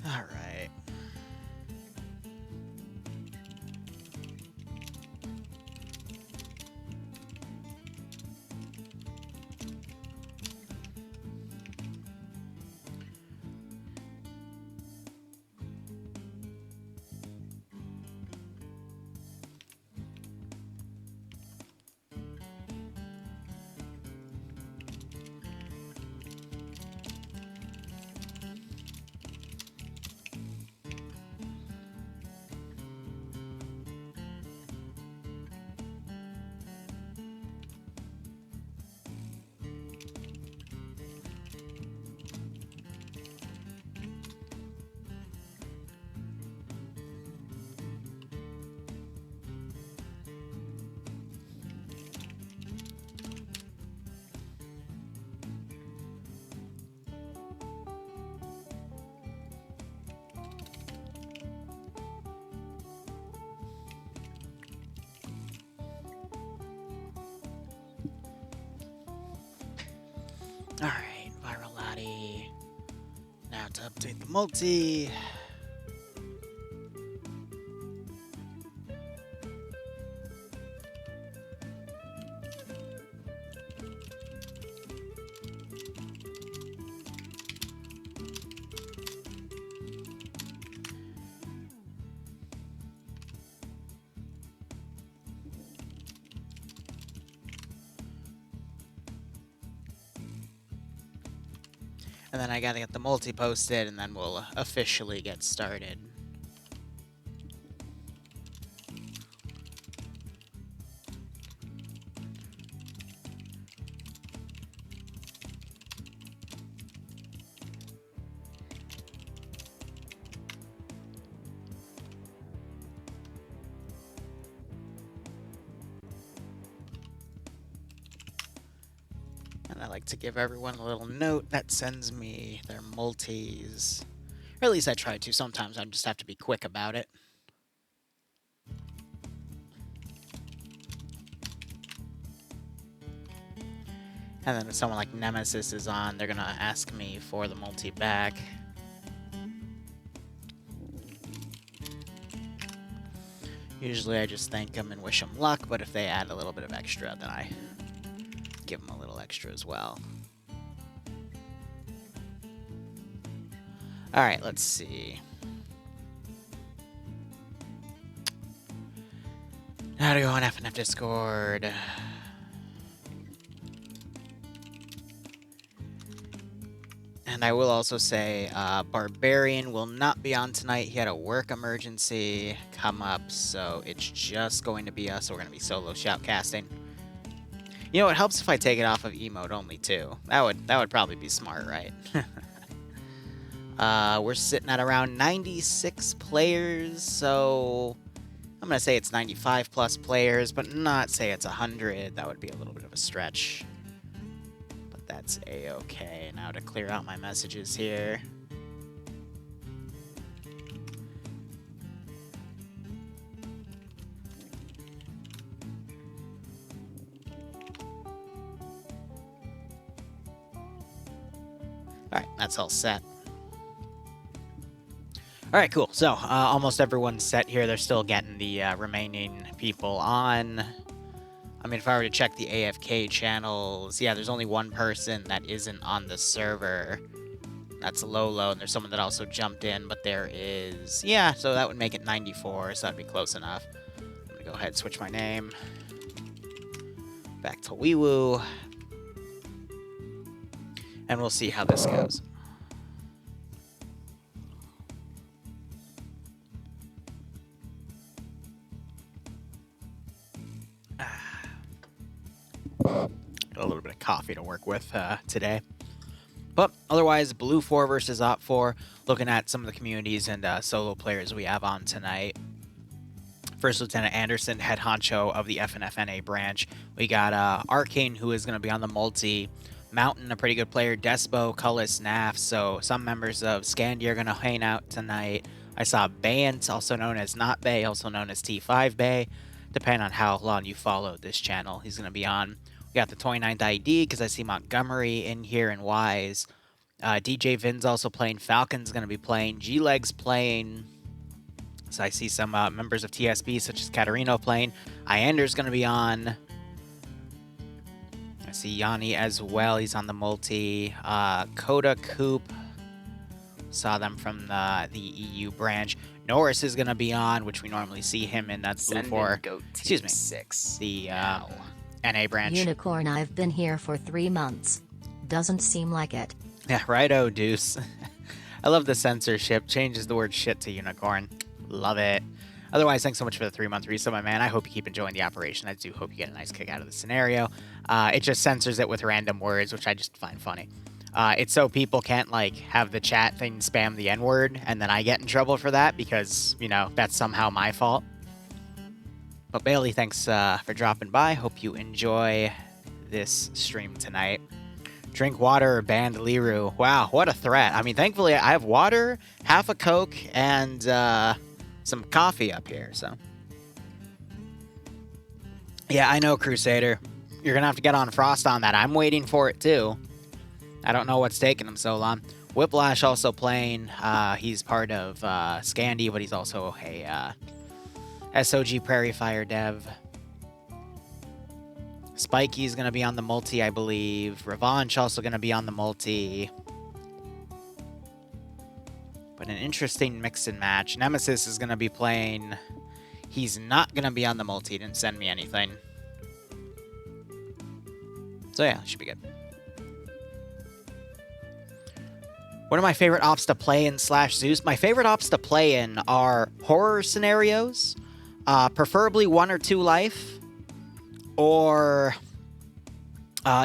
All right. All right, Viralati. Now to update the multi. And then I gotta get the multi posted, and then we'll officially get started. And I like to give everyone a little note that sends me their multis. Or at least I try to. Sometimes I just have to be quick about it. And then if someone like Nemesis is on, they're gonna ask me for the multi back. Usually I just thank them and wish them luck, but if they add a little bit of extra, then I give them a little extra as well. All right, let's see. How to go on FNF Discord. And I will also say Barbarian will not be on tonight. He had a work emergency come up, so it's just going to be us. We're going to be solo shoutcasting. You know, it helps if I take it off of emote only, too. That would probably be smart, right? We're sitting at around 96 players, so I'm going to say it's 95 plus players, but not say it's 100. That would be a little bit of a stretch. But that's a-okay. Now to clear out my messages here. All right, that's all set. All right, cool. So almost everyone's set here. They're still getting the remaining people on. I mean, if I were to check the AFK channels, yeah, there's only one person that isn't on the server. That's Lolo, and there's someone that also jumped in, but there is... Yeah, so that would make it 94, so that'd be close enough. I'm going to go ahead and switch my name. Back to Weewoo. And we'll see how this goes. Got a little bit of coffee to work with today. But otherwise, Blue 4 versus Op 4. Looking at some of the communities and solo players we have on tonight. First Lieutenant Anderson, head honcho of the FNFNA branch. We got Arcane, who is going to be on the multi. Mountain, a pretty good player. Despo, Cullis, Naf. So some members of Scandi are going to hang out tonight. I saw Bant, also known as Not Bay, also known as T5 Bay. Depending on how long you followed this channel, he's going to be on. We got the 29th ID because I see Montgomery in here and Wise. DJ Vin's also playing. Falcon's going to be playing. G-Leg's playing. So I see some members of TSB, such as Katarino, playing. Iander's going to be on. I see Yanni as well. He's on the multi. Coda, Coop. Saw them from the EU branch. Norris is going to be on, which we normally see him in. That's Blue 4. Excuse me. 6. The NA branch. Unicorn, I've been here for 3 months. Doesn't seem like it. Yeah, righto, Deuce. I love the censorship. Changes the word shit to unicorn. Love it. Otherwise, thanks so much for the 3-month resub, my man. I hope you keep enjoying the operation. I do hope you get a nice kick out of the scenario. It just censors it with random words, which I just find funny. It's so people can't, like, have the chat thing spam the N-word, and then I get in trouble for that because, you know, that's somehow my fault. But Bailey, thanks for dropping by. Hope you enjoy this stream tonight. Drink water or banned Liru. Wow, what a threat. I mean, thankfully, I have water, half a Coke, and some coffee up here, so. Yeah, I know, Crusader. You're going to have to get on Frost on that. I'm waiting for it, too. I don't know what's taking him so long. Whiplash also playing. He's part of Scandi, but he's also a SOG Prairie Fire dev. Spikey's going to be on the multi, I believe. Revanche also going to be on the multi. But an interesting mix and match. Nemesis is going to be playing. He's not going to be on the multi. He didn't send me anything. So yeah, should be good. One of my favorite ops to play in /Zeus. My favorite ops to play in are horror scenarios. Preferably 1 or 2 life. Or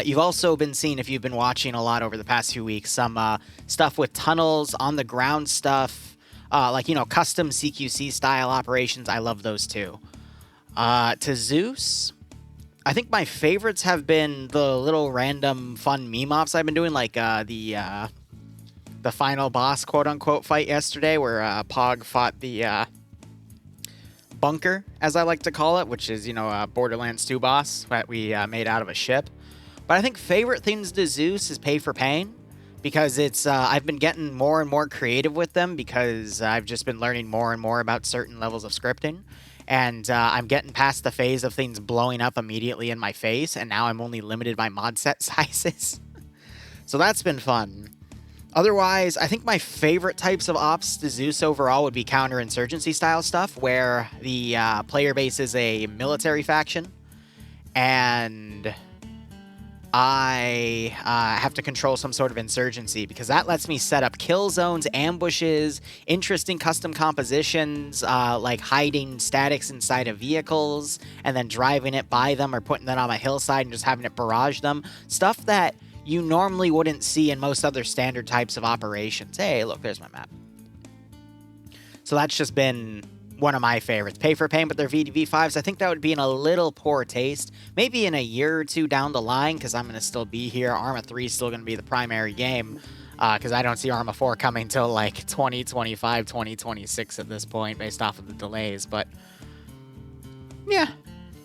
you've also been seeing, if you've been watching a lot over the past few weeks, some stuff with tunnels, on the ground stuff, like, you know, custom CQC style operations. I love those too. To Zeus, I think my favorites have been the little random fun meme ops I've been doing, like the final boss quote unquote fight yesterday, where Pog fought the bunker, as I like to call it, which is, you know, a Borderlands 2 boss that we made out of a ship. But I think favorite things to Zeus is Pay for Pain, because it's I've been getting more and more creative with them because I've just been learning more and more about certain levels of scripting. And I'm getting past the phase of things blowing up immediately in my face, and now I'm only limited by mod set sizes. So that's been fun. Otherwise, I think my favorite types of ops to Zeus overall would be counterinsurgency style stuff, where the player base is a military faction, and I have to control some sort of insurgency, because that lets me set up kill zones, ambushes, interesting custom compositions, like hiding statics inside of vehicles, and then driving it by them or putting that on a hillside and just having it barrage them. Stuff that you normally wouldn't see in most other standard types of operations. Hey, look, there's my map. So that's just been one of my favorites. Pay for Pain, but they're VDV5s. I think that would be in a little poor taste. Maybe in a year or two down the line, because I'm going to still be here. Arma 3 is still going to be the primary game, because I don't see Arma 4 coming till like 2025, 2026 at this point, based off of the delays. But yeah.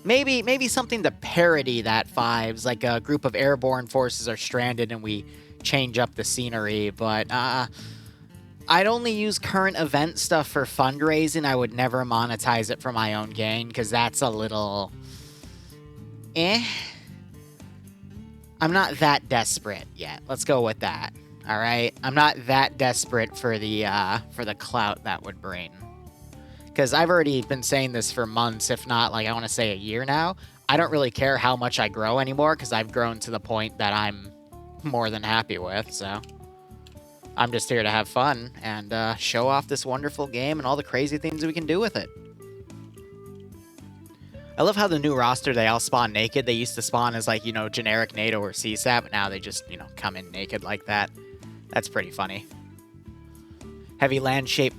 Maybe something to parody that vibes, like a group of airborne forces are stranded and we change up the scenery, but I'd only use current event stuff for fundraising. I would never monetize it for my own gain, because that's a little I'm not that desperate yet. Let's go with that. All right? I'm not that desperate for the clout that would bring. Because I've already been saying this for months, if not, like, I want to say a year now. I don't really care how much I grow anymore, because I've grown to the point that I'm more than happy with, so I'm just here to have fun and show off this wonderful game and all the crazy things we can do with it. I love how the new roster, they all spawn naked. They used to spawn as, like, you know, generic NATO or CSAT, but now they just, you know, come in naked like that. That's pretty funny. Heavy lampshaded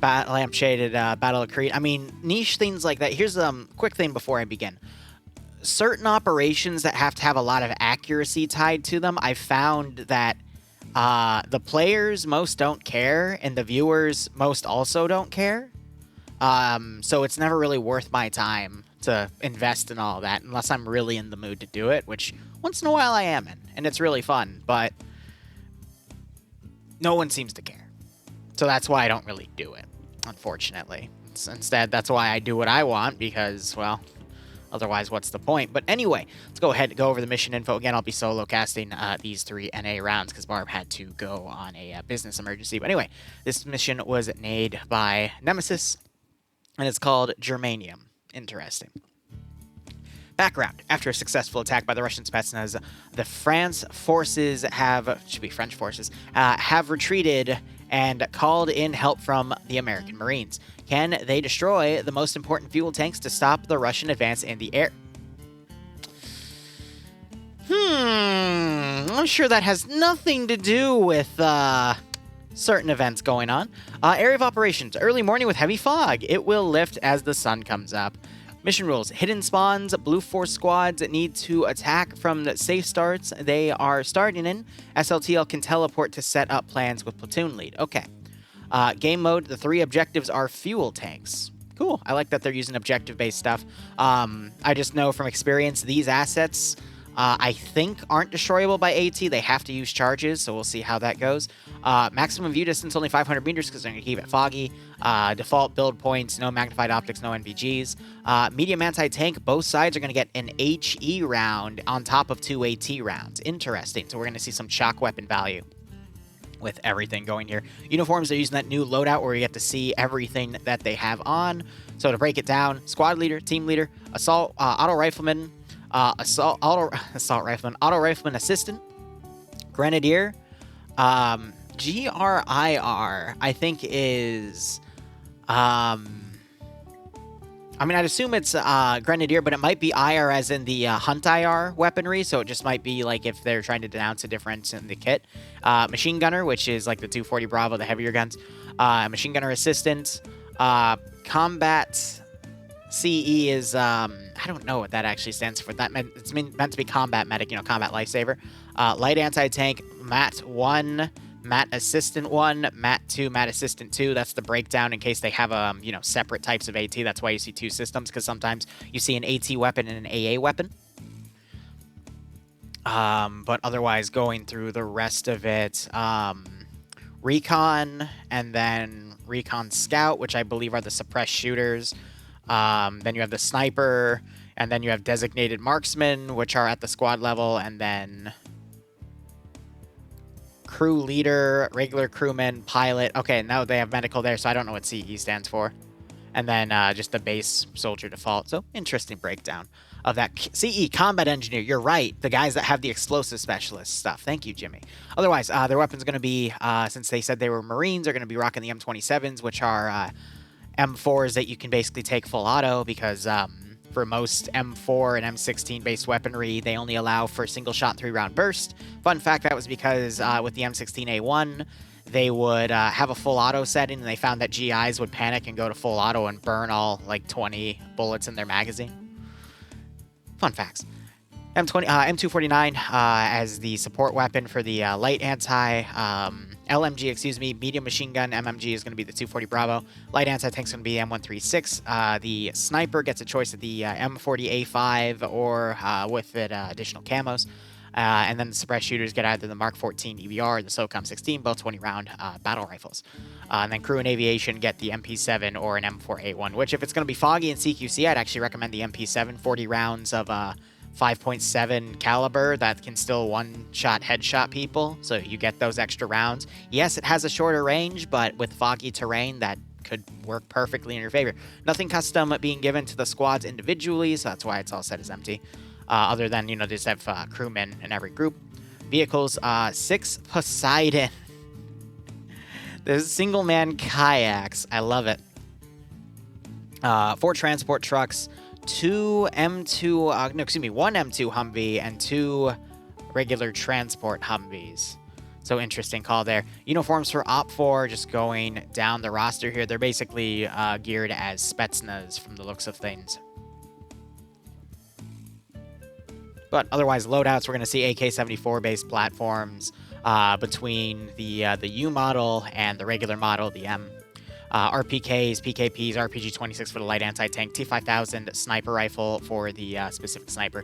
Battle of Crete. I mean, niche things like that. Here's a quick thing before I begin. Certain operations that have to have a lot of accuracy tied to them, I've found that the players most don't care, and the viewers most also don't care. So it's never really worth my time to invest in all that, unless I'm really in the mood to do it, which once in a while I am in, and it's really fun, but no one seems to care. So that's why I don't really do it, unfortunately. Instead, that's why I do what I want, because, well, otherwise, what's the point? But anyway, let's go ahead and go over the mission info. Again, I'll be solo casting these 3 NA rounds because Barb had to go on a business emergency. But anyway, this mission was made by Nemesis, and it's called Germanium. Interesting. Background. After a successful attack by the Russian Spetsnaz, the French forces have retreated and called in help from the American Marines. Can they destroy the most important fuel tanks to stop the Russian advance in the air? I'm sure that has nothing to do with certain events going on. Area of operations. Early morning with heavy fog. It will lift as the sun comes up. Mission rules. Hidden spawns. Blue Force squads need to attack from the safe starts they are starting in. SLTL can teleport to set up plans with platoon lead. Okay. Game mode. The 3 objectives are fuel tanks. Cool. I like that they're using objective-based stuff. I just know from experience these assets, I think, aren't destroyable by AT. They have to use charges, so we'll see how that goes. Maximum view distance, only 500 meters because they're going to keep it foggy. Default build points, no magnified optics, no NVGs. Medium anti-tank, both sides are going to get an HE round on top of 2 AT rounds. Interesting. So we're going to see some shock weapon value with everything going here. Uniforms, they're using that new loadout where you get to see everything that they have on. So to break it down, squad leader, team leader, assault, auto rifleman, assault rifleman, auto rifleman assistant, grenadier, GRIR, I think is, I mean, I'd assume it's grenadier, but it might be IR as in the hunt IR weaponry, so it just might be like if they're trying to denounce a difference in the kit. Machine gunner, which is like the 240 Bravo, the heavier guns. Machine gunner assistant. Combat CE is, I don't know what that actually stands for. It's meant to be combat medic, combat lifesaver. Light anti-tank, MAT 1, MAT assistant 1, MAT 2, MAT assistant 2. That's the breakdown in case they have, separate types of AT. That's why you see 2 systems, because sometimes you see an AT weapon and an AA weapon. But otherwise, going through the rest of it, Recon, and then Recon Scout, which I believe are the suppressed shooters. Then you have the sniper, and then you have designated marksmen, which are at the squad level, and then crew leader, regular crewman, pilot. Okay, now they have medical there, so I don't know what CE stands for. And then just the base soldier default. So interesting breakdown of that. CE, combat engineer, you're right. The guys that have the explosive specialist stuff. Thank you, Jimmy. Otherwise, their weapon's going to be, since they said they were Marines, they're going to be rocking the M27s, which are M4s that you can basically take full auto because for most M4 and M16 based weaponry, they only allow for single shot 3-round burst. Fun fact, that was because with the M16A1, they would have a full auto setting, and they found that GIs would panic and go to full auto and burn all like 20 bullets in their magazine. Fun facts. M249 as the support weapon for the light anti LMG, medium machine gun. MMG is going to be the 240 Bravo. Light anti-tank is going to be M136. The sniper gets a choice of the M40A5 or with it additional camos. And then the suppressed shooters get either the Mark 14 EBR or the SOCOM 16, both 20-round battle rifles. And then crew and aviation get the MP7 or an M4A1, which if it's going to be foggy in CQC, I'd actually recommend the MP7, 40 rounds of 5.7 caliber that can still one-shot headshot people, so you get those extra rounds. Yes, it has a shorter range, but with foggy terrain, that could work perfectly in your favor. Nothing custom being given to the squads individually, so that's why it's all set as empty. Other than, they just have crewmen in every group. Vehicles, 6 Poseidon. There's single-man kayaks. I love it. 4 transport trucks, 1 M2 Humvee, and 2 regular transport Humvees. So interesting call there. Uniforms for Op4, just going down the roster here. They're basically geared as Spetsnaz from the looks of things. But otherwise, loadouts, we're going to see AK-74-based platforms between the U model and the regular model, the M. RPKs, PKPs, RPG-26 for the light anti-tank, T5000 sniper rifle for the specific sniper,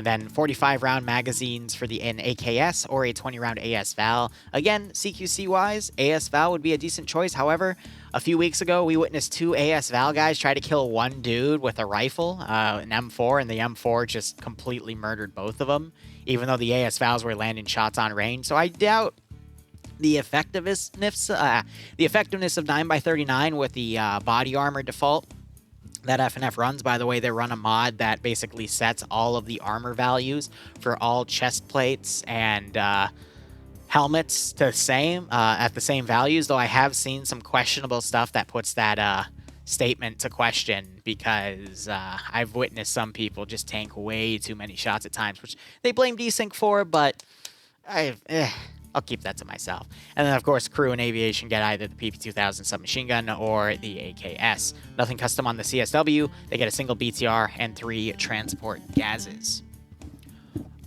then 45-round magazines for the AKS or a 20-round AS Val. Again, CQC-wise, AS Val would be a decent choice. However, a few weeks ago, we witnessed 2 AS Val guys try to kill one dude with a rifle, an M4, and the M4 just completely murdered both of them, even though the AS Vals were landing shots on range. So I doubt the effectiveness of 9x39 with the body armor default that FNF runs. By the way, they run a mod that basically sets all of the armor values for all chest plates and helmets to the same at the same values, though I have seen some questionable stuff that puts that statement to question, because I've witnessed some people just tank way too many shots at times, which they blame desync for, but I'll keep that to myself. And then, of course, crew and aviation get either the PP2000 submachine gun or the AKS. Nothing custom on the CSW. They get a single BTR and 3 transport gases.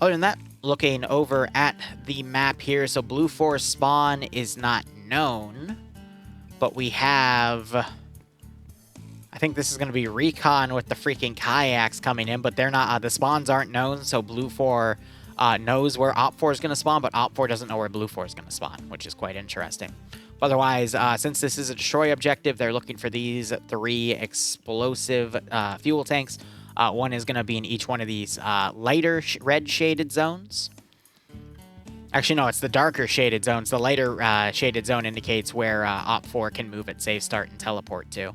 Other than that, looking over at the map here, so Blue Force spawn is not known, but we have, I think this is going to be Recon with the freaking kayaks coming in, but they're not, the spawns aren't known, so Blue 4 knows where Op 4 is going to spawn, but Op 4 doesn't know where Blue 4 is going to spawn, which is quite interesting. Otherwise, since this is a destroy objective, they're looking for these 3 explosive fuel tanks. One is going to be in each one of these lighter red shaded zones. Actually, no, it's the darker shaded zones. The lighter shaded zone indicates where Op 4 can move at safe start and teleport to.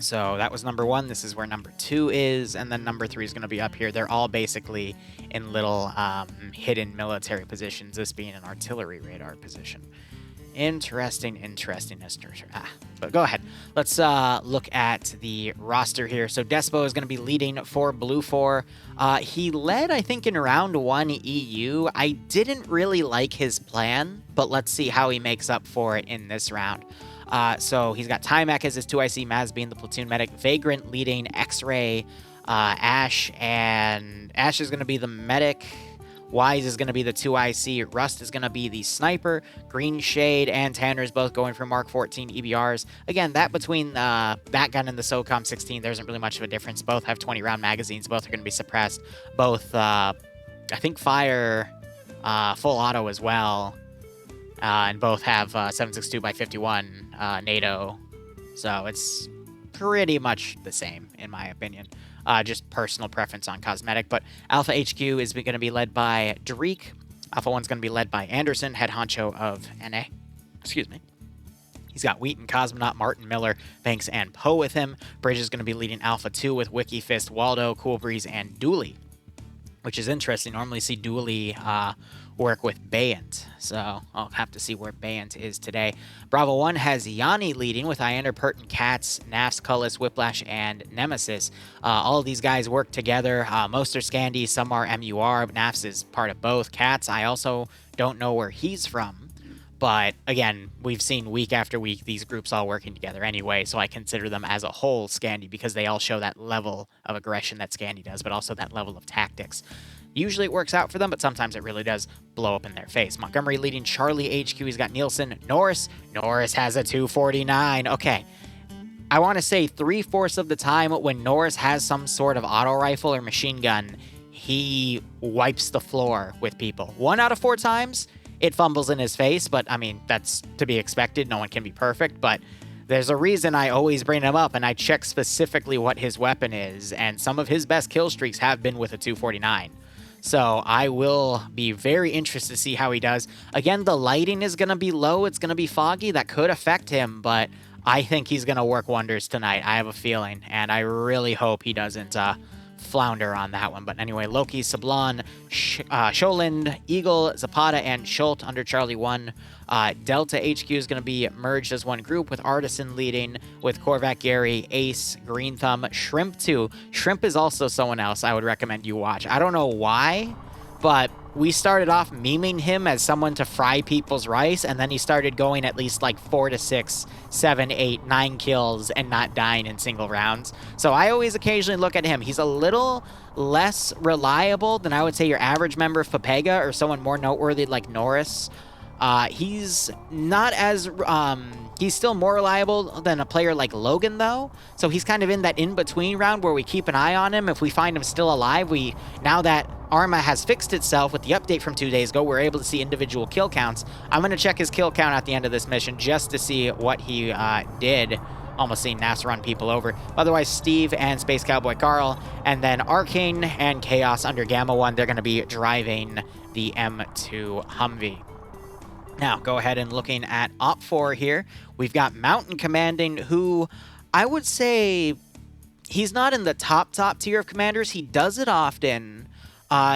So that was number 1. This is where number 2 is, and then number 3 is going to be up here. They're all basically in little hidden military positions, this being an artillery radar position. Interesting. But go ahead. Let's look at the roster here. So Despo is going to be leading for Blue 4. He led, I think, in round 1 EU. I didn't really like his plan, but let's see how he makes up for it in this round. So he's got Timac as his 2IC, Maz being the platoon medic, Vagrant leading, X-Ray, Ash, and Ash is going to be the medic. Wise is going to be the 2IC, Rust is going to be the sniper, Green Shade and Tanner is both going for Mark 14 EBRs. Again, that between that gun and the SOCOM 16, there isn't really much of a difference. Both have 20-round magazines. Both are going to be suppressed. Both, I think, fire full auto as well. And both have 7.62x51 NATO. So it's pretty much the same, in my opinion. Just personal preference on cosmetic. But Alpha HQ is going to be led by Dreek. Alpha 1's going to be led by Anderson, head honcho of NA. Excuse me. He's got Wheaton, Cosmonaut, Martin, Miller, Banks, and Poe with him. Bridge is going to be leading Alpha 2 with Wiki Fist, Waldo, Cool Breeze, and Dooley, which is interesting. Normally see Dooley work with Bayant, so I'll have to see where Bayant is today. Bravo 1 has Yanni leading with Iander, Pertin, Katz, Nafs, Cullis, Whiplash, and Nemesis. All of these guys work together. Most are Scandi, some are MUR. Nafs is part of both. Katz, I also don't know where he's from, but again, we've seen week after week these groups all working together anyway, so I consider them as a whole Scandi because they all show that level of aggression that Scandi does, but also that level of tactics. Usually it works out for them, but sometimes it really does blow up in their face. Montgomery leading Charlie HQ. He's got Nielsen. Norris has a 249. Okay. I want to say 3/4 of the time when Norris has some sort of auto rifle or machine gun, he wipes the floor with people. 1 out of 4 times, it fumbles in his face, but I mean, that's to be expected. No one can be perfect, but there's a reason I always bring him up, and I check specifically what his weapon is, and some of his best kill streaks have been with a 249. So I will be very interested to see how he does. Again, the lighting is going to be low. It's going to be foggy. That could affect him, but I think he's going to work wonders tonight. I have a feeling, and I really hope he doesn't flounder on that one. But anyway, Loki, Sablon, Sholand, Eagle, Zapata, and Schult under Charlie 1. Delta HQ is going to be merged as one group with Artisan leading, with Korvac, Gary, Ace, Green Thumb, Shrimp 2. Shrimp is also someone else I would recommend you watch. I don't know why, but we started off memeing him as someone to fry people's rice, and then he started going at least like 4 to 6, 7, 8, 9 kills and not dying in single rounds. So I always occasionally look at him. He's a little less reliable than I would say your average member of Papega or someone more noteworthy like Norris. He's not as he's still more reliable than a player like Logan, though. So he's kind of in that in-between round where we keep an eye on him. If we find him still alive, now that Arma has fixed itself with the update from 2 days ago, we're able to see individual kill counts. I'm going to check his kill count at the end of this mission just to see what he did. Almost seen Nas run people over. Otherwise, Steve and Space Cowboy Carl, and then Arcane and Chaos under Gamma 1, they're going to be driving the M2 Humvee. Now, go ahead and looking at Op 4 here. We've got Mountain Commanding, who I would say he's not in the top tier of commanders. He does it often.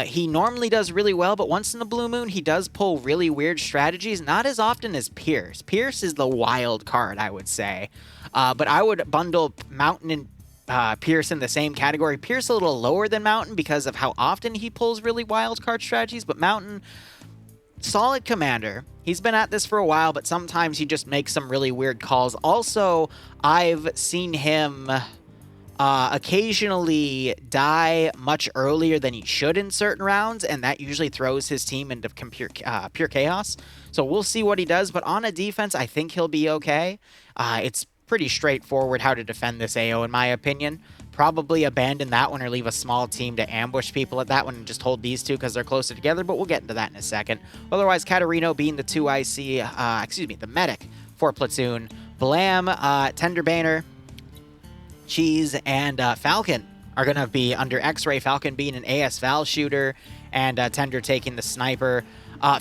He normally does really well, but once in a blue moon, he does pull really weird strategies. Not as often as Pierce. Pierce is the wild card, I would say. But I would bundle Mountain and Pierce in the same category. Pierce a little lower than Mountain because of how often he pulls really wild card strategies, but Mountain, solid commander. He's been at this for a while, but sometimes he just makes some really weird calls. Also, I've seen him occasionally die much earlier than he should in certain rounds, and that usually throws his team into pure chaos. So we'll see what he does, but on a defense, I think he'll be okay. It's pretty straightforward how to defend this AO, in my opinion. Probably abandon that one or leave a small team to ambush people at that one and just hold these two because they're closer together, but we'll get into that in a second. Otherwise, Katarino being the the medic for Platoon. Blam, Tender Banner, Cheese, and Falcon are going to be under X-Ray. Falcon being an AS Val shooter, and Tender taking the sniper.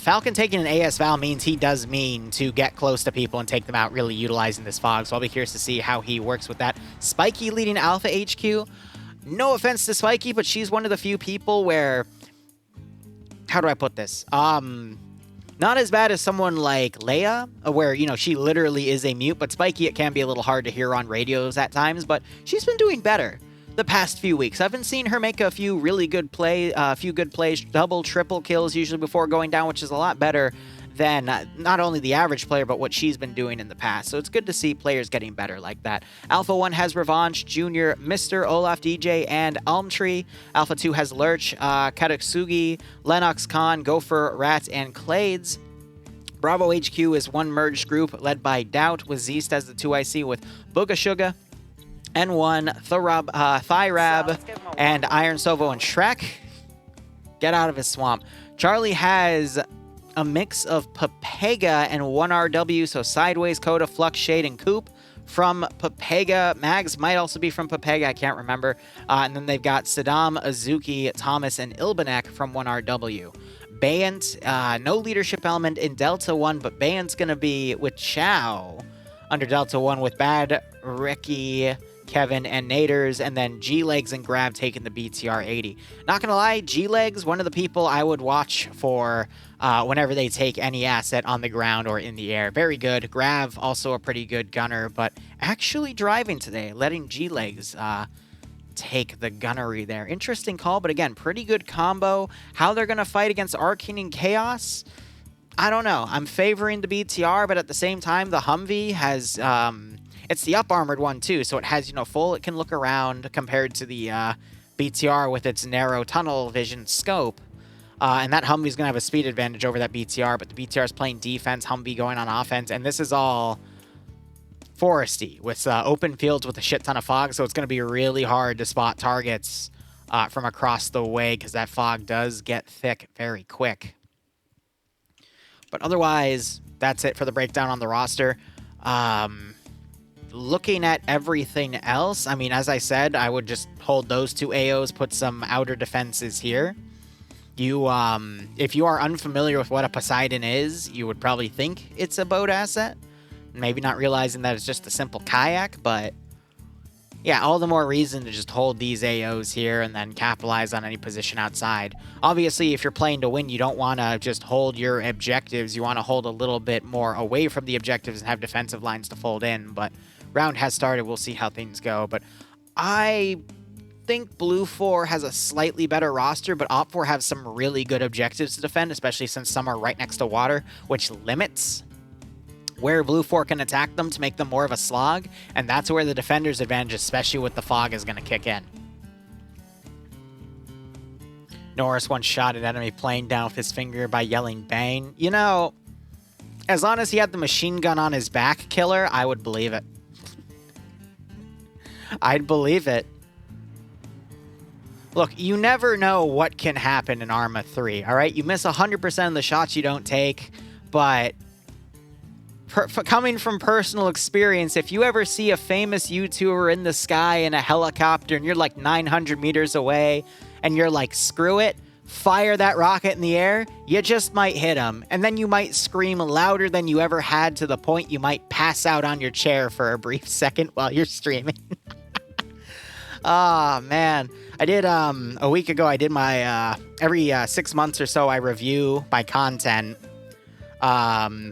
Falcon taking an AS Val means he does mean to get close to people and take them out, really utilizing this fog. So I'll be curious to see how he works with that. Spiky leading Alpha HQ. No offense to Spiky, but she's one of the few people where... How do I put this? Not as bad as someone like Leia, where, you know, she literally is a mute, but Spiky, it can be a little hard to hear on radios at times, but she's been doing better the past few weeks. I've been seeing her make a few really good plays, double, triple kills usually before going down, which is a lot better than not only the average player, but what she's been doing in the past. So it's good to see players getting better like that. Alpha 1 has Revanche, Junior, Mr. Olaf DJ, and Elm Tree. Alpha 2 has Lurch, Kataksugi, Lennox Khan, Gopher, Rat, and Clades. Bravo HQ is one merged group led by Doubt with Zeest as the 2IC with Booga Suga, N1, Thyrab, and Iron Sovo and Shrek. Get out of his swamp. Charlie has a mix of Papega and 1RW, so Sideways, Coda, Flux, Shade, and Coop from Papega. Mags might also be from Papega, I can't remember. And then they've got Saddam, Azuki, Thomas, and Ilbanek from 1RW. Bayant, no leadership element in Delta 1, but Bayant's going to be with Chow under Delta 1 with Bad, Ricky, Kevin, and Naders, and then G-Legs and Grav taking the BTR 80. Not gonna lie, G-Legs, one of the people I would watch for whenever they take any asset on the ground or in the air. Very good. Grav, also a pretty good gunner, but actually driving today, letting G-Legs take the gunnery there. Interesting call, but again, pretty good combo. How they're gonna fight against Arcane and Chaos, I don't know. I'm favoring the BTR, but at the same time, the Humvee has... It's the up-armored one, too, so it has, you know, full... It can look around compared to the BTR with its narrow tunnel vision scope. And that Humvee's going to have a speed advantage over that BTR, but the BTR is playing defense, Humvee going on offense, and this is all foresty with open fields with a shit ton of fog, so it's going to be really hard to spot targets from across the way because that fog does get thick very quick. But otherwise, that's it for the breakdown on the roster. Looking at everything else, I mean, as I said, I would just hold those two AOs, put some outer defenses here. You, if you are unfamiliar with what a Poseidon is, you would probably think it's a boat asset. Maybe not realizing that it's just a simple kayak, but yeah, all the more reason to just hold these AOs here and then capitalize on any position outside. Obviously, if you're playing to win, you don't want to just hold your objectives. You want to hold a little bit more away from the objectives and have defensive lines to fold in, but round has started. We'll see how things go, but I think Blue 4 has a slightly better roster, but Op 4 have some really good objectives to defend, especially since some are right next to water, which limits where Blue 4 can attack them to make them more of a slog, and that's where the defender's advantage, especially with the fog, is going to kick in. Norris one shot at enemy plane down with his finger by yelling bang. You know, As long as he had the machine gun on his back, killer, I would believe it. I'd believe it. Look, you never know what can happen in Arma 3, all right? You miss 100% of the shots you don't take, but coming from personal experience, if you ever see a famous YouTuber in the sky in a helicopter and you're like 900 meters away and you're like, screw it, fire that rocket in the air, you just might hit him. And then you might scream louder than you ever had to the point you might pass out on your chair for a brief second while you're streaming. Oh, man. I did, a week ago, I did my, every 6 months or so, I review my content.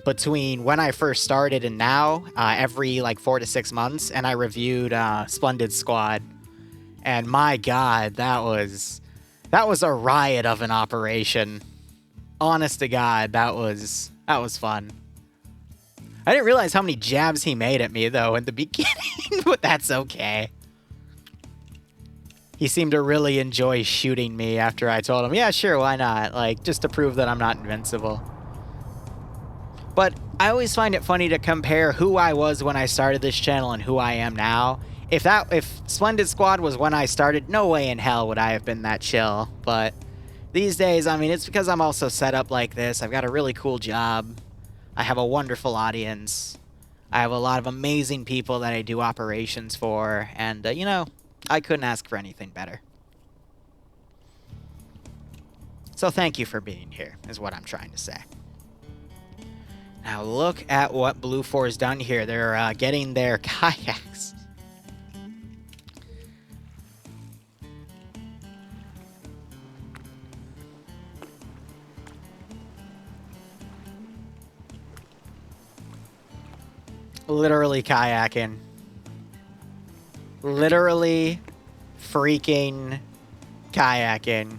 Between when I first started and now, every like 4 to 6 months, and I reviewed Splendid Squad, and my God, that was a riot of an operation. Honest to God, that was fun. I didn't realize how many jabs he made at me though in the beginning, but that's okay. He seemed to really enjoy shooting me after I told him, yeah, sure, why not? Like, just to prove that I'm not invincible. But I always find it funny to compare who I was when I started this channel and who I am now. If Splendid Squad was when I started, no way in hell would I have been that chill. But these days, I mean, it's because I'm also set up like this. I've got a really cool job. I have a wonderful audience. I have a lot of amazing people that I do operations for. And, you know, I couldn't ask for anything better. So thank you for being here, is what I'm trying to say. Now look at what Blue 4's done here. They're getting their kayaks. Literally kayaking. Literally freaking kayaking.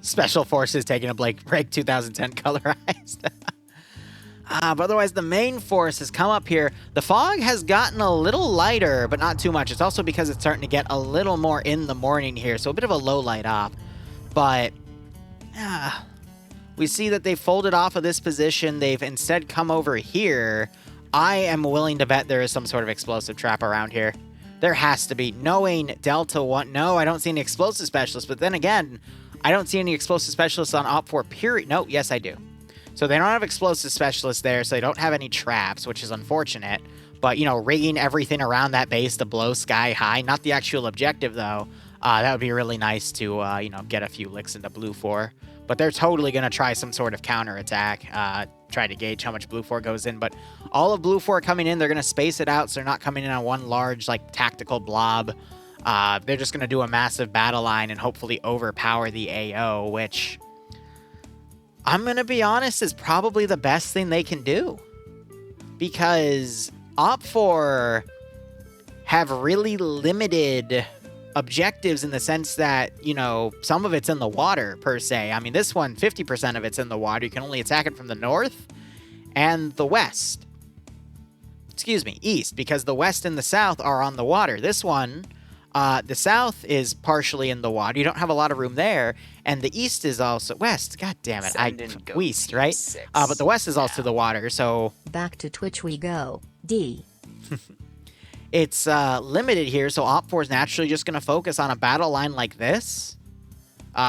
Special Forces taking a break 2010 colorized. But otherwise, the main force has come up here. The fog has gotten a little lighter, but not too much. It's also because it's starting to get a little more in the morning here, so a bit of a low light op. But we see that they folded off of this position. They've instead come over here. I am willing to bet there is some sort of explosive trap around here. There has to be. Knowing Delta 1, no, I don't see any explosive specialists, but then again, I don't see any explosive specialists on Op 4, period. No, yes, I do. So they don't have explosive specialists there, so they don't have any traps, which is unfortunate. But, you know, rigging everything around that base to blow sky high, not the actual objective, though. That would be really nice to, you know, get a few licks into Blue 4. But they're totally going to try some sort of counterattack, try to gauge how much Blue 4 goes in. But all of Blue 4 coming in, they're going to space it out, so they're not coming in on one large, like, tactical blob. They're just going to do a massive battle line and hopefully overpower the AO, which, I'm going to be honest, is probably the best thing they can do. Because Op 4 have really limited objectives in the sense that, you know, some of it's in the water, per se. I mean, this one, 50% of it's in the water. You can only attack it from the north and the west. Excuse me, east, because the west and the south are on the water. This one, the south is partially in the water. You don't have a lot of room there. And the east is also... West, god damn it. West, right? But the west is also the water, so... Back to Twitch we go. D. It's limited here, so Op 4 is naturally just going to focus on a battle line like this.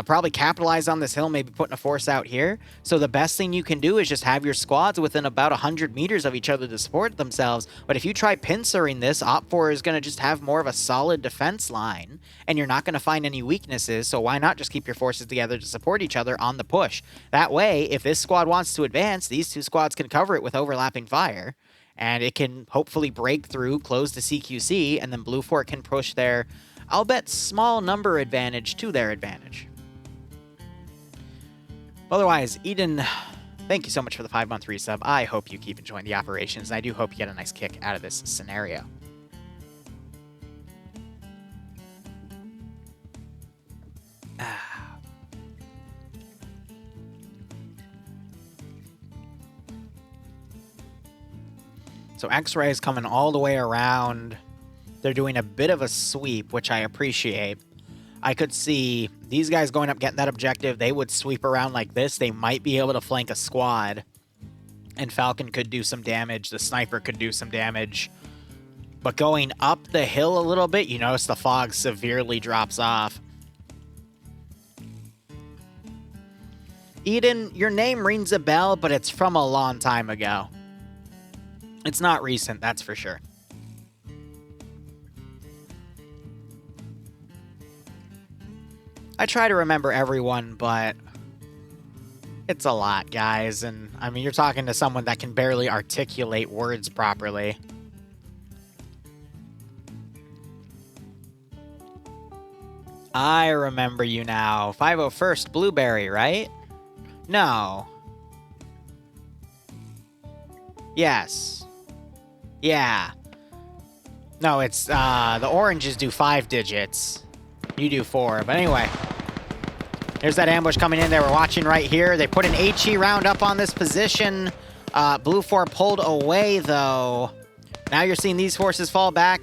Probably capitalize on this hill, maybe putting a force out here. So the best thing you can do is just have your squads within about 100 meters of each other to support themselves. But if you try pincering this, Op 4 is going to just have more of a solid defense line, and you're not going to find any weaknesses, so why not just keep your forces together to support each other on the push? That way, if this squad wants to advance, these two squads can cover it with overlapping fire. And it can hopefully break through, close the CQC, and then Blue 4 can push their, I'll bet, small number advantage to their advantage. Otherwise, Eden, thank you so much for the 5-month resub. I hope you keep enjoying the operations, and I do hope you get a nice kick out of this scenario. So X-Ray is coming all the way around. They're doing a bit of a sweep, which I appreciate. I could see these guys going up, getting that objective. They would sweep around like this. They might be able to flank a squad. And Falcon could do some damage. The sniper could do some damage. But going up the hill a little bit, you notice the fog severely drops off. Eden, your name rings a bell, but it's from a long time ago. It's not recent, that's for sure. I try to remember everyone, but it's a lot, guys. And, I mean, you're talking to someone that can barely articulate words properly. I remember you now. 501st Blueberry, right? No. Yes. Yeah. No, it's, the oranges do 5 digits. You do 4. But anyway. There's that ambush coming in there. We're watching right here. They put an HE round up on this position. Blue 4 pulled away, though. Now you're seeing these forces fall back.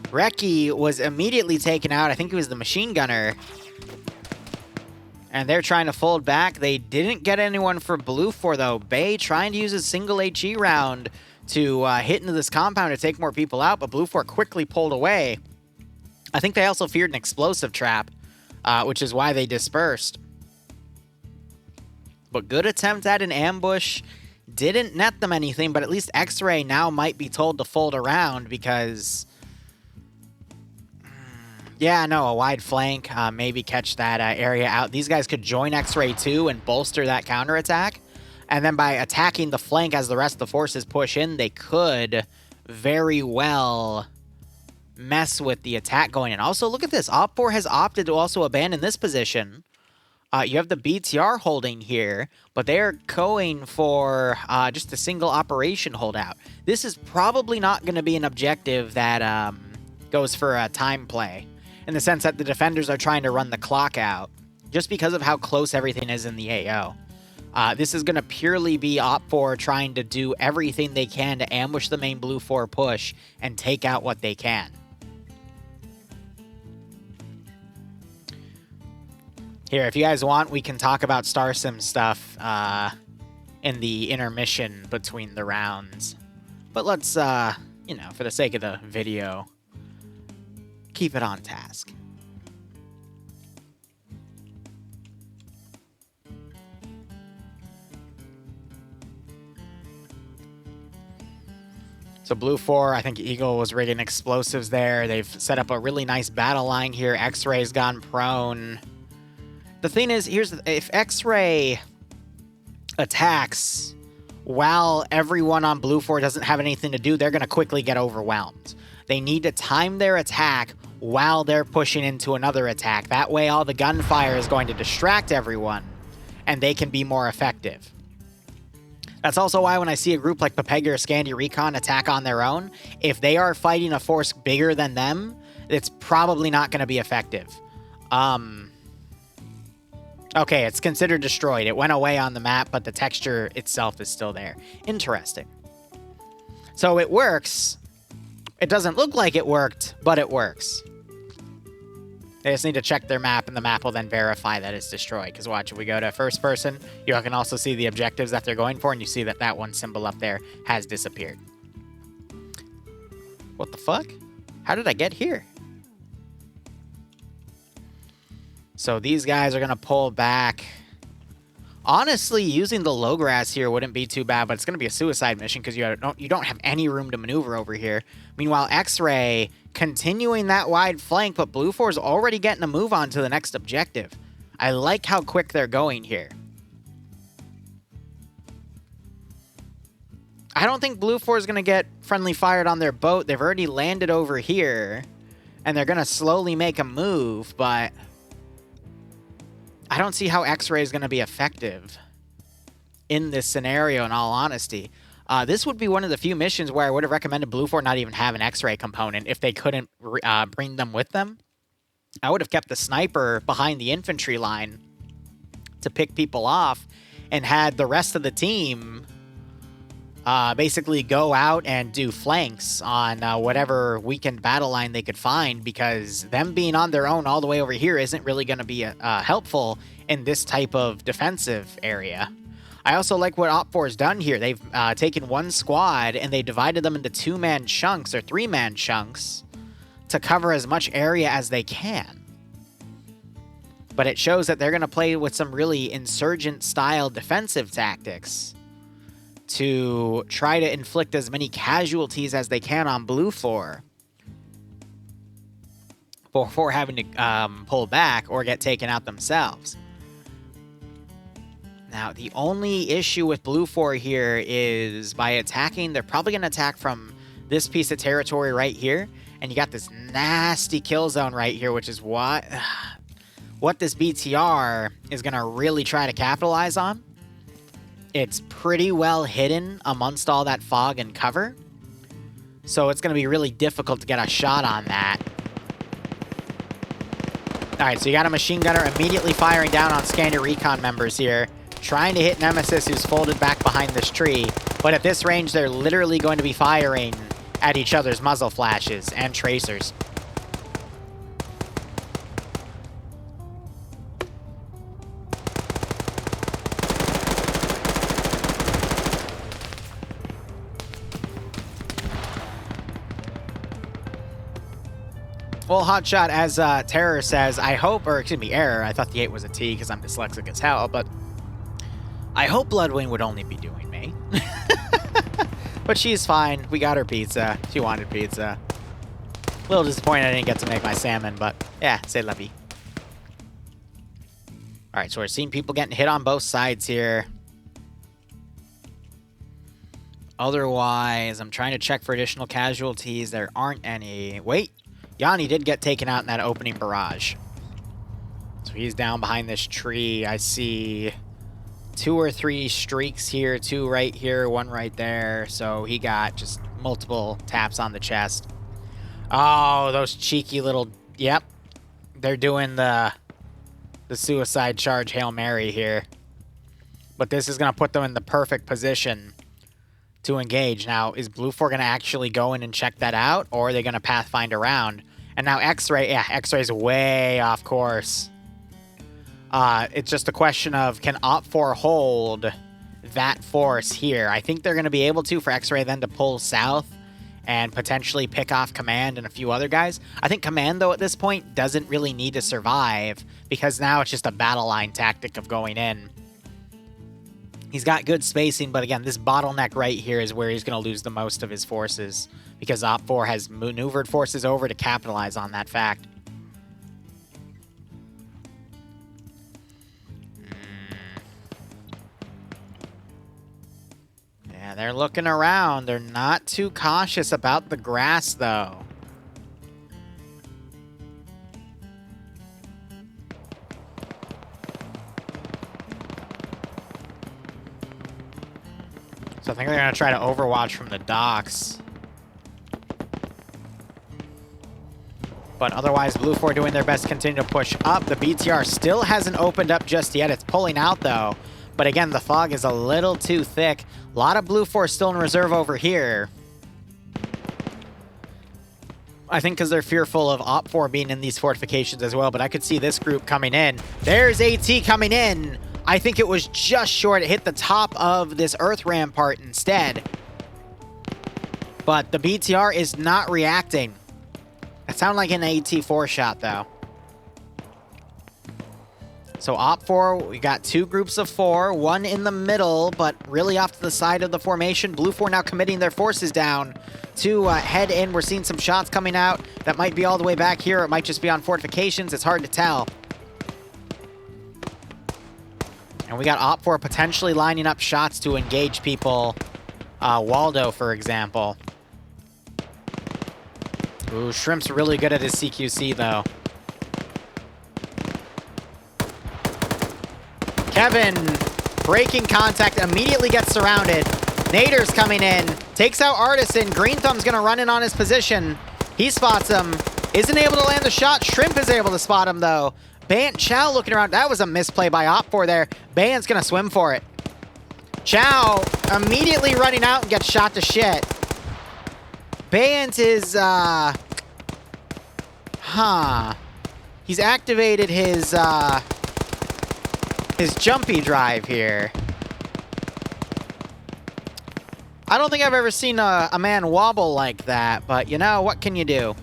Reki was immediately taken out. I think it was the machine gunner. And they're trying to fold back. They didn't get anyone for Blue 4, though. Bay trying to use a single HE round to hit into this compound to take more people out, but Blue 4 quickly pulled away. I think they also feared an explosive trap, which is why they dispersed. But good attempt at an ambush. Didn't net them anything, but at least X-Ray now might be told to fold around because... yeah, no, a wide flank, maybe catch that area out. These guys could join X-Ray too and bolster that counterattack. And then by attacking the flank as the rest of the forces push in, they could very well mess with the attack going in. Also, look at this. Op4 has opted to also abandon this position. You have the BTR holding here, but they're going for just a single operation holdout. This is probably not going to be an objective that goes for a time play, in the sense that the defenders are trying to run the clock out, just because of how close everything is in the AO. This is going to purely be Op4 trying to do everything they can to ambush the main Blue 4 push and take out what they can. Here, if you guys want, we can talk about Star Sim stuff in the intermission between the rounds. But let's, you know, for the sake of the video, keep it on task. So Blue 4, I think Eagle was rigging explosives there. They've set up a really nice battle line here. X-Ray's gone prone. The thing is, if X-Ray attacks while everyone on Blue 4 doesn't have anything to do, they're going to quickly get overwhelmed. They need to time their attack while they're pushing into another attack. That way all the gunfire is going to distract everyone, and they can be more effective. That's also why when I see a group like Pepega or Scandi Recon attack on their own, if they are fighting a force bigger than them, it's probably not going to be effective. Okay, it's considered destroyed. It went away on the map, but the texture itself is still there. Interesting. So it works. It doesn't look like it worked, but it works. They just need to check their map, and the map will then verify that it's destroyed. Because watch, if we go to first person, you can also see the objectives that they're going for, and you see that that one symbol up there has disappeared. What the fuck? How did I get here? So these guys are going to pull back. Honestly, using the low grass here wouldn't be too bad, but it's going to be a suicide mission because you don't have any room to maneuver over here. Meanwhile, X-Ray continuing that wide flank, but Blue 4 is already getting a move on to the next objective. I like how quick they're going here. I don't think Blue 4 is going to get friendly fired on their boat. They've already landed over here, and they're going to slowly make a move, but I don't see how X-Ray is going to be effective in this scenario, in all honesty. This would be one of the few missions where I would have recommended Blue 4 not even have an X-Ray component if they couldn't bring them with them. I would have kept the sniper behind the infantry line to pick people off and had the rest of the team basically go out and do flanks on whatever weakened battle line they could find, because them being on their own all the way over here isn't really going to be helpful in this type of defensive area. I also like what Op4 has done here. They've taken one squad and they divided them into 2-man chunks or 3-man chunks to cover as much area as they can. But it shows that they're going to play with some really insurgent-style defensive tactics to try to inflict as many casualties as they can on Blue 4 before having to pull back or get taken out themselves. Now, the only issue with Blue 4 here is by attacking, they're probably going to attack from this piece of territory right here. And you got this nasty kill zone right here, which is what this BTR is going to really try to capitalize on. It's pretty well hidden amongst all that fog and cover. So it's going to be really difficult to get a shot on that. Alright, so you got a machine gunner immediately firing down on Scandi Recon members here, trying to hit Nemesis, who's folded back behind this tree. But at this range, they're literally going to be firing at each other's muzzle flashes and tracers. Well, Hotshot, as Terror says, I hope, or excuse me, Error, I thought the 8 was a T because I'm dyslexic as hell, but I hope Bloodwing would only be doing me. But she's fine. We got her pizza. She wanted pizza. A little disappointed I didn't get to make my salmon, but yeah, c'est la vie. Alright, so we're seeing people getting hit on both sides here. Otherwise, I'm trying to check for additional casualties. There aren't any. Wait. Yanni did get taken out in that opening barrage. So he's down behind this tree. I see 2 or 3 streaks here, 2 right here, 1 right there. So he got just multiple taps on the chest. Oh, those cheeky little... Yep. They're doing the suicide charge Hail Mary here. But this is going to put them in the perfect position to engage. Now, is Blue 4 going to actually go in and check that out? Or are they going to pathfind around? And now X-Ray, yeah, X-Ray's way off course. It's just a question of, can Op4 hold that force here? I think they're going to be able to, for X-Ray then to pull south and potentially pick off Command and a few other guys. I think Command, though, at this point, doesn't really need to survive, because now it's just a battle line tactic of going in. He's got good spacing, but again, this bottleneck right here is where he's going to lose the most of his forces, because Op4 has maneuvered forces over to capitalize on that fact. Yeah, they're looking around. They're not too cautious about the grass, though. So I think they're going to try to overwatch from the docks. But otherwise, Blue 4 doing their best to continue to push up. The BTR still hasn't opened up just yet. It's pulling out, though. But again, the fog is a little too thick. A lot of Blue 4 still in reserve over here. I think because they're fearful of Op4 being in these fortifications as well. But I could see this group coming in. There's AT coming in. I think it was just short. It hit the top of this earth rampart instead. But the BTR is not reacting. That sounded like an AT4 shot, though. So Op4, we got 2 groups of 4, 1 in the middle, but really off to the side of the formation. Blue 4 now committing their forces down to head in. We're seeing some shots coming out that might be all the way back here. It might just be on fortifications. It's hard to tell. And we got Op4 potentially lining up shots to engage people. Waldo, for example. Ooh, Shrimp's really good at his CQC, though. Kevin, breaking contact, immediately gets surrounded. Nader's coming in, takes out Artisan. Green Thumb's going to run in on his position. He spots him, isn't able to land the shot. Shrimp is able to spot him, though. Bant Chow looking around. That was a misplay by Op4 there. Bant's going to swim for it. Chow immediately running out and gets shot to shit. Bayant is, he's activated his jumpy drive here. I don't think I've ever seen a man wobble like that, but you know, what can you do?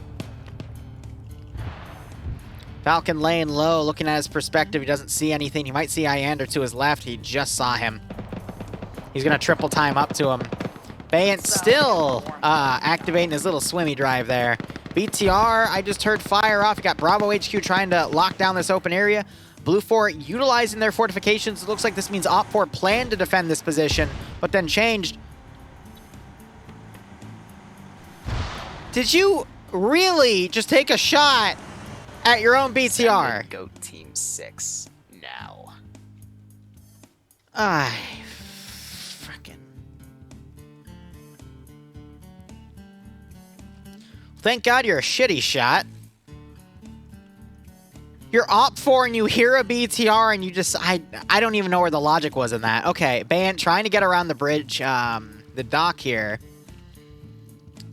Falcon laying low, looking at his perspective. He doesn't see anything. He might see Iander to his left. He just saw him. He's going to triple time up to him. Bayant still activating his little swimmy drive there. BTR, I just heard fire off. You got Bravo HQ trying to lock down this open area. Blue 4 utilizing their fortifications. It looks like this means Op 4 planned to defend this position, but then changed. Did you really just take a shot at your own BTR? Go Team 6 now. Frickin'. Thank God you're a shitty shot. You're Op 4 and you hear a BTR and you just... I don't even know where the logic was in that. Okay, Bayant trying to get around the bridge, the dock here.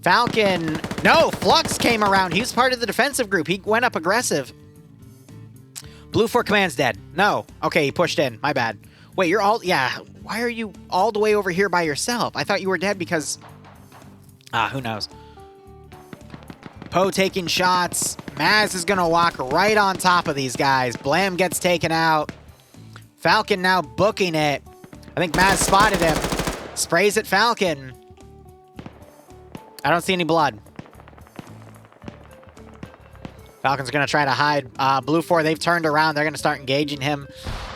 Falcon... No, Flux came around. He was part of the defensive group. He went up aggressive. Blue 4 command's dead. No. Okay, he pushed in. My bad. Wait, you're all... Yeah, why are you all the way over here by yourself? I thought you were dead because... who knows. Poe taking shots. Maz is going to walk right on top of these guys. Blam gets taken out. Falcon now booking it. I think Maz spotted him. Sprays at Falcon. I don't see any blood. Falcon's going to try to hide. Blue 4, they've turned around. They're going to start engaging him.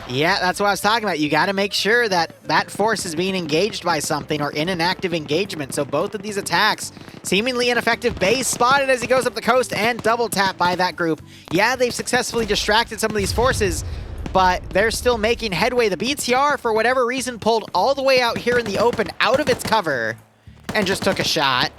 Yeah, that's what I was talking about. You got to make sure that that force is being engaged by something or in an active engagement. So both of these attacks, seemingly ineffective. Base spotted as he goes up the coast and double tap by that group. Yeah, they've successfully distracted some of these forces, but they're still making headway. The BTR, for whatever reason, pulled all the way out here in the open, out of its cover, and just took a shot.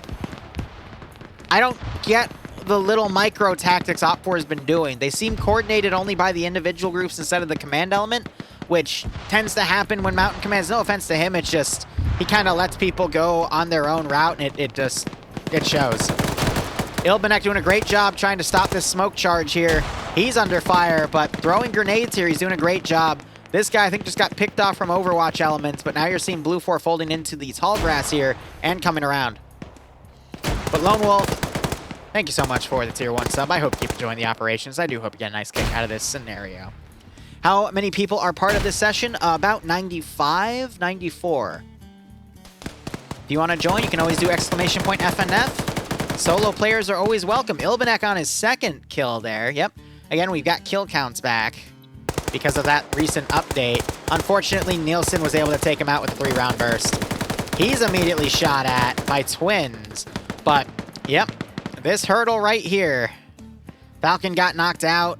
I don't get the little micro tactics Op 4 has been doing. They seem coordinated only by the individual groups instead of the command element, which tends to happen when Mountain commands. No offense to him, it's just he kind of lets people go on their own route, and it shows. Ilbenek doing a great job trying to stop this smoke charge here. He's under fire, but throwing grenades here, he's doing a great job. This guy, I think, just got picked off from Overwatch elements, but now you're seeing Blue 4 folding into the tall grass here and coming around. But Lone Wolf, thank you so much for the tier 1 sub. I hope you keep enjoying the operations. I do hope you get a nice kick out of this scenario. How many people are part of this session? About 95, 94. If you want to join, you can always do !FNF. Solo players are always welcome. Ilbenek on his second kill there. Yep. Again, we've got kill counts back because of that recent update. Unfortunately, Nielsen was able to take him out with a 3-round burst. He's immediately shot at by Twins. But, yep, this hurdle right here. Falcon got knocked out.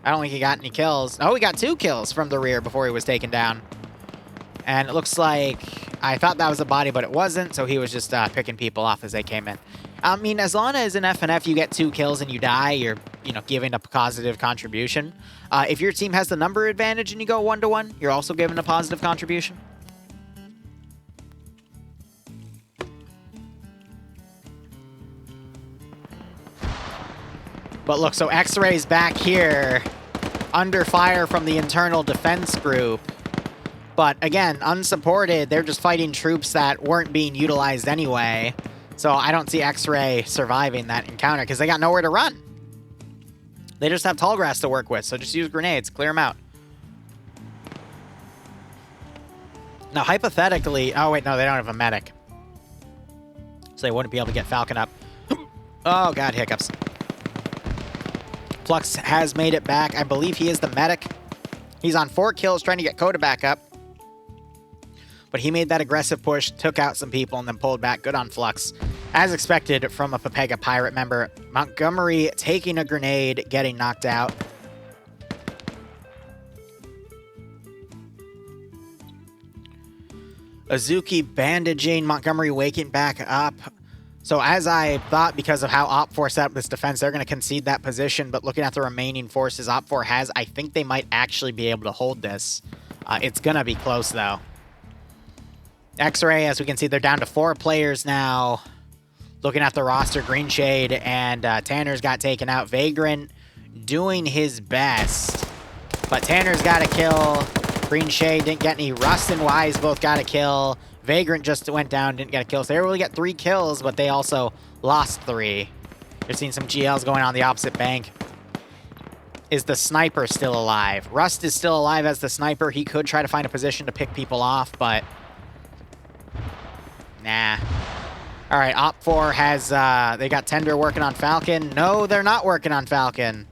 I don't think he got any kills. Oh, he got 2 kills from the rear before he was taken down. And it looks like... I thought that was a body, but it wasn't, so he was just picking people off as they came in. I mean, as long as in FNF you get 2 kills and you die, you're, giving a positive contribution. If your team has the number advantage and you go 1-to-1, you're also giving a positive contribution. But look, so X-Ray's back here, under fire from the internal defense group. But again, unsupported, they're just fighting troops that weren't being utilized anyway. So I don't see X-Ray surviving that encounter because they got nowhere to run. They just have tall grass to work with, so just use grenades, clear them out. Now, hypothetically... Oh, wait, no, they don't have a medic. So they wouldn't be able to get Falcon up. Oh, God, hiccups. Flux has made it back. I believe he is the medic. He's on 4 kills trying to get Coda back up. But he made that aggressive push, took out some people, and then pulled back. Good on Flux. As expected from a Pepega Pirate member. Montgomery taking a grenade, getting knocked out. Azuki bandaging, Montgomery waking back up. So as I thought, because of how Op4 set up this defense, they're going to concede that position. But looking at the remaining forces Op4 has, I think they might actually be able to hold this. It's going to be close, though. X-Ray, as we can see, they're down to 4 players now. Looking at the roster, Green Shade and Tanner's got taken out. Vagrant doing his best. But Tanner's got a kill. Green Shade didn't get any. Rust and Wise both got a kill. Vagrant just went down, didn't get a kill. So they really got 3 kills, but they also lost 3. You're seeing some GLs going on the opposite bank. Is the sniper still alive? Rust is still alive as the sniper. He could try to find a position to pick people off, but nah. All right, Op4 has, they got Tender working on Falcon. No, they're not working on Falcon.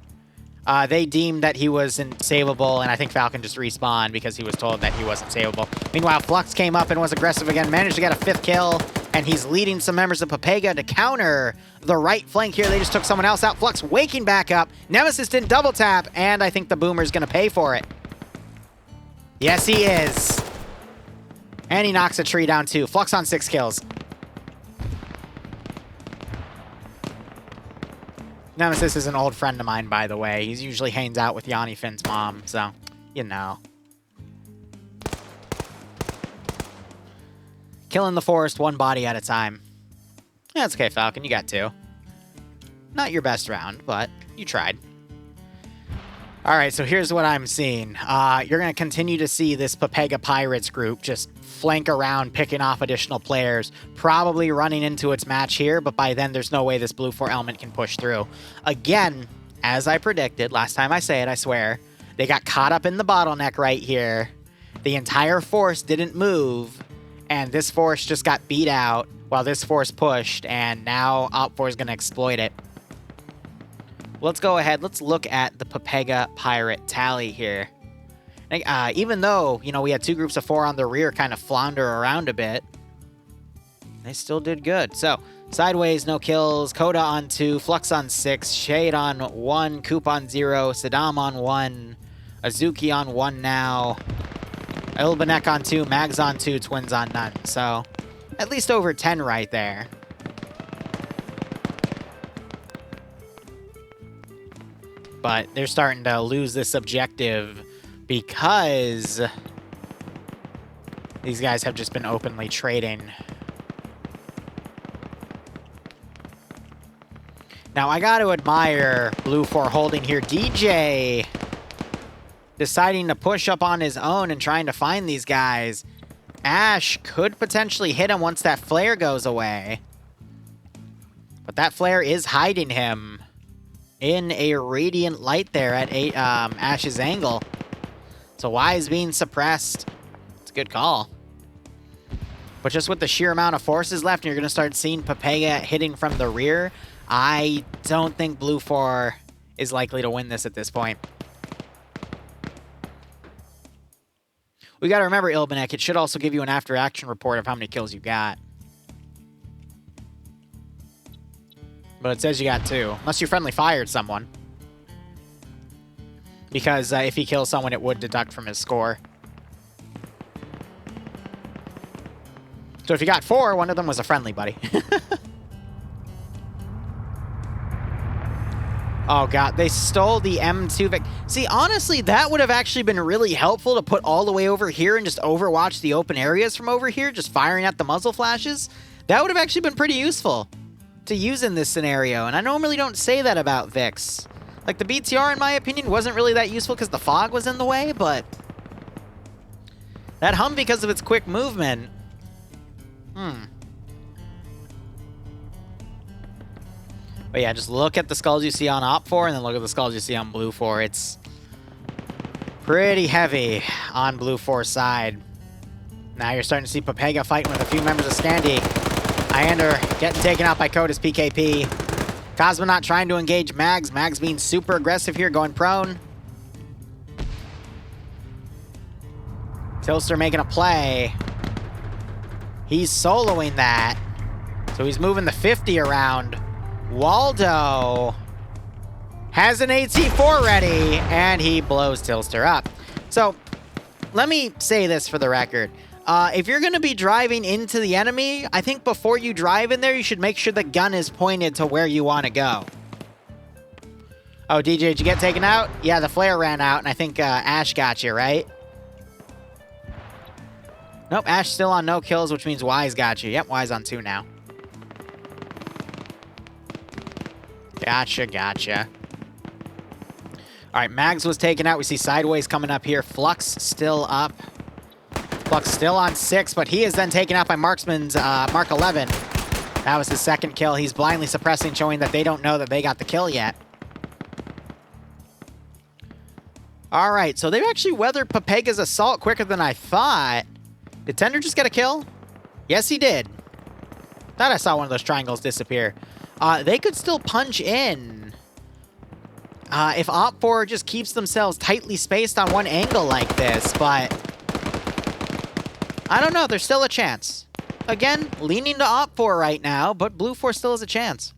They deemed that he wasn't savable, and I think Falcon just respawned because he was told that he wasn't savable. Meanwhile, Flux came up and was aggressive again, managed to get a 5th kill, and he's leading some members of Papega to counter the right flank here. They just took someone else out. Flux waking back up. Nemesis didn't double tap, and I think the Boomer's going to pay for it. Yes, he is. And he knocks a tree down too. Flux on 6 kills. Nemesis is an old friend of mine, by the way. He usually hangs out with Yanni Finn's mom, so, you know. Killing the forest 1 body at a time. That's okay, Falcon. You got 2. Not your best round, but you tried. All right, so here's what I'm seeing. You're going to continue to see this Papega Pirates group just flank around, picking off additional players, probably running into its match here, but by then there's no way this blue 4 element can push through. Again, as I predicted, last time I say it, I swear, they got caught up in the bottleneck right here. The entire force didn't move, and this force just got beat out while this force pushed, and now Op4 is going to exploit it. Let's go ahead. Let's look at the Papega Pirate tally here. Even though, you know, we had 2 groups of 4 on the rear kind of flounder around a bit, they still did good. So, Sideways, no kills. Coda on 2, Flux on 6, Shade on 1, Coop on 0, Saddam on 1, Azuki on 1 now, Ilbanek on 2, Mags on 2, Twins on none. So, at least over 10 right there. But they're starting to lose this objective because these guys have just been openly trading. Now, I got to admire Blue 4 holding here. DJ deciding to push up on his own and trying to find these guys. Ash could potentially hit him once that flare goes away. But that flare is hiding him in a radiant light there at Ash's angle. So Wise being suppressed. It's a good call. But just with the sheer amount of forces left, and you're going to start seeing Papega hitting from the rear, I don't think Blue 4 is likely to win this at this point. We got to remember, Ilbanek, it should also give you an after-action report of how many kills you got. But it says you got 2. Unless you friendly fired someone. Because if he kills someone, it would deduct from his score. So if you got 4, one of them was a friendly buddy. Oh, God. They stole the M2 See, honestly, that would have actually been really helpful to put all the way over here and just overwatch the open areas from over here, just firing at the muzzle flashes. That would have actually been pretty useful to use in this scenario, and I normally don't say that about Vix. Like, the BTR, in my opinion, wasn't really that useful because the fog was in the way, but that hum because of its quick movement. But yeah, just look at the skulls you see on Op4, and then look at the skulls you see on Blue 4. It's pretty heavy on Blue 4's side. Now you're starting to see Papega fighting with a few members of Scandi. Iander getting taken out by Coda's PKP. Cosmonaut trying to engage Mags. Mags being super aggressive here, going prone. Tilster making a play. He's soloing that. So he's moving the 50 around. Waldo has an AT4 ready, and he blows Tilster up. So let me say this for the record. If you're going to be driving into the enemy, I think before you drive in there, you should make sure the gun is pointed to where you want to go. Oh, DJ, did you get taken out? Yeah, the flare ran out, and I think Ash got you, right? Nope, Ash still on no kills, which means Y's got you. Yep, Y's on 2 now. Gotcha, gotcha. All right, Mags was taken out. We see Sideways coming up here. Flux still up. Flux still on 6, but he is then taken out by Marksman's Mark 11. That was his second kill. He's blindly suppressing, showing that they don't know that they got the kill yet. All right, so they've actually weathered Papega's assault quicker than I thought. Did Tender just get a kill? Yes, he did. Thought I saw one of those triangles disappear. They could still punch in. If Op4 just keeps themselves tightly spaced on one angle like this, but I don't know. There's still a chance. Again, leaning to Op4 right now, but Blue 4 still has a chance.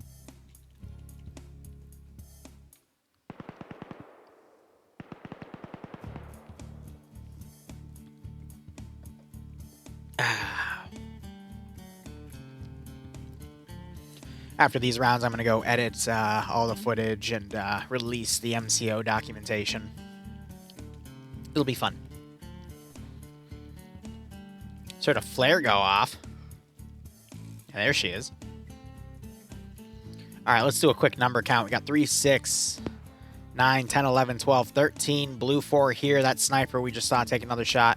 After these rounds, I'm going to go edit all the footage and release the MCO documentation. It'll be fun. Sort of flare go off. Yeah, there she is. All right, let's do a quick number count. We got 3, 6, 9, 10, 11, 12, 13. Blue 4 here. That sniper we just saw take another shot.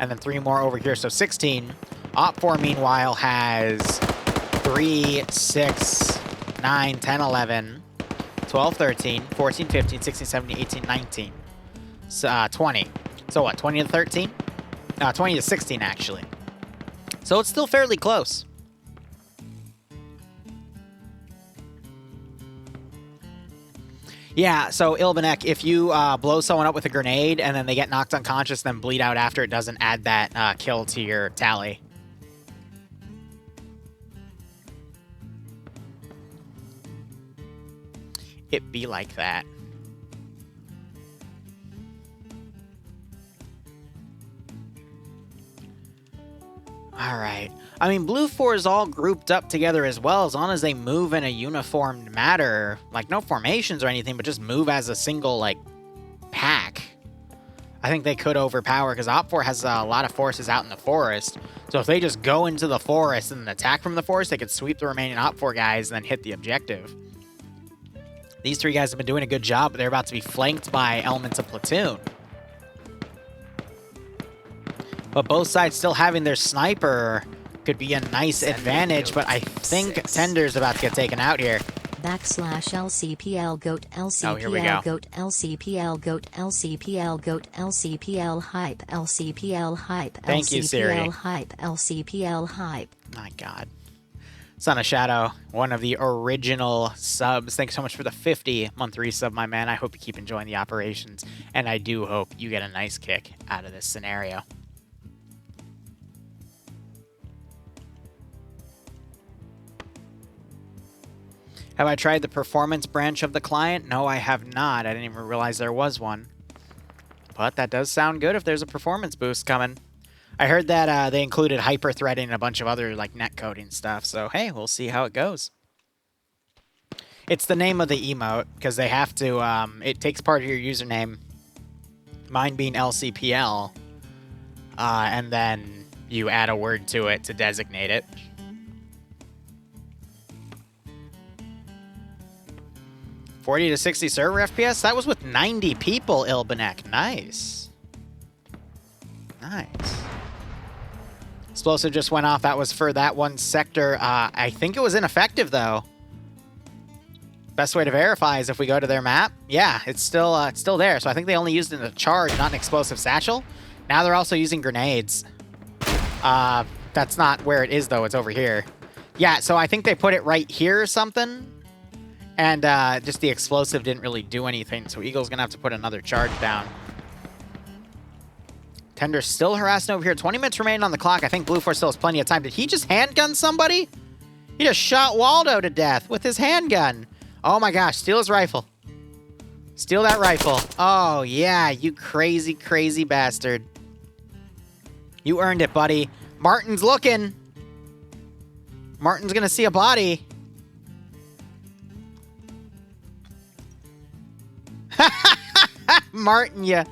And then 3 more over here, so 16. Op 4, meanwhile, has 3, 6, 9, 10, 11, 12, 13, 14, 15, 16, 17, 18, 19. So, 20. So what, 20 to 13? 20 to 16, actually. So it's still fairly close. Yeah, so Ilbanek, if you blow someone up with a grenade and then they get knocked unconscious, then bleed out after, it doesn't add that kill to your tally. It be like that. All right. I mean, Blue 4 is all grouped up together as well, as long as they move in a uniformed manner. Like, no formations or anything, but just move as a single, like, pack. I think they could overpower, because Op4 has a lot of forces out in the forest. So if they just go into the forest and attack from the forest, they could sweep the remaining Op4 guys and then hit the objective. These 3 guys have been doing a good job, but they're about to be flanked by elements of Platoon. But both sides still having their sniper could be a nice advantage, but I think Tender's about to get taken out here. /LCPL GOAT LCPL GOAT LCPL GOAT LCPL GOAT LCPL hype LCPL hype Thank you, Siri. LCPL hype LCPL hype. My God. Son of Shadow, one of the original subs. Thanks so much for the 50-month resub, my man. I hope you keep enjoying the operations, and I do hope you get a nice kick out of this scenario. Have I tried the performance branch of the client? No, I have not. I didn't even realize there was one. But that does sound good if there's a performance boost coming. I heard that they included hyper-threading and a bunch of other like netcoding stuff. So, hey, we'll see how it goes. It's the name of the emote, because they have to, it takes part of your username, mine being LCPL, and then you add a word to it to designate it. $40 to 60 server FPS? That was with 90 people, Ilbanek. Nice. Nice. Explosive just went off. That was for that one sector. I think it was ineffective, though. Best way to verify is if we go to their map. Yeah, it's still there. So I think they only used it in a charge, not an explosive satchel. Now they're also using grenades. That's not where it is, though. It's over here. Yeah, so I think they put it right here or something. And just the explosive didn't really do anything, so Eagle's going to have to put another charge down. Tender's still harassing over here. 20 minutes remaining on the clock. I think Blue 4 still has plenty of time. Did he just handgun somebody? He just shot Waldo to death with his handgun. Oh my gosh, steal his rifle. Steal that rifle. Oh yeah, you crazy, crazy bastard. You earned it, buddy. Martin's looking. Martin's going to see a body. Martin, you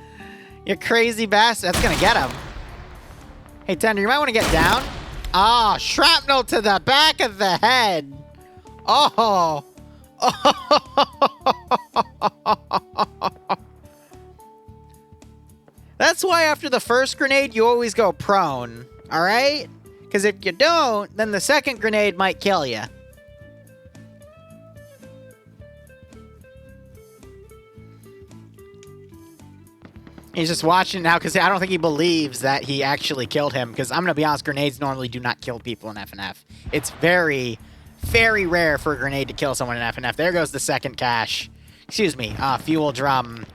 crazy bastard. That's going to get him. Hey, Tender, you might want to get down. Ah, shrapnel to the back of the head. Oh. That's why after the first grenade, you always go prone. All right? Because if you don't, then the second grenade might kill you. He's just watching now because I don't think he believes that he actually killed him. Because I'm going to be honest, grenades normally do not kill people in FNF. It's very, very rare for a grenade to kill someone in FNF. There goes the second cache. Excuse me, fuel drum.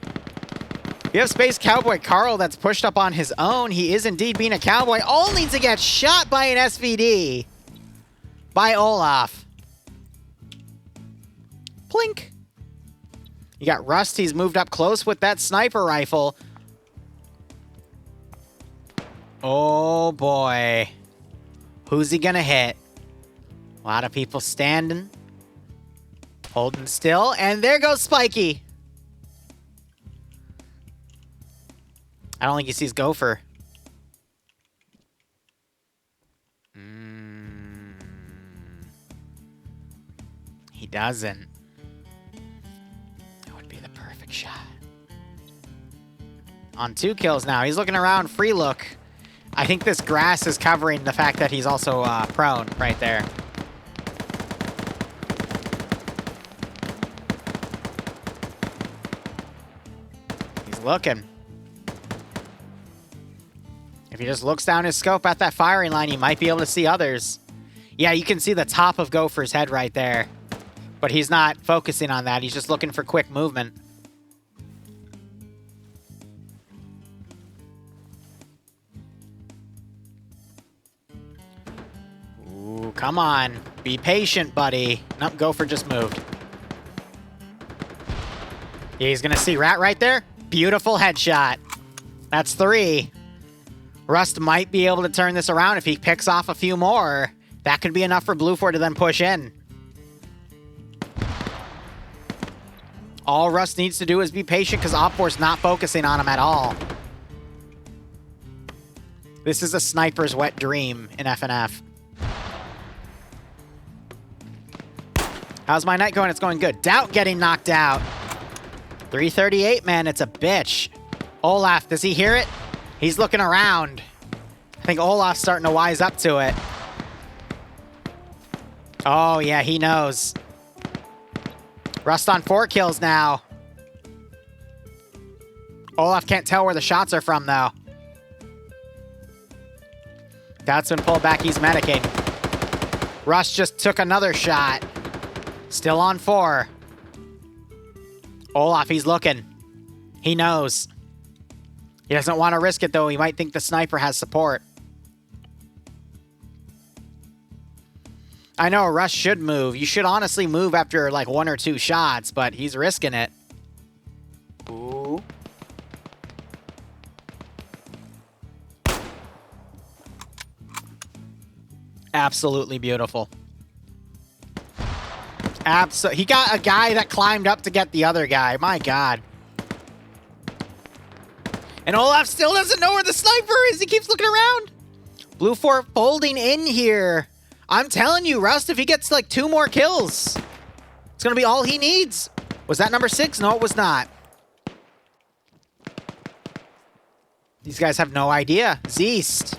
We have Space Cowboy Carl that's pushed up on his own. He is indeed being a cowboy, only to get shot by an SVD. By Olaf. Plink. You got Rust. He's moved up close with that sniper rifle. Oh, boy. Who's he gonna hit? A lot of people standing. Holding still. And there goes Spiky. I don't think he sees Gopher. He doesn't. That would be the perfect shot. On 2 kills now. He's looking around. Free look. I think this grass is covering the fact that he's also prone right there. He's looking. If he just looks down his scope at that firing line, he might be able to see others. Yeah, you can see the top of Gopher's head right there. But he's not focusing on that. He's just looking for quick movement. Ooh, come on. Be patient, buddy. Nope, Gopher just moved. Yeah, he's going to see Rat right there. Beautiful headshot. That's 3. Rust might be able to turn this around if he picks off a few more. That could be enough for Blue 4 to then push in. All Rust needs to do is be patient because Op4's not focusing on him at all. This is a sniper's wet dream in FNF. How's my night going? It's going good. Doubt getting knocked out. 338, man. It's a bitch. Olaf, does he hear it? He's looking around. I think Olaf's starting to wise up to it. Oh, yeah, he knows. Rust on 4 kills now. Olaf can't tell where the shots are from, though. That's been pulled back. He's medicing. Rust just took another shot. Still on 4. Olaf, he's looking. He knows. He doesn't want to risk it, though. He might think the sniper has support. I know, Rush should move. You should honestly move after, like, 1 or 2 shots, but he's risking it. Ooh. Absolutely beautiful. He got a guy that climbed up to get the other guy. My God. And Olaf still doesn't know where the sniper is. He keeps looking around. Blue 4 folding in here. I'm telling you, Rust, if he gets like 2 more kills, it's going to be all he needs. Was that number 6? No, it was not. These guys have no idea. Zeist.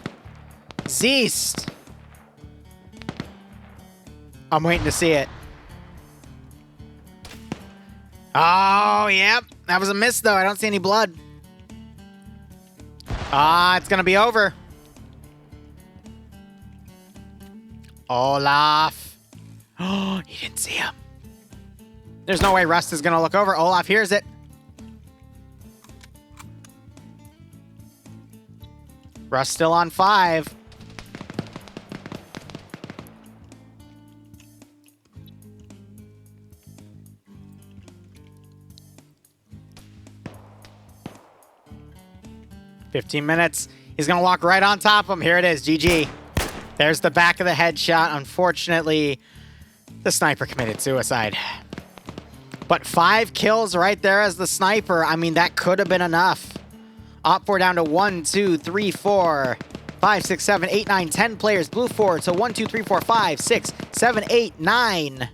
Zeist. I'm waiting to see it. Oh, yep. That was a miss, though. I don't see any blood. Ah, it's going to be over. Olaf. Oh, he didn't see him. There's no way Rust is going to look over. Olaf hears it. Rust still on 5. "15 minutes. He's going to walk right on top of him. Here it is. GG. There's the back of the headshot. Unfortunately, the sniper committed suicide. But 5 kills right there as the sniper. I mean, that could have been enough. Op4 down to 1, 2, 3, 4, 5, 6, 7, 8, 9, 10 players. Blue 4. So 1, 2, 3, 4, 5, 6, 7, 8, 9,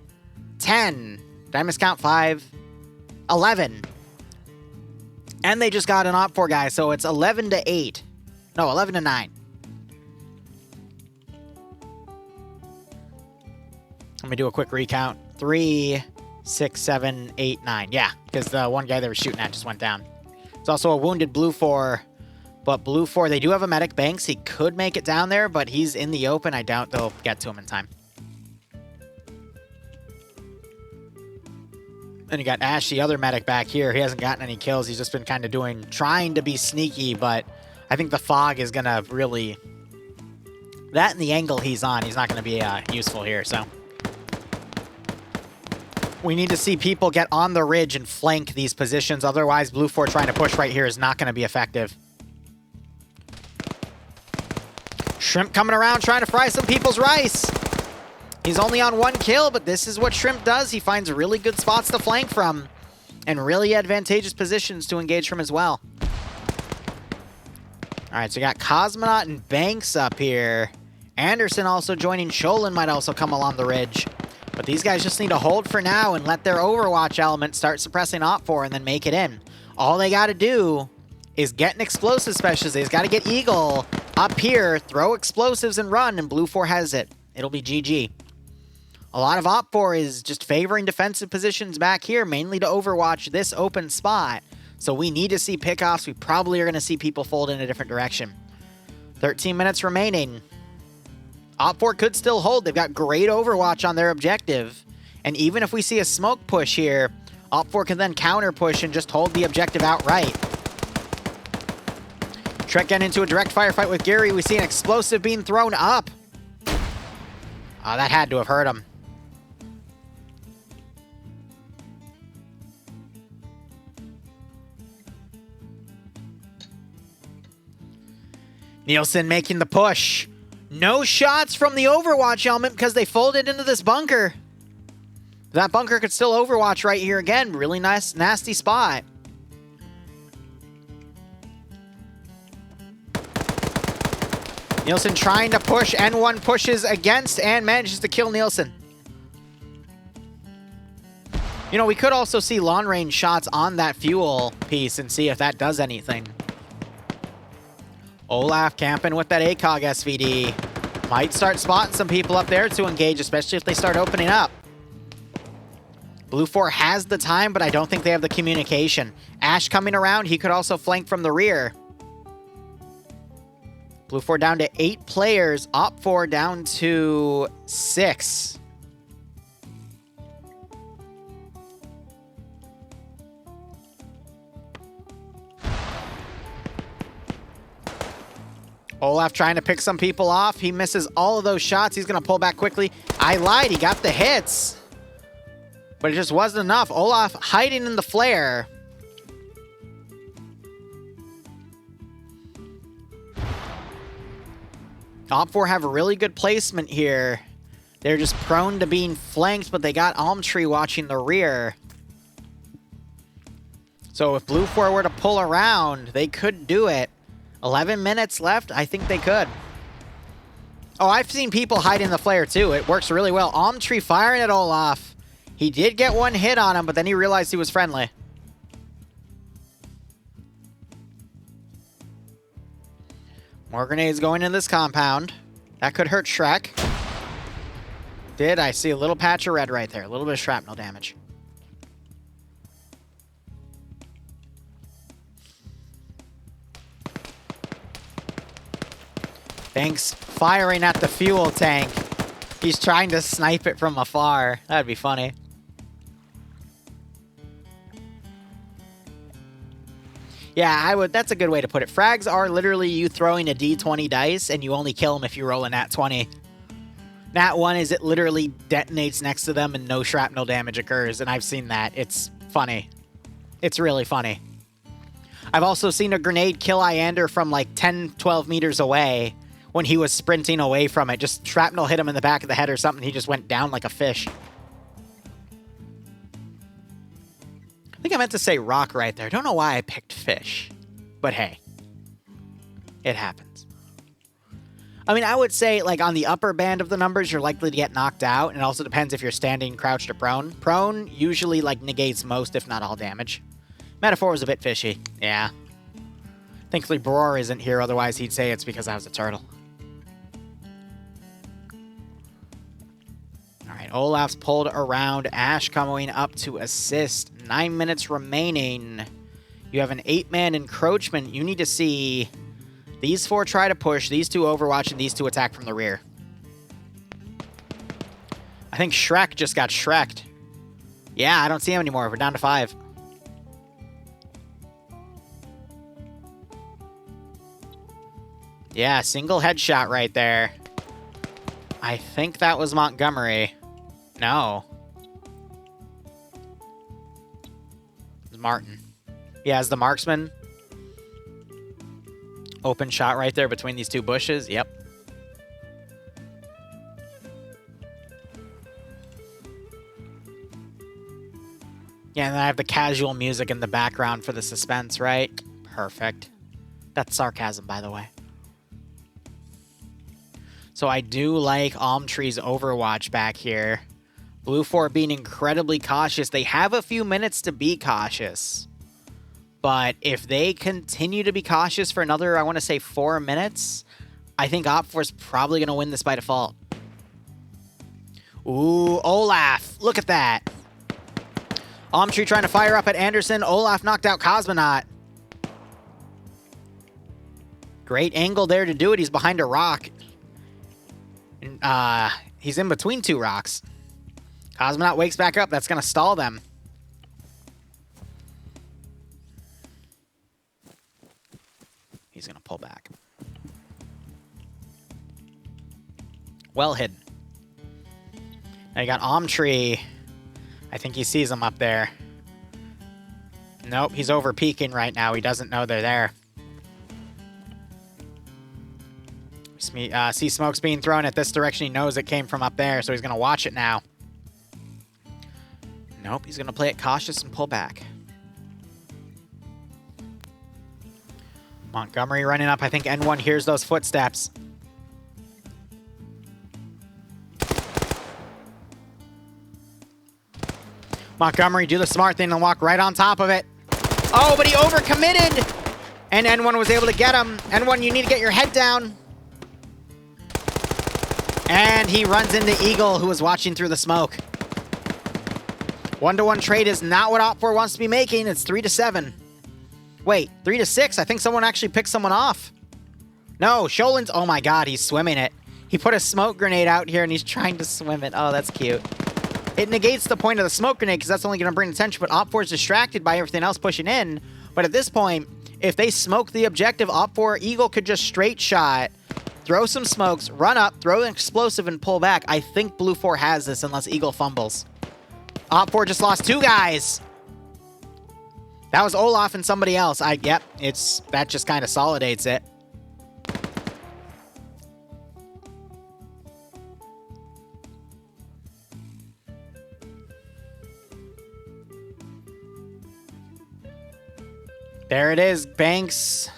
10. Did I miscount 5? 11. And they just got an op 4 guy, so it's 11 to 8. No, 11 to 9. Let me do a quick recount. 3, 6, 7, 8, 9. Yeah, because the one guy they were shooting at just went down. It's also a wounded Blue 4. But Blue 4, they do have a medic. Banks, he could make it down there, but he's in the open. I doubt they'll get to him in time. Then you got Ash, the other medic back here. He hasn't gotten any kills. He's just been kind of trying to be sneaky, but I think the fog is going to really... That and the angle he's on, he's not going to be useful here, so... We need to see people get on the ridge and flank these positions. Otherwise, Blue 4 trying to push right here is not going to be effective. Shrimp coming around trying to fry some people's rice. He's only on 1 kill, but this is what Shrimp does. He finds really good spots to flank from and really advantageous positions to engage from as well. All right, so we got Cosmonaut and Banks up here. Anderson also joining. Sholin might also come along the ridge. But these guys just need to hold for now and let their Overwatch element start suppressing Op 4 and then make it in. All they got to do is get an explosive specialist. They've got to get Eagle up here, throw explosives and run, and Blue 4 has it. It'll be GG. A lot of Op 4 is just favoring defensive positions back here, mainly to Overwatch this open spot. So we need to see pickoffs. We probably are going to see people fold in a different direction. 13 minutes remaining. Op 4 could still hold. They've got great Overwatch on their objective. And even if we see a smoke push here, Op 4 can then counter push and just hold the objective outright. Trek getting into a direct firefight with Gary. We see an explosive being thrown up. Oh, that had to have hurt him. Nielsen making the push. No shots from the Overwatch element because they folded into this bunker. That bunker could still Overwatch right here again. Really nice, nasty spot. Nielsen trying to push. N1 pushes against and manages to kill Nielsen. You know, we could also see long-range shots on that fuel piece and see if that does anything. Olaf camping with that ACOG SVD. Might start spotting some people up there to engage, especially if they start opening up. Blue 4 has the time, but I don't think they have the communication. Ash coming around. He could also flank from the rear. Blue 4 down to 8 players. Op 4 down to 6. Olaf trying to pick some people off. He misses all of those shots. He's going to pull back quickly. I lied. He got the hits. But it just wasn't enough. Olaf hiding in the flare. Op 4 have a really good placement here. They're just prone to being flanked, but they got Almtree watching the rear. So if Blue 4 were to pull around, they could do it. 11 minutes left. I think they could. Oh, I've seen people hide in the flare too. It works really well. Almtree firing at Olaf. He did get one hit on him, but then he realized he was friendly. More grenades going in this compound. That could hurt Shrek. Did I see a little patch of red right there? A little bit of shrapnel damage. Banks firing at the fuel tank. He's trying to snipe it from afar. That'd be funny. Yeah, that's a good way to put it. Frags are literally you throwing a D20 dice and you only kill them if you roll a nat 20. Nat 1 is it literally detonates next to them and no shrapnel damage occurs, and I've seen that. It's funny. It's really funny. I've also seen a grenade kill Iander from like 10, 12 meters away when he was sprinting away from it. Just shrapnel hit him in the back of the head or something. He just went down like a fish. I think I meant to say rock right there. I don't know why I picked fish. But hey, it happens. I mean, I would say, like, on the upper band of the numbers, you're likely to get knocked out. And it also depends if you're standing, crouched, or prone. Prone usually, like, negates most, if not all, damage. Metaphor was a bit fishy. Yeah. Thankfully, Bror isn't here. Otherwise, he'd say it's because I was a turtle. All right, Olaf's pulled around. Ash coming up to assist. 9 minutes remaining. You have an 8-man encroachment. You need to see these 4 try to push, these 2 overwatch, and these 2 attack from the rear. I think Shrek just got Shrek'd. Yeah, I don't see him anymore. We're down to 5. Yeah, single headshot right there. I think that was Montgomery. No. It's Martin. Yeah, as the marksman. Open shot right there between these 2 bushes. Yep. Yeah, and then I have the casual music in the background for the suspense, right? Perfect. That's sarcasm, by the way. So I do like Almtree's Overwatch back here. Blue 4 being incredibly cautious. They have a few minutes to be cautious. But if they continue to be cautious for another, I want to say 4 minutes, I think Op4 is probably going to win this by default. Ooh, Olaf. Look at that. Almtree trying to fire up at Anderson. Olaf knocked out Cosmonaut. Great angle there to do it. He's behind a rock. He's in between 2 rocks. Cosmonaut wakes back up. That's going to stall them. He's going to pull back. Well hidden. Now you got Almtree. I think he sees him up there. Nope, he's over peeking right now. He doesn't know they're there. See smokes being thrown at this direction. He knows it came from up there, so he's going to watch it now. Nope, he's going to play it cautious and pull back. Montgomery running up. I think N1 hears those footsteps. Montgomery, do the smart thing and walk right on top of it. Oh, but he overcommitted! And N1 was able to get him. N1, you need to get your head down. And he runs into Eagle, who was watching through the smoke. 1-to-1 trade is not what Op4 wants to be making. It's 3-7. Wait, 3-6? I think someone actually picked someone off. No, Sholin's... Oh my god, he's swimming it. He put a smoke grenade out here and he's trying to swim it. Oh, that's cute. It negates the point of the smoke grenade because that's only going to bring attention, but Op4 is distracted by everything else pushing in. But at this point, if they smoke the objective, Op4 Eagle could just straight shot, throw some smokes, run up, throw an explosive, and pull back. I think Blue 4 has this unless Eagle fumbles. Op4 just lost 2 guys. That was Olaf and somebody else. Yep, that just kind of solidates it. There it is, Banks.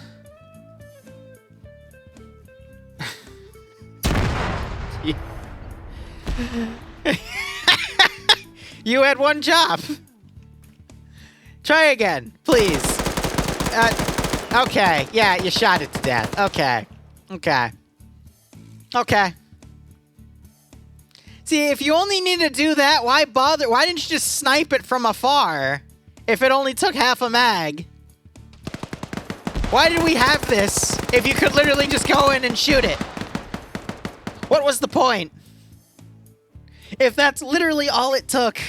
You had 1 job. Try again, please. Okay, yeah, you shot it to death. Okay. See, if you only need to do that, why bother? Why didn't you just snipe it from afar if it only took half a mag? Why did we have this if you could literally just go in and shoot it? What was the point? If that's literally all it took.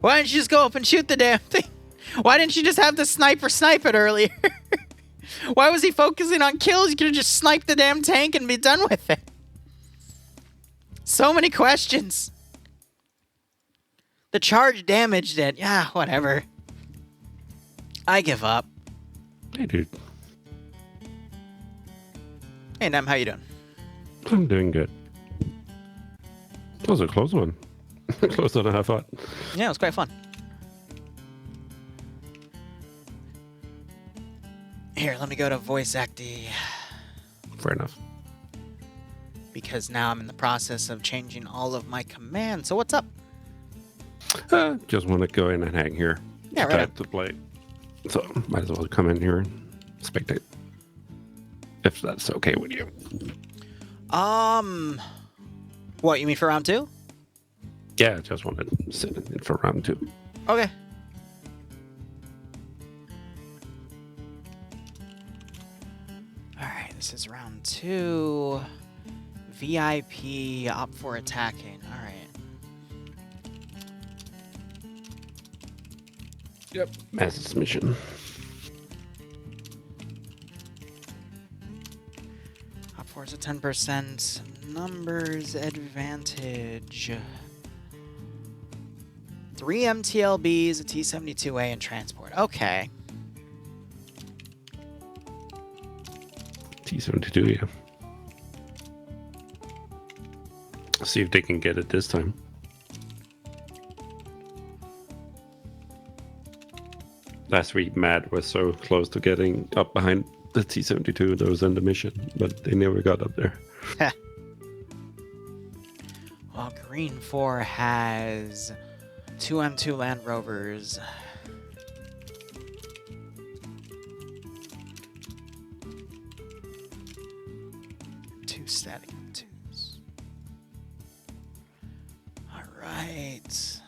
Why didn't you just go up and shoot the damn thing? Why didn't you just have the sniper snipe it earlier? Why was he focusing on kills? You could have just sniped the damn tank and be done with it. So many questions. The charge damaged it. Yeah, whatever. I give up. Hey, dude. Hey, Nem, how you doing? I'm doing good. That was a close one. Closer than I thought. Yeah, it was quite fun. Here, let me go to voice acting. fair enough. Because now I'm in the process of changing all of my commands. So what's up? Just want to go in and hang here. Yeah, Too right tired to play. So might as well come in here and spectate. If that's okay with you. What, you mean for round 2? Yeah, just want to sit in for round 2. Okay. Alright, this is round 2. VIP up for attacking. Alright. Yep. Mass submission. Up for is a 10% numbers advantage. 3 MTLBs, a T-72A, and transport. Okay. T-72, yeah. See if they can get it this time. Last week, Matt was so close to getting up behind the T-72 that was in the mission, but they never got up there. Well, Green 4 has 2 M2 Land Rovers. Two static M2s. All right.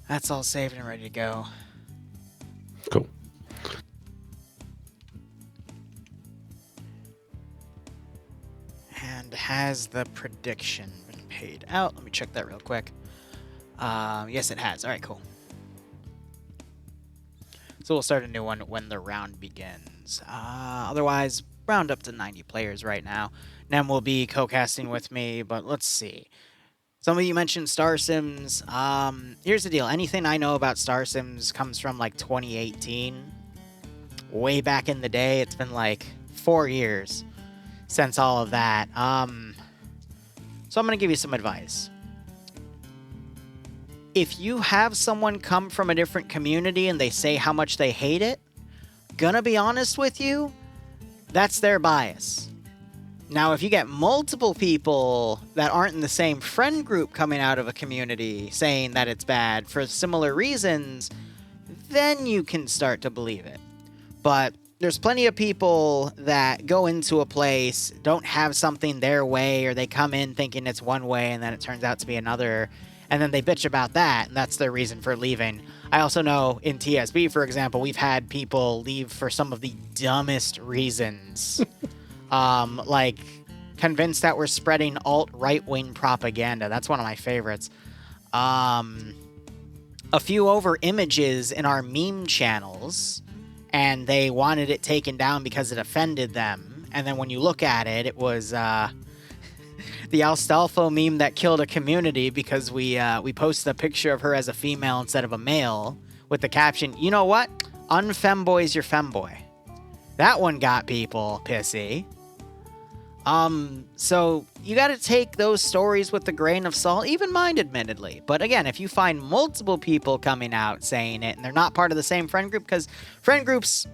That's all saved and ready to go. Cool. And has the prediction been paid out? Let me check that real quick. Yes, it has. All right, cool. So we'll start a new one when the round begins. Otherwise, round up to 90 players right now. Nem will be co-casting with me, but let's see. Some of you mentioned Star Sims. Here's the deal. Anything I know about Star Sims comes from like 2018. Way back in the day. It's been like 4 years since all of that. So I'm going to give you some advice. If you have someone come from a different community and they say how much they hate it, gonna be honest with you, that's their bias. Now, if you get multiple people that aren't in the same friend group coming out of a community saying that it's bad for similar reasons, then you can start to believe it. But there's plenty of people that go into a place, don't have something their way, or they come in thinking it's one way and then it turns out to be another, and then they bitch about that, and that's their reason for leaving. I also know in TSB, for example, we've had people leave for some of the dumbest reasons. Like convinced that we're spreading alt-right-wing propaganda. That's one of my favorites. A few over images in our meme channels, and they wanted it taken down because it offended them. And then when you look at it, it was the Alstalfo meme that killed a community because we posted a picture of her as a female instead of a male with the caption, "You know what? Unfemboy's your femboy." That one got people pissy. So you got to take those stories with a grain of salt, even mine, admittedly. But again, if you find multiple people coming out saying it and they're not part of the same friend group, because friend groups,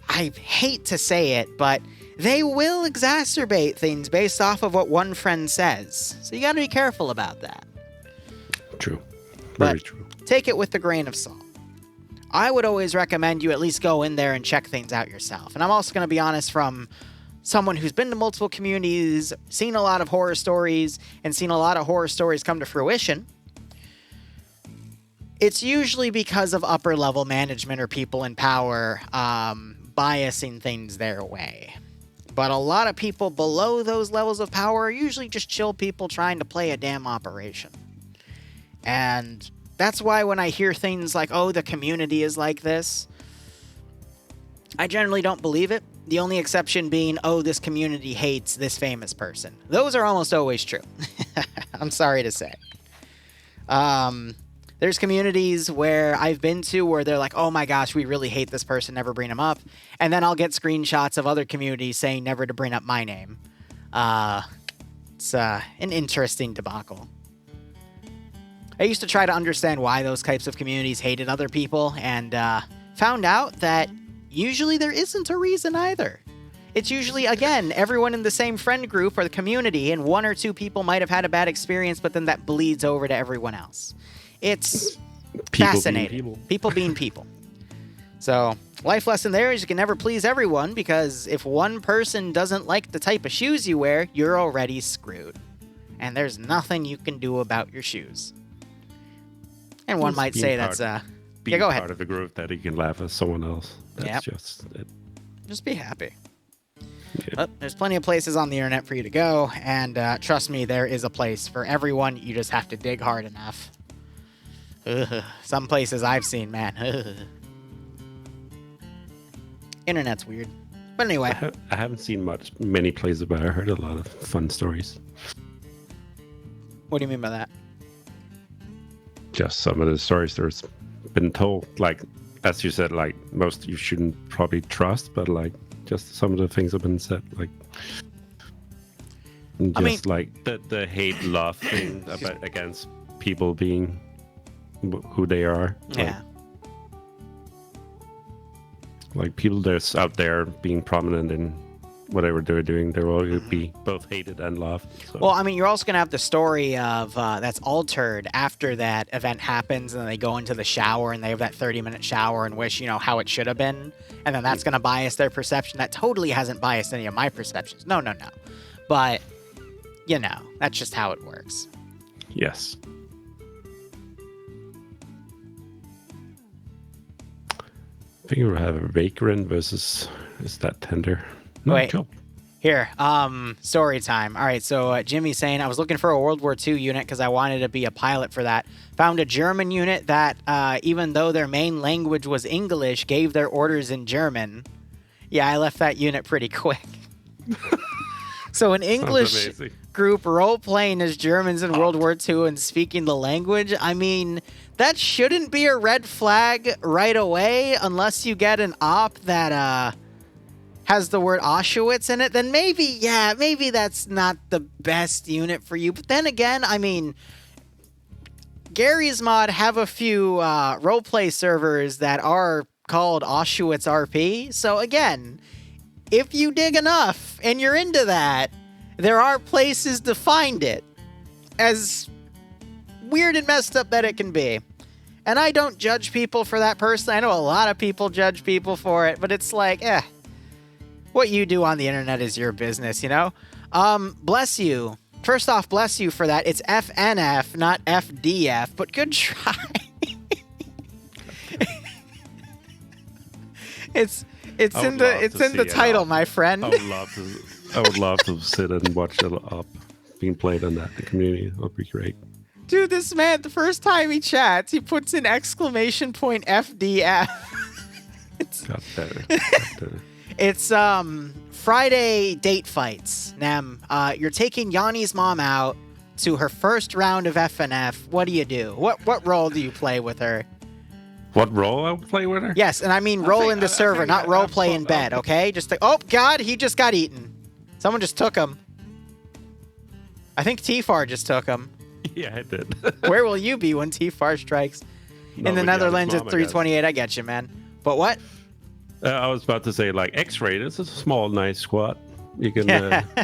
I hate to say it, but they will exacerbate things based off of what one friend says. So you got to be careful about that. True. Very But true. take it with a grain of salt. I would always recommend you at least go in there and check things out yourself. And I'm also going to be honest, from someone who's been to multiple communities, seen a lot of horror stories, and seen a lot of horror stories come to fruition, it's usually because of upper-level management or people in power biasing things their way. But a lot of people below those levels of power are usually just chill people trying to play a damn operation. And that's why when I hear things like, oh, the community is like this, I generally don't believe it. The only exception being, oh, this community hates this famous person. Those are almost always true. I'm sorry to say. There's communities where I've been to where they're like, oh my gosh, we really hate this person, never bring them up. And then I'll get screenshots of other communities saying never to bring up my name. It's an interesting debacle. I used to try to understand why those types of communities hated other people, and found out that usually there isn't a reason either. It's usually, again, everyone in the same friend group or the community, and one or two people might have had a bad experience, but then that bleeds over to everyone else. It's fascinating. People being people. So, life lesson there is you can never please everyone, because if one person doesn't like the type of shoes you wear, you're already screwed. And there's nothing you can do about your shoes. And one might say that's being go ahead. part of a group that you can laugh at someone else. That's just it. Just be happy. Yeah. But there's plenty of places on the internet for you to go, and trust me, there is a place for everyone. You just have to dig hard enough. Ugh. Some places I've seen, man. Ugh. Internet's weird. But anyway. I haven't seen many places, but I heard a lot of fun stories. What do you mean by that? Just some of the stories there's been told, like, as you said, like, most you shouldn't probably trust, but, like, just some of the things have been said, like, just like the hate-love thing against people being who they are. Yeah. Like people that's out there being prominent in whatever they're doing, they're all going to be both hated and loved. So. Well, I mean, you're also going to have the story of that's altered after that event happens, and they go into the shower and they have that 30-minute shower and wish, how it should have been. And then that's going to bias their perception. That totally hasn't biased any of my perceptions. No. But, that's just how it works. Yes. I think we'll have a Vagrant versus, is that Tender? No, wait. Cool. Here, story time. All right, so Jimmy's saying, I was looking for a World War II unit because I wanted to be a pilot for that. Found a German unit that, even though their main language was English, gave their orders in German. Yeah, I left that unit pretty quick. So an English group role-playing as Germans in World War II and speaking the language, I mean, that shouldn't be a red flag right away unless you get an op that, has the word Auschwitz in it, then maybe that's not the best unit for you. But then again, I mean, Gary's mod have a few roleplay servers that are called Auschwitz RP. So again, if you dig enough and you're into that, there are places to find it. As weird and messed up that it can be. And I don't judge people for that personally. I know a lot of people judge people for it, but it's like, what you do on the internet is your business, Bless you. First off, bless you for that. It's FNF, not FDF, but good try. It's in the title, my friend. I would love to sit and watch it up being played on that. The community, that would be great. Dude, this man, the first time he chats, he puts an exclamation point FDF. Got better. It's Friday date fights. Nem, you're taking Yanni's mom out to her first round of FNF. What do you do? What role do you play with her? What role I would play with her? Yes, and I mean role in the server, not role play in bed, okay? Oh, God, he just got eaten. Someone just took him. I think T-Far just took him. Yeah, I did. Where will you be when T-Far strikes? In the Netherlands at 328, I get you, man. But what? I was about to say, like, X-Ray, it's a small, nice squad. You can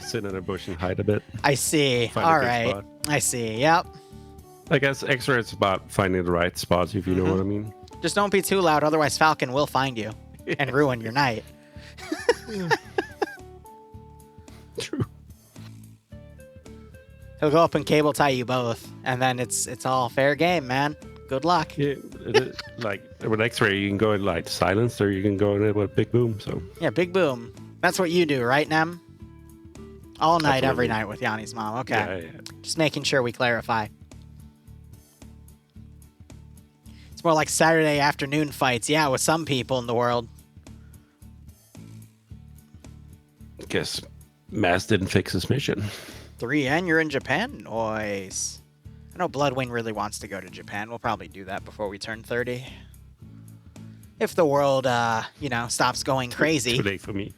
sit in a bush and hide a bit. I see. All right. Spot. I see. Yep. I guess X-Ray is about finding the right spots, if you know what I mean. Just don't be too loud, otherwise Falcon will find you and ruin your night. True. He'll go up and cable tie you both, and then it's all fair game, man. Good luck. Yeah, like with X-Ray, you can go in like silence, or you can go in with Big Boom. So yeah, Big Boom. That's what you do, right, Nem? All night, Absolutely. every night with Yanni's mom. Okay. Yeah. Just making sure we clarify. It's more like Saturday afternoon fights, yeah, with some people in the world. Guess Mass didn't fix his mission. 3 and you're in Japan? Nice. I know Bloodwing really wants to go to Japan. We'll probably do that before we turn 30. If the world, stops going crazy. Too late for me.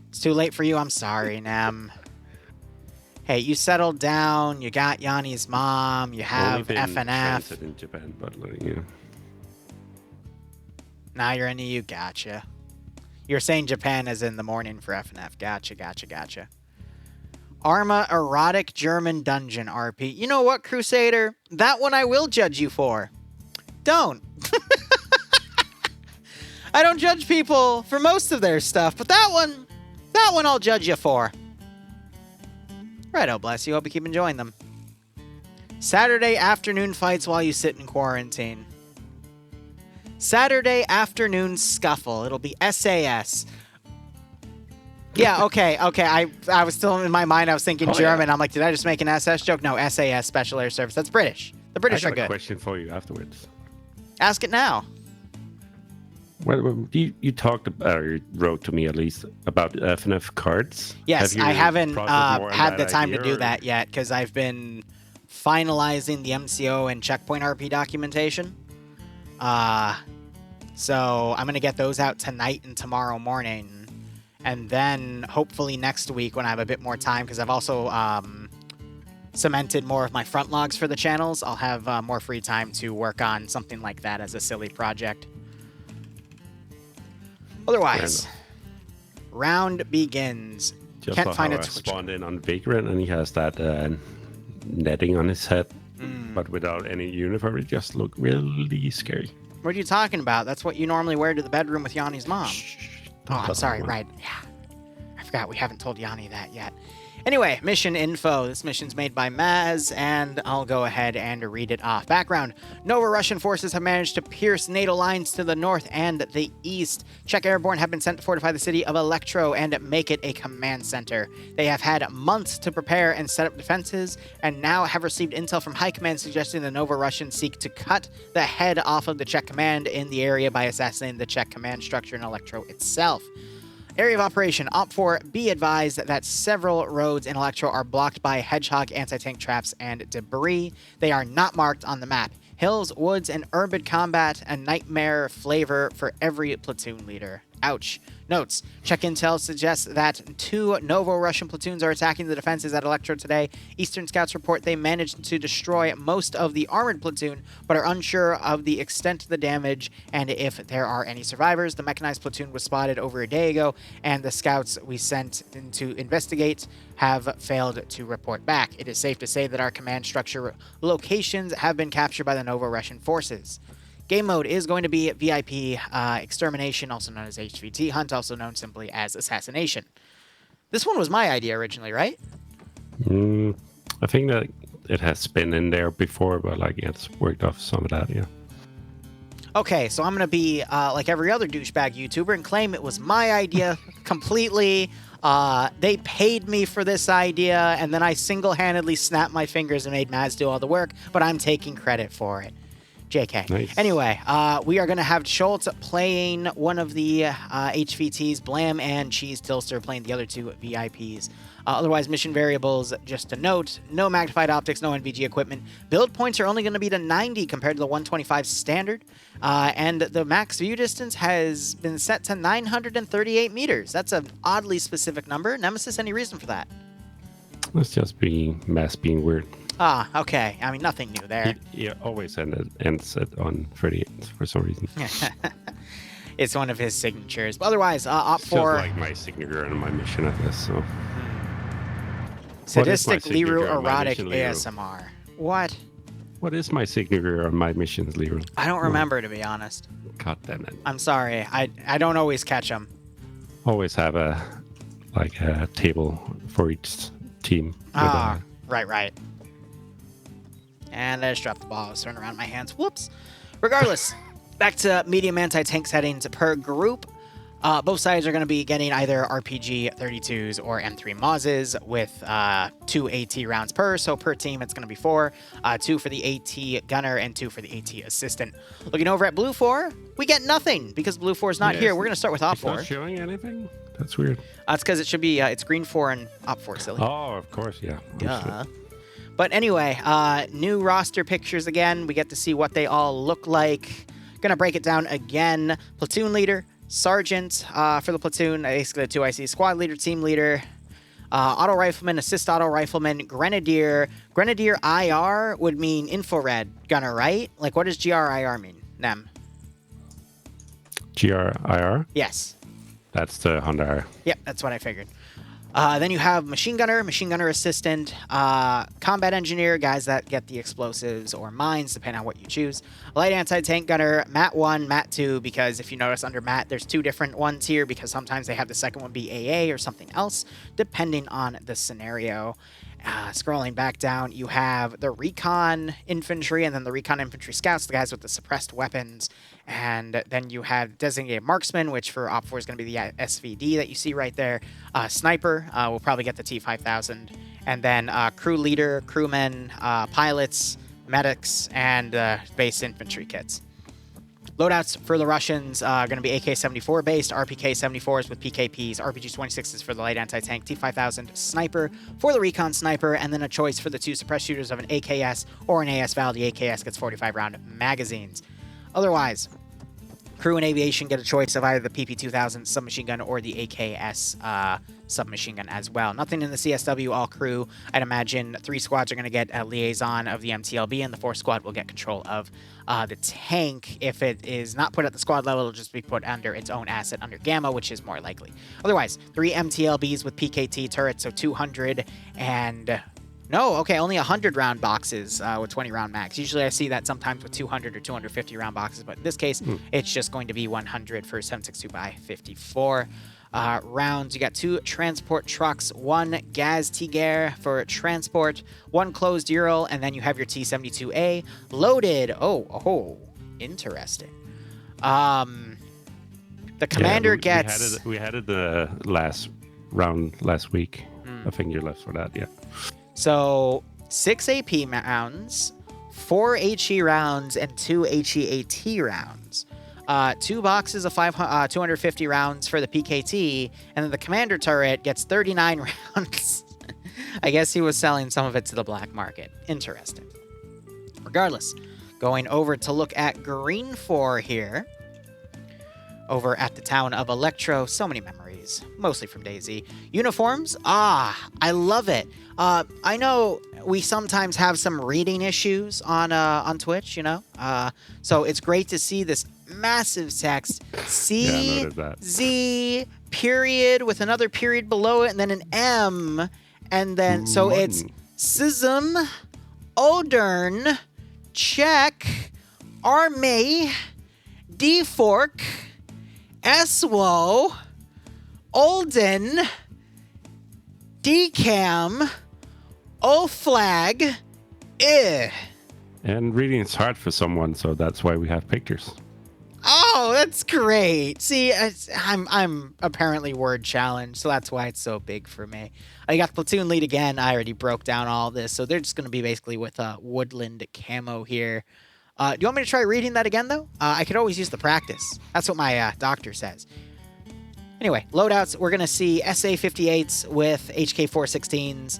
It's too late for you. I'm sorry, Nem. Hey, you settled down. You got Yanni's mom. You have Only been FNF. transit in Japan, but like, yeah. Now you're in the EU. Gotcha. You're saying Japan as in the morning for FNF. Gotcha. Arma Erotic German Dungeon RP. You know what, Crusader? That one I will judge you for. Don't. I don't judge people for most of their stuff, but that one I'll judge you for. Righto, bless you. Hope you keep enjoying them. Saturday afternoon fights while you sit in quarantine. Saturday afternoon scuffle. It'll be SAS. Yeah, okay. I was still in my mind. I was thinking German. Yeah. I'm like, did I just make an SS joke? No, SAS, Special Air Service. That's British. The British are good. I got a question for you afterwards. Ask it now. Well, you talked about, or you wrote to me at least, about FNF cards. Yes, I haven't had the time to do that yet because I've been finalizing the MCO and checkpoint RP documentation. So I'm going to get those out tonight and tomorrow morning. And then hopefully next week when I have a bit more time, because I've also cemented more of my front logs for the channels, I'll have more free time to work on something like that as a silly project. Otherwise, round begins. Just Can't find I it. Spawned in on Vagrant and he has that netting on his head, but without any uniform. It just looked really scary. What are you talking about? That's what you normally wear to the bedroom with Yanni's mom. Oh, I'm sorry. Right. Yeah. I forgot we haven't told Yanni that yet. Anyway, mission info. This mission's made by Maz, and I'll go ahead and read it off. Background. Nova Russian forces have managed to pierce NATO lines to the north and the east. Czech airborne have been sent to fortify the city of Electro and make it a command center. They have had months to prepare and set up defenses, and now have received intel from High Command suggesting the Nova Russians seek to cut the head off of the Czech command in the area by assassinating the Czech command structure in Electro itself. Area of operation. Op4, be advised that several roads in Electro are blocked by Hedgehog anti-tank traps and debris. They are not marked on the map. Hills, woods, and urban combat, a nightmare flavor for every platoon leader. Ouch. Notes. Czech intel suggests that 2 Novo-Russian platoons are attacking the defenses at Electro today. Eastern scouts report they managed to destroy most of the armored platoon, but are unsure of the extent of the damage and if there are any survivors. The mechanized platoon was spotted over a day ago, and the scouts we sent in to investigate have failed to report back. It is safe to say that our command structure locations have been captured by the Novo-Russian forces. Game mode is going to be VIP Extermination, also known as HVT Hunt, also known simply as Assassination. This one was my idea originally, right? I think that it has been in there before, but like it's worked off some of that, yeah. Okay, so I'm going to be like every other douchebag YouTuber and claim it was my idea completely. They paid me for this idea, and then I single-handedly snapped my fingers and made Maz do all the work, but I'm taking credit for it. JK. Nice. Anyway, we are going to have Schultz playing one of the HVTs, Blam and Cheese Tilster playing the other 2 VIPs. Otherwise, mission variables, just to note, no magnified optics, no NVG equipment. Build points are only going to be to 90 compared to the 125 standard. And the max view distance has been set to 938 meters. That's an oddly specific number. Nemesis, any reason for that? Let's just be mass being weird. Ah, okay. I mean, nothing new there. He always ends it on 38 for some reason. It's one of his signatures. But otherwise, Op4... It's just like my signature on my mission, I guess, so... Sadistic Liru Erotic ASMR. What? What is my signature on my missions, Liru? I don't remember, to be honest. God damn it. I'm sorry. I don't always catch them. Always have a table for each team. Ah, right. And I just dropped the ball. I was throwing around my hands. Whoops. Regardless, back to medium anti-tank settings per group. Both sides are going to be getting either RPG 32s or M3 Mozes with 2 AT rounds per. So per team, it's going to be 4. 2 for the AT gunner and 2 for the AT assistant. Looking over at Blue 4, we get nothing because Blue 4 is not here. We're going to start with Op 4. It's not showing anything? That's weird. It's because it should be, it's Green 4 and Op 4, silly. Oh, of course, yeah. Duh. But anyway, new roster pictures again. We get to see what they all look like. Gonna break it down again. Platoon leader, sergeant for the platoon, basically the 2 IC, squad leader, team leader, Auto rifleman, assist auto rifleman, grenadier. Grenadier IR would mean infrared gunner, right? Like, what does GRIR mean, Nem? GRIR? Yes. That's the Honda. Yep, that's what I figured. Then you have machine gunner assistant, combat engineer, guys that get the explosives or mines, depending on what you choose. Light anti-tank gunner, MAT 1, MAT 2, because if you notice under MAT, there's 2 different ones here because sometimes they have the second one be AA or something else, depending on the scenario. Scrolling back down, you have the recon infantry and then the recon infantry scouts, the guys with the suppressed weapons. And then you have designated marksman, which for Op 4 is going to be the SVD that you see right there. Sniper, we'll probably get the T5000. And then crew leader, crewmen, pilots, medics, and base infantry kits. Loadouts for the Russians are going to be AK-74 based, RPK-74s with PKPs, RPG-26s for the light anti-tank, T-5000 sniper for the recon sniper, and then a choice for the 2 suppressed shooters of an AKS or an AS-Val. The AKS gets 45-round magazines. Otherwise, crew and aviation get a choice of either the PP-2000 submachine gun or the AKS submachine gun as well. Nothing in the CSW, all crew. I'd imagine 3 squads are going to get a liaison of the MTLB, and the 4th squad will get control of the tank. If it is not put at the squad level, it'll just be put under its own asset under Gamma, which is more likely. Otherwise, 3 MTLBs with PKT turrets, so 200 and... No, okay, only 100 round boxes with 20 round max. Usually I see that sometimes with 200 or 250 round boxes, but in this case, it's just going to be 100 for 7.62x54 rounds. You got 2 transport trucks, 1 Gaz Tiger for transport, 1 closed Ural, and then you have your T-72A loaded. Oh, interesting. The commander gets... We had it the last round last week. I think you left for that, yeah. So 6 AP rounds, 4 HE rounds, and 2 HEAT rounds. 2 boxes of 250 rounds for the PKT, and then the commander turret gets 39 rounds. I guess he was selling some of it to the black market. Interesting. Regardless, going over to look at Green 4 here. Over at the town of Electro. So many memories, mostly from DayZ. Uniforms? I love it. I know we sometimes have some reading issues on Twitch, you know? So it's great to see this massive text. Z period with another period below it and then an M. And then, so it's Sism, Odern, Czech, Army, D-Fork, Eswo, Olden, Decam, O-Flag, And reading is hard for someone, so that's why we have pictures. Oh, that's great. See, I'm apparently word challenged, so that's why it's so big for me. I got platoon lead again. I already broke down all this, so they're just going to be basically with a woodland camo here. Do you want me to try reading that again, though? I could always use the practice. That's what my doctor says. Anyway, loadouts. We're going to see SA-58s with HK-416s,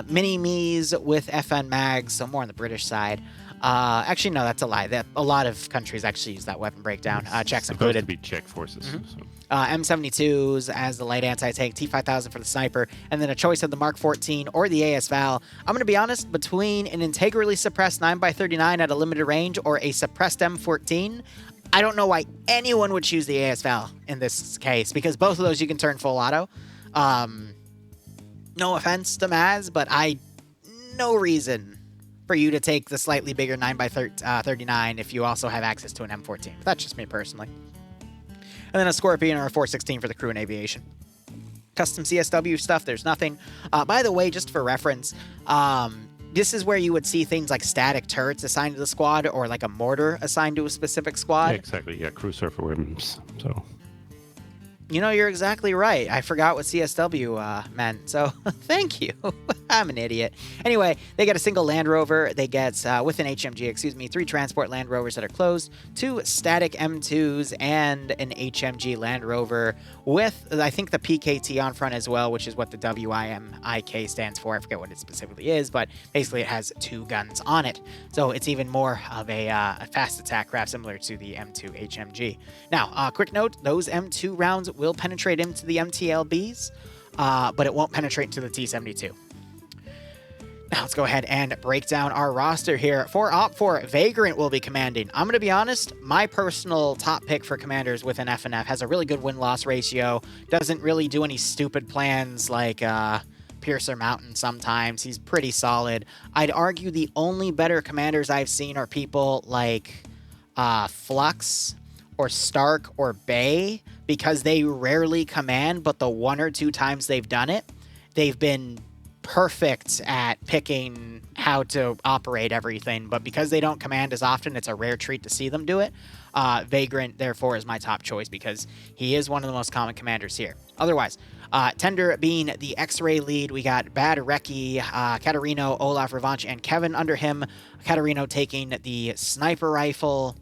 mini-me's with FN mags, so more on the British side. Actually, no, that's a lie. A lot of countries actually use that weapon breakdown, Czechs included. Supposed to be Czech forces. So. M72s as the light anti-tank, T-5000 for the sniper, and then a choice of the Mark 14 or the AS-Val. I'm going to be honest, between an integrally suppressed 9x39 at a limited range or a suppressed M14, I don't know why anyone would choose the AS-Val in this case, because both of those you can turn full auto. No offense to Maz, but no reason for you to take the slightly bigger 9x39 if you also have access to an M14. But that's just me personally. And then a Scorpion or a 416 for the crew and aviation. Custom CSW stuff, there's nothing. By the way, just for reference, this is where you would see things like static turrets assigned to the squad or like a mortar assigned to a specific squad. Yeah, exactly, yeah, crew surfer whims, so... You know, you're exactly right. I forgot what CSW meant, so thank you. I'm an idiot. Anyway, they get a single Land Rover. They get, with an HMG, 3 transport Land Rovers that are closed, 2 static M2s, and an HMG Land Rover with, I think, the PKT on front as well, which is what the WIMIK stands for. I forget what it specifically is, but basically it has 2 guns on it. So it's even more of a fast attack craft similar to the M2 HMG. Now, quick note, those M2 rounds will penetrate into the MTLBs. but it won't penetrate into the T-72. Now let's go ahead and break down our roster here. For Op4, Vagrant will be commanding. I'm going to be honest, my personal top pick for commanders within FNF has a really good win-loss ratio, doesn't really do any stupid plans like Piercer Mountain sometimes. He's pretty solid. I'd argue the only better commanders I've seen are people like Flux or Stark or Bay, because they rarely command, but the 1 or 2 times they've done it, they've been perfect at picking how to operate everything. But because they don't command as often, it's a rare treat to see them do it. Vagrant, therefore, is my top choice because he is one of the most common commanders here. Otherwise, Tender being the X-Ray lead, we got Bad Reki, Katarino, Olaf, Revanche, and Kevin under him. Katarino taking the sniper rifle,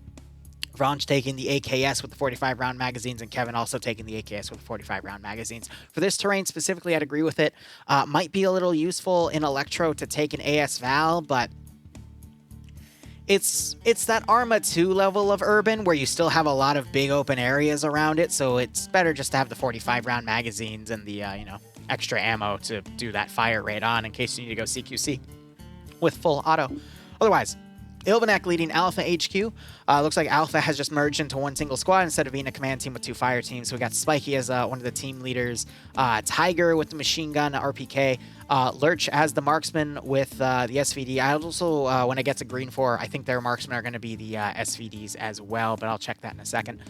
Revanche taking the AKS with the 45-round magazines, and Kevin also taking the AKS with the 45-round magazines. For this terrain specifically, I'd agree with it. Might be a little useful in Electro to take an AS Val, but it's that Arma 2 level of Urban where you still have a lot of big open areas around it, so it's better just to have the 45-round magazines and the, extra ammo to do that fire rate on in case you need to go CQC with full auto. Otherwise, Ilvanek leading Alpha HQ. Looks like Alpha has just merged into one single squad instead of being a command team with 2 fire teams. So we got Spiky as one of the team leaders, Tiger with the machine gun RPK, Lurch as the marksman with the SVD. I also, when I get to Green 4, I think their marksmen are going to be the SVDs as well, but I'll check that in a second.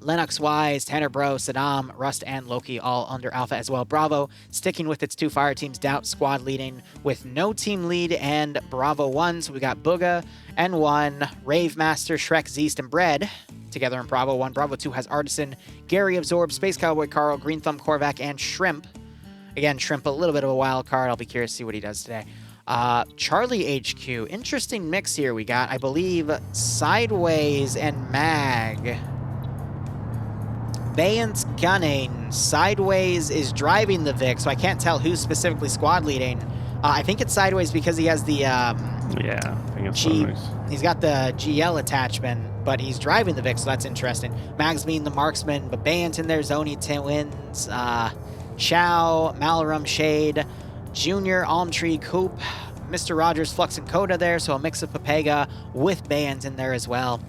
Lennox Wise, Tanner Bro, Saddam, Rust, and Loki all under Alpha as well. Bravo sticking with its 2 fire teams. Doubt squad leading with no team lead and Bravo 1. So we got Booga, N1, Rave Master, Shrek, Zeast, and Bread together in Bravo 1. Bravo 2 has Artisan, Gary Absorb, Space Cowboy Carl, Green Thumb Korvac, and Shrimp. Again, Shrimp a little bit of a wild card. I'll be curious to see what he does today. Charlie HQ. Interesting mix here. We got, I believe, Sideways and Mag. Bayant's gunning. Sideways is driving the Vic, so I can't tell who's specifically squad leading. I think it's Sideways because he has the yeah, I think it's Sideways. He's got the GL attachment, but he's driving the Vic, so that's interesting. Mags being the marksman, but Bayant in there, Zoni wins. Chow, Malarum, Shade, Junior, Almtree, Coop, Mr. Rogers, Flux, and Coda there, so a mix of Papega with Bayant in there as well.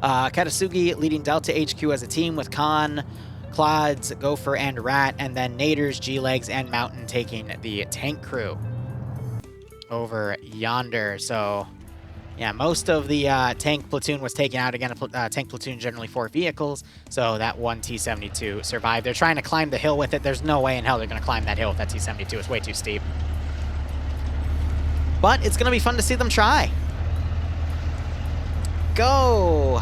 Katasugi leading Delta HQ as a team with Khan, Clods, Gopher, and Rat, and then Naders, G-Legs, and Mountain taking the tank crew over yonder. So, yeah, most of the tank platoon was taken out. Again, a tank platoon generally 4 vehicles, so that one T-72 survived. They're trying to climb the hill with it. There's no way in hell they're going to climb that hill with that T-72. It's way too steep. But it's going to be fun to see them try. Go!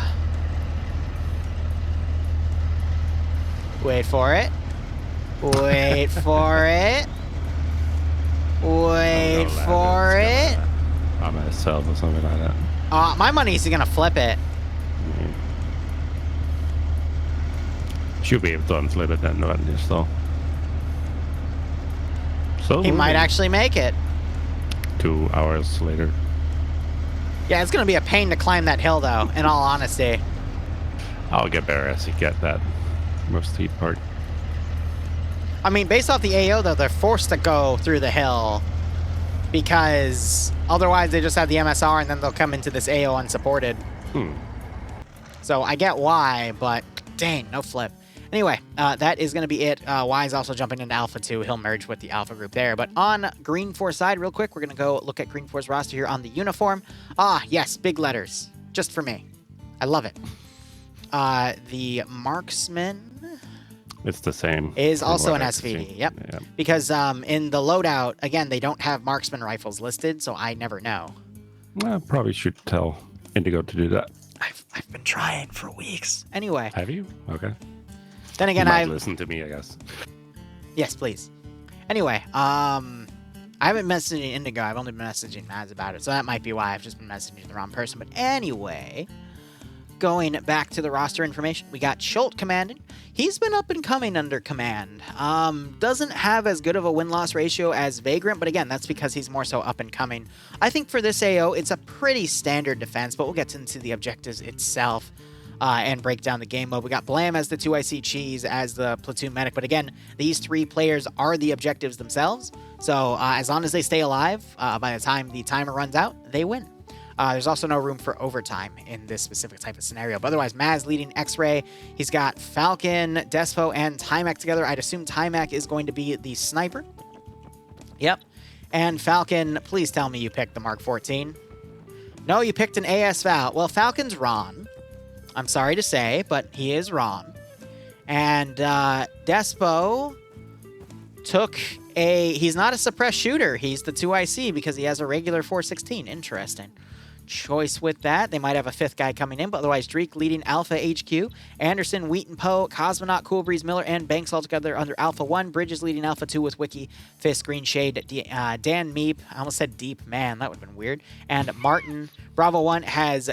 Wait for it. Wait for it. Wait for it. I'm gonna sell or something like that. My money's gonna flip it. Should be able to unflip it then, not just though. So He might actually make it. 2 hours later. Yeah, it's gonna be a pain to climb that hill though, in all honesty. I'll get better as you get that most steep part. I mean, based off the AO though, they're forced to go through the hill because otherwise they just have the MSR and then they'll come into this AO unsupported. So I get why, but dang, no flip. Anyway, that is going to be it. Y's also jumping into Alpha 2. He'll merge with the Alpha group there. But on Green 4 side, real quick, we're going to go look at Green 4's roster here on the uniform. Yes, big letters. Just for me. I love it. The Marksman... It's the same. Is also an SVD, yep. Yeah. Because in the loadout, again, they don't have Marksman rifles listed, so I never know. I probably should tell Indigo to do that. I've been trying for weeks. Anyway. Have you? Okay. Then again, you might listen to me, I guess. Yes, please. Anyway, I haven't messaged Indigo. I've only been messaging Maz about it, so that might be why I've just been messaging the wrong person. But anyway, going back to the roster information, we got Schult commanding. He's been up and coming under command. Doesn't have as good of a win-loss ratio as Vagrant, but again, that's because he's more so up and coming. I think for this AO, it's a pretty standard defense, but we'll get into the objectives itself. and break down the game mode. We got Blam as the 2IC Cheese as the platoon medic, but again, these 3 players are the objectives themselves, so as long as they stay alive, by the time the timer runs out, they win. There's also no room for overtime in this specific type of scenario. But otherwise, Maz leading X-Ray. He's got Falcon, Despo, and Timac together. I'd assume Timac is going to be the sniper. Yep. And Falcon, please tell me you picked the Mark 14. No, you picked an AS Val. Well, Falcon's Ron. I'm sorry to say, but he is Ron. And Despo took he's not a suppressed shooter. He's the 2IC because he has a regular 416. Interesting choice with that. They might have a 5th guy coming in, but otherwise Dreek leading Alpha HQ. Anderson, Wheaton Poe, Cosmonaut, Cool Breeze, Miller, and Banks all together under Alpha 1. Bridges leading Alpha 2 with Wiki, Fist, Green Shade, Dan Meep. I almost said Deep. Man, that would have been weird. And Martin. Bravo 1 has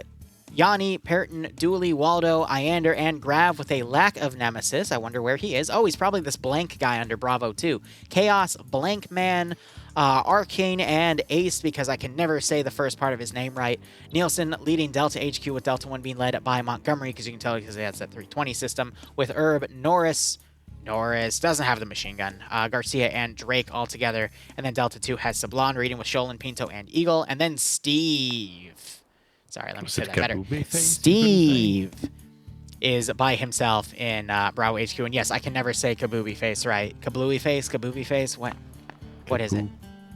Yanni, Perton, Dooley, Waldo, Iander, and Grav with a lack of Nemesis. I wonder where he is. Oh, he's probably this Blank guy under Bravo 2. Chaos, Blank Man, Arcane, and Ace, because I can never say the first part of his name right. Nielsen leading Delta HQ, with Delta 1 being led by Montgomery, because you can tell because he has that 320 system. With Herb, Norris doesn't have the machine gun. Garcia and Drake all together. And then Delta 2 has Sablon reading with Sholin, Pinto, and Eagle. And then Steve. Sorry, let me say that better. Steve is by himself in Bravo HQ. And yes, I can never say Kabubi Face right. Kablooey Face? Kabubi Face? What is it?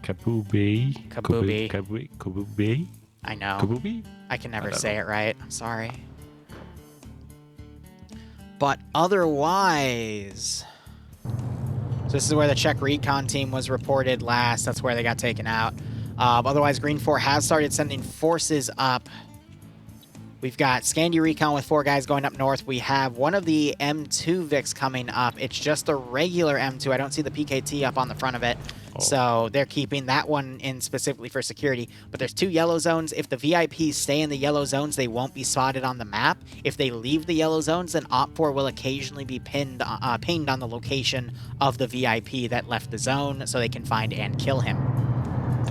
Kabubi. Kabubi. I know. Kabubi? I can never say it right. I'm sorry. But otherwise... So this is where the Czech Recon team was reported last. That's where they got taken out. Otherwise, Green 4 has started sending forces up. We've got Scandi Recon with 4 guys going up north. We have one of the M2 Vics coming up. It's just a regular M2. I don't see the PKT up on the front of it. Oh. So they're keeping that one in specifically for security. But there's 2 yellow zones. If the VIPs stay in the yellow zones, they won't be spotted on the map. If they leave the yellow zones, then Op4 will occasionally be pinged on the location of the VIP that left the zone so they can find and kill him.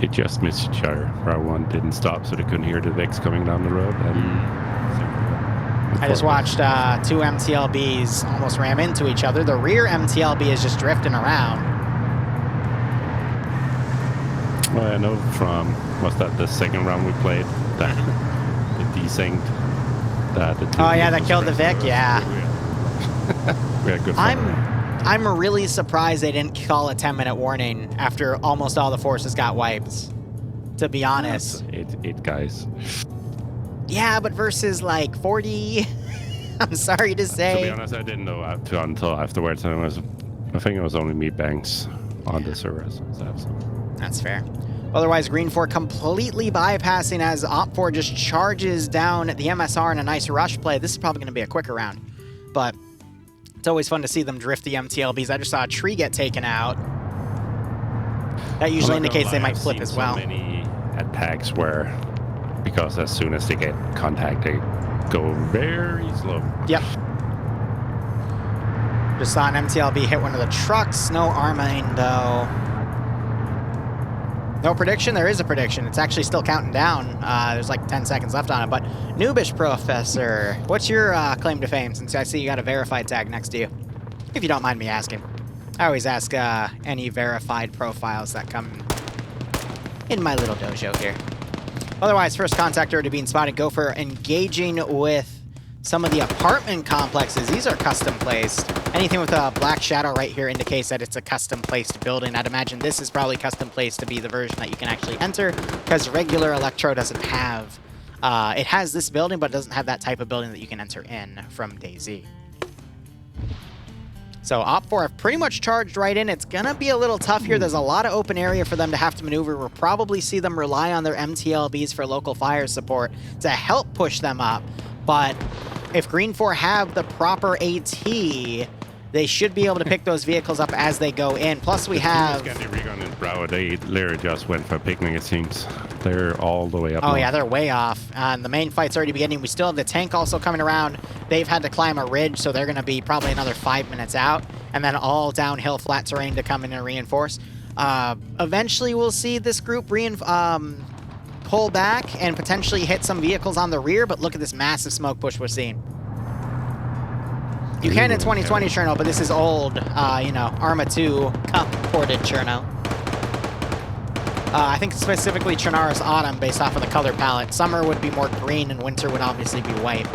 They just missed each other. Row 1 didn't stop, so they couldn't hear the Vics coming down the road. I just watched 2 MTLBs almost ram into each other. The rear MTLB is just drifting around. Well, I know from, what's that, the second round we played? That the desynced. Oh yeah, that killed the Vic, yeah. We had good fun. I'm really surprised they didn't call a 10-minute warning after almost all the forces got wiped, to be honest. Eight guys. Yeah, but versus like 40, I'm sorry to say. To be honest, I didn't know until afterwards. I think it was only me, Banks, on the server. That's fair. Otherwise, Green 4 completely bypassing as Op4 just charges down the MSR in a nice rush play. This is probably going to be a quicker round, but it's always fun to see them drift the MTLBs. I just saw a tree get taken out. That usually indicates they might flip as well. So many attacks where, because as soon as they get contact, they go very slow. Yep. Just saw an MTLB hit one of the trucks. No arming, though. No prediction? There is a prediction. It's actually still counting down. There's like 10 seconds left on it. But Noobish Professor, what's your claim to fame, since I see you got a verified tag next to you? If you don't mind me asking. I always ask any verified profiles that come in my little dojo here. Otherwise, first contact already being spotted. Gopher engaging with some of the apartment complexes. These are custom placed. Anything with a black shadow right here indicates that it's a custom placed building. I'd imagine this is probably custom placed to be the version that you can actually enter, because regular Electro doesn't have, it has this building, but it doesn't have that type of building that you can enter in from DayZ. So Op4 have pretty much charged right in. It's going to be a little tough here. There's a lot of open area for them to have to maneuver. We'll probably see them rely on their MTLBs for local fire support to help push them up. But if Green 4 have the proper AT, they should be able to pick those vehicles up as they go in. Plus we have... Scandi Recon and Bravo, Liru just went for picnic, it seems. They're all the way up. Oh, yeah, they're way off. And the main fight's already beginning. We still have the tank also coming around. They've had to climb a ridge, so they're going to be probably another 5 minutes out. And then all downhill flat terrain to come in and reinforce. Eventually, we'll see this group pull back and potentially hit some vehicles on the rear, but look at this massive smoke push we're seeing. You can in 2020 Cherno, but this is old, you know, Arma 2 Cup ported Cherno. I think specifically Chernarus Autumn based off of the color palette. Summer would be more green and winter would obviously be white.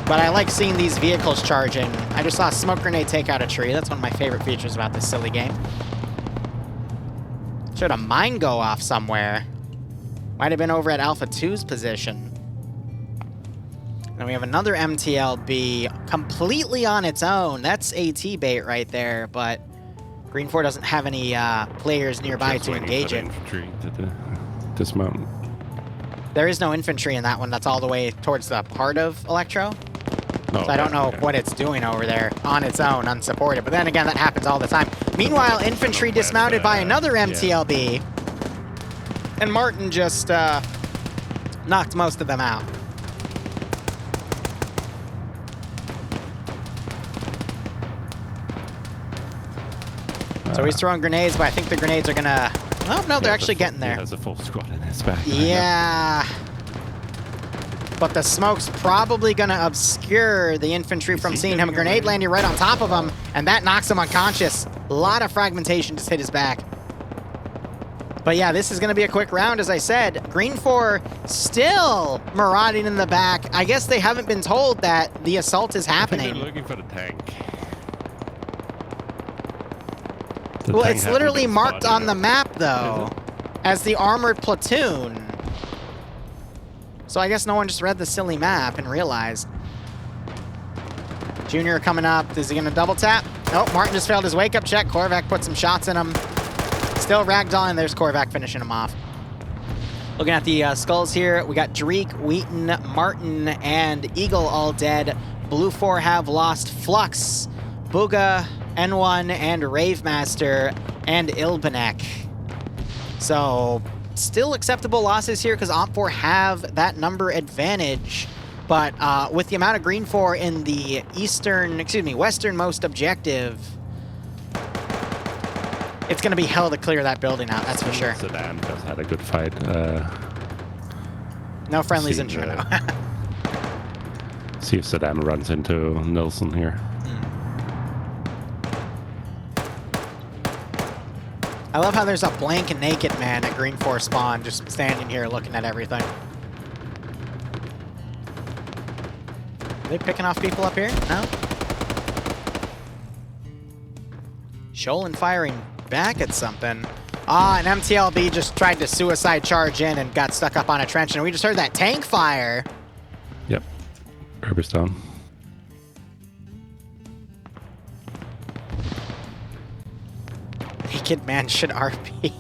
But I like seeing these vehicles charging. I just saw a smoke grenade take out a tree. That's one of my favorite features about this silly game. Should a mine go off somewhere? Might have been over at Alpha 2's position. And we have another MTLB completely on its own. That's AT bait right there, but Green 4 doesn't have any players nearby to engage it. Infantry to dismount. There is no infantry in that one. That's all the way towards the heart of Electro. Oh, So I don't know what it's doing over there on its own, unsupported. But then again, that happens all the time. Meanwhile, infantry dismounted by another MTLB. And Martin just knocked most of them out. So he's throwing grenades, but I think the grenades are gonna... Oh, no, they're actually getting there. He has a full squad in his back. Yeah. But the smoke's probably gonna obscure the infantry from seeing him. A grenade landing right on top of him, and that knocks him unconscious. A lot of fragmentation just hit his back. But yeah, this is gonna be a quick round, as I said. Green 4 still marauding in the back. I guess they haven't been told that the assault is happening. They're looking for the tank. Well, it's literally marked on the map, though, as the armored platoon. So I guess no one just read the silly map and realized. Junior coming up. Is he going to double tap? Oh, Martin just failed his wake-up check. Korvac put some shots in him. Still ragdolling. There's Korvac finishing him off. Looking at the skulls here, we got Dreek, Wheaton, Martin, and Eagle all dead. Blue 4 have lost Flux, Booga, N1, and Ravemaster, and Ilbanek. So, still acceptable losses here because Op4 have that number advantage. But with the amount of Green 4 in the westernmost objective, it's going to be hell to clear that building out, that's for sure. Sedan has had a good fight. No friendlies in Cherno. See if Sedan runs into Nilsson here. I love how there's a blank and naked man at Green 4 spawn, just standing here looking at everything. Are they picking off people up here? No? Sholin firing back at something. Ah, an MTLB just tried to suicide charge in and got stuck up on a trench, and we just heard that tank fire. Yep. Herber's down. Naked man should RP.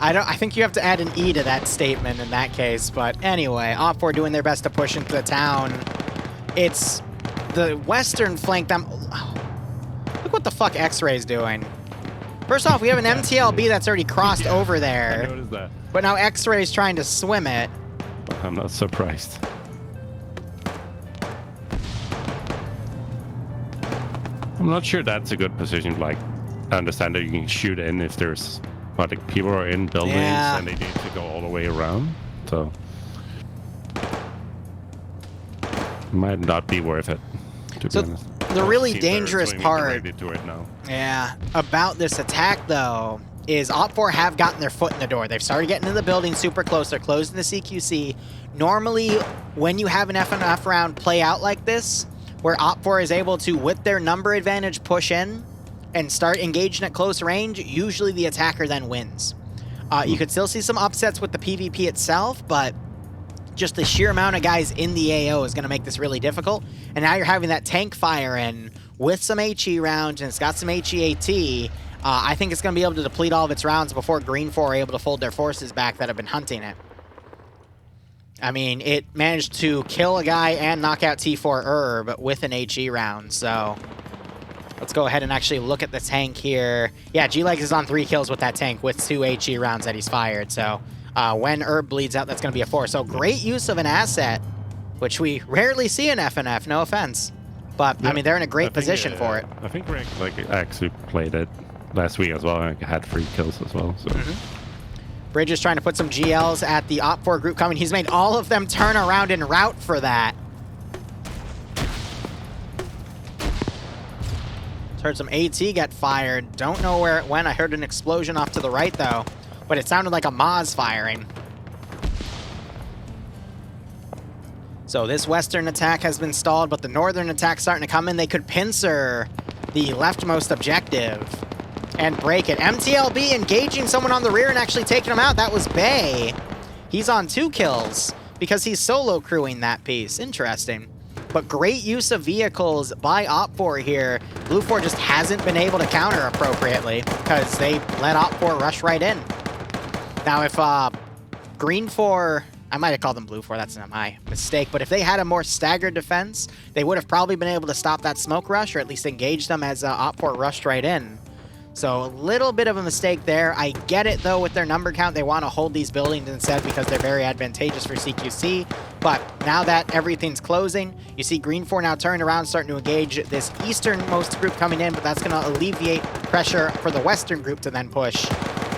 I think you have to add an E to that statement in that case, but anyway, Op4 doing their best to push into the town. It's the western flank. Look what the fuck X-Ray's doing. First off, we have an MTLB that's already crossed over there. I noticed that. But now X-Ray's trying to swim it. I'm not surprised. I'm not sure that's a good position. Like, I understand that you can shoot in if there's like people are in buildings and they need to go all the way around. So it might not be worth it, to be honest. The really dangerous part about this attack, though, is Op4 have gotten their foot in the door. They've started getting into the building super close. They're closing the CQC. Normally, when you have an FNF round play out like this, where Op4 is able to, with their number advantage, push in and start engaging at close range, usually the attacker then wins. You could still see some upsets with the PvP itself, but just the sheer amount of guys in the AO is going to make this really difficult. And now you're having that tank fire in with some HE rounds, and it's got some HEAT. I think it's going to be able to deplete all of its rounds before Green 4 are able to fold their forces back that have been hunting it. I mean, it managed to kill a guy and knock out T4 Herb with an HE round, so let's go ahead and actually look at the tank here. Yeah, G-Legs is on 3 kills with that tank with 2 HE rounds that he's fired, so when Herb bleeds out, that's going to be a 4. So great use of an asset, which we rarely see in FNF, no offense. But, yeah, I mean, they're in a great position for it. I think Rick actually played it last week as well, and had 3 kills as well. So. Bridge is trying to put some GLs at the Op4 group coming. He's made all of them turn around and route for that. Heard some AT get fired. Don't know where it went. I heard an explosion off to the right, though. But it sounded like a Maz firing. So this western attack has been stalled, but the northern attack's starting to come in. They could pincer the leftmost objective and break it. MTLB engaging someone on the rear and actually taking him out. That was Bay. He's on 2 kills because he's solo crewing that piece. Interesting. But great use of vehicles by Op4 here. Blue 4 just hasn't been able to counter appropriately because they let Op4 rush right in. Now if Green 4... I might have called them Blue 4, that's not my mistake, but if they had a more staggered defense, they would have probably been able to stop that smoke rush, or at least engage them as Op4 rushed right in. So a little bit of a mistake there. I get it, though, with their number count. They want to hold these buildings instead because they're very advantageous for CQC, but now that everything's closing, you see Green 4 now turning around, starting to engage this easternmost group coming in, but that's going to alleviate pressure for the western group to then push.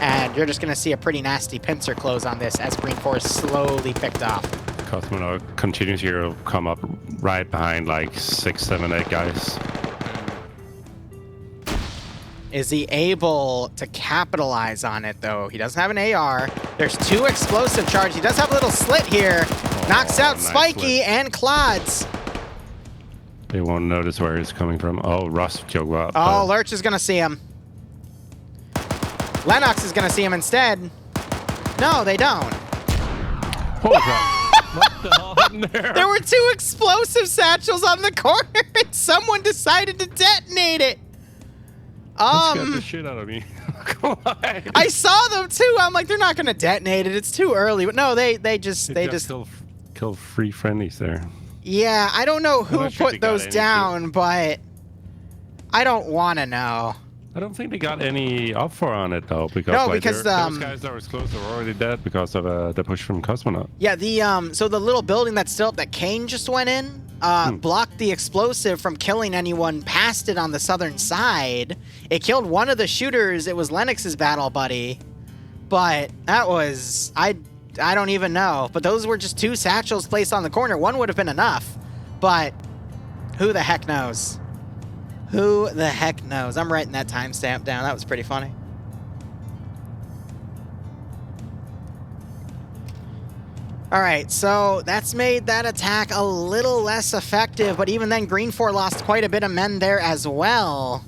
And you're just going to see a pretty nasty pincer close on this as Green 4 is slowly picked off. Cosmonaut continues here to come up right behind like 6, 7, 8 guys. Is he able to capitalize on it, though? He doesn't have an AR. There's 2 explosive charges. He does have a little slit here. Knocks out nice Spiky slit. and Clods. They won't notice where he's coming from. Oh, Russ joke up. Oh, Lurch is going to see him. Lennox is going to see him instead. No, they don't. Holy crap. What the hell happened there? There were 2 explosive satchels on the corner, and someone decided to detonate it. That scared the shit out of me. Come on. I saw them too. I'm like, they're not going to detonate it. It's too early. But no, they just kill 3 friendlies there. Yeah, I don't know who not sure if they put got those any down, but I don't want to know. I don't think they got any up for on it though, because No, like, because, those guys that were close were already dead because of the push from Cosmonaut. Yeah, so the little building that's still up that Kane just went in blocked the explosive from killing anyone past it on the southern side. It killed one of the shooters. It was Lennox's battle buddy, but that was I don't even know. But those were just 2 satchels placed on the corner. One would have been enough, but who the heck knows? Who the heck knows? I'm writing that timestamp down. That was pretty funny. All right, so that's made that attack a little less effective, but even then, Green 4 lost quite a bit of men there as well.